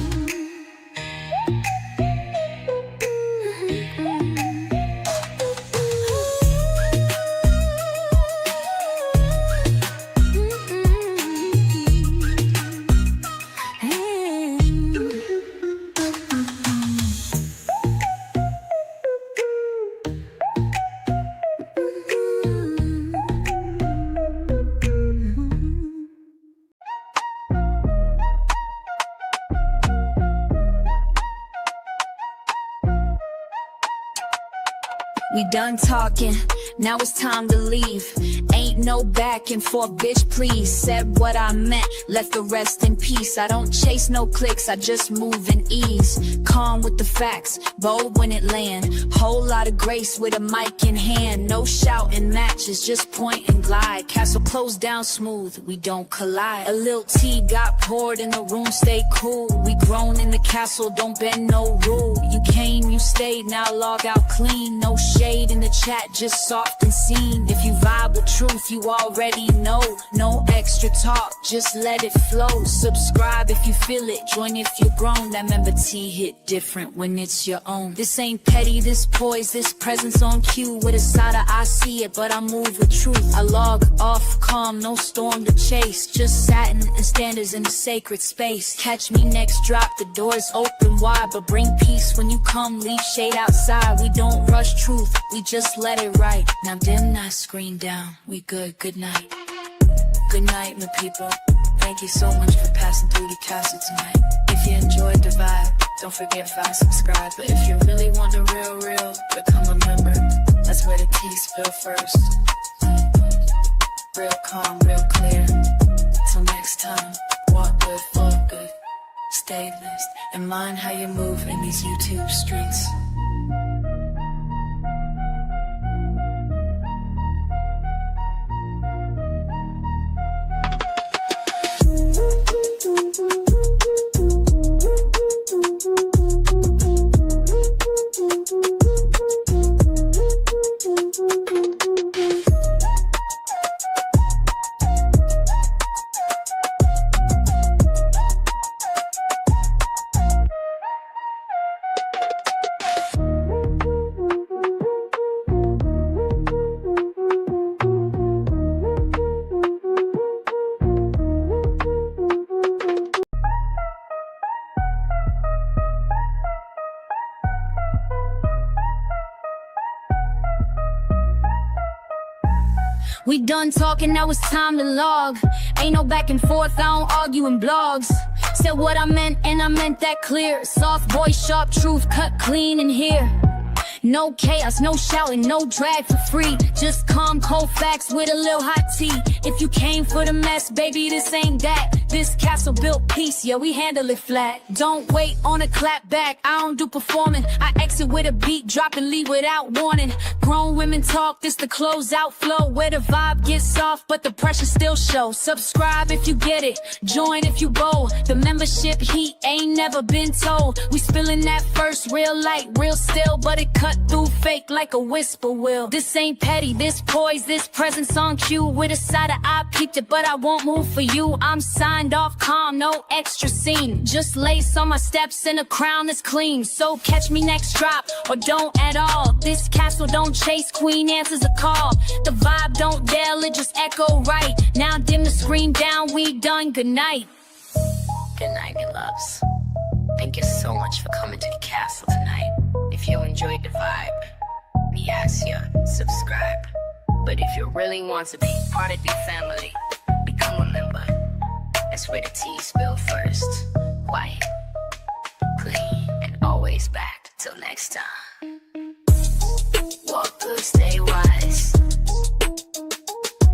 We done talking, now it's time to leave. Ain't ain't no back and forth, bitch, please. Said what I meant, left the rest in peace. I don't chase no clicks, I just move in ease. Calm with the facts, bold when it land. Whole lot of grace with a mic in hand. No shouting matches, just point and glide. Castle closed down smooth, we don't collide. A little tea got poured in the room, stay cool. We grown in the castle, don't bend no rule. You came, you stayed, now log out clean. No shade in the chat, just soft and seen. If you vibe with truth, you already know. No extra talk, just let it flow. Subscribe if you feel it, join if you're grown. That member T hit different when it's your own. This ain't petty, this poise, this presence on cue. With a side of I see it, but I move with truth. I log off calm, no storm to chase. Just satin and standards in a sacred space. Catch me next drop, the doors open wide. But bring peace when you come, leave shade outside. We don't rush truth, we just let it right. Now dim that screen down, we good night. Good night, my people. Thank you so much for passing through the castle tonight. If you enjoyed the vibe, don't forget to subscribe. But if you really want the real, become a member. That's where the tea spill first. Real calm, real clear. Till next time, walk good, walk good. Stay blessed and mind how you move in these YouTube streets. We done talking, now it's time to log. Ain't no back and forth, I don't argue in blogs. Said what I meant and I meant that clear. Soft voice, sharp truth, cut clean in here. No chaos, no shouting, no drag for free. Just calm, cold facts with a little hot tea. If you came for the mess, baby, this ain't that. This castle built peace, yeah, we handle it flat. Don't wait on a clap back, I don't do performing. I exit with a beat, drop and leave without warning. Grown women talk, this the closeout flow. Where the vibe gets soft, but the pressure still shows. Subscribe if you get it, join if you bold. The membership heat ain't never been told. We spilling that first, real light, real still. But it cut through fake like a whisper will. This ain't petty, this poise, this presence on cue. With a side of I peeped it, but I won't move for you. I'm signed off calm, no extra scene. Just lace on my steps and a crown that's clean. So catch me next drop, or don't at all. This castle don't chase, queen answers a call. The vibe don't yell, it just echo right. Now dim the screen down, we done, good night. Good night, you loves. Thank you so much for coming to the castle tonight. If you enjoyed the vibe, me ask you, subscribe. But if you really want to be part of the family, become a member. That's where the tea spill first. Quiet, clean, and always back. Till next time. Walk good, stay wise.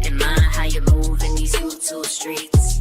And mind how you move in these YouTube streets.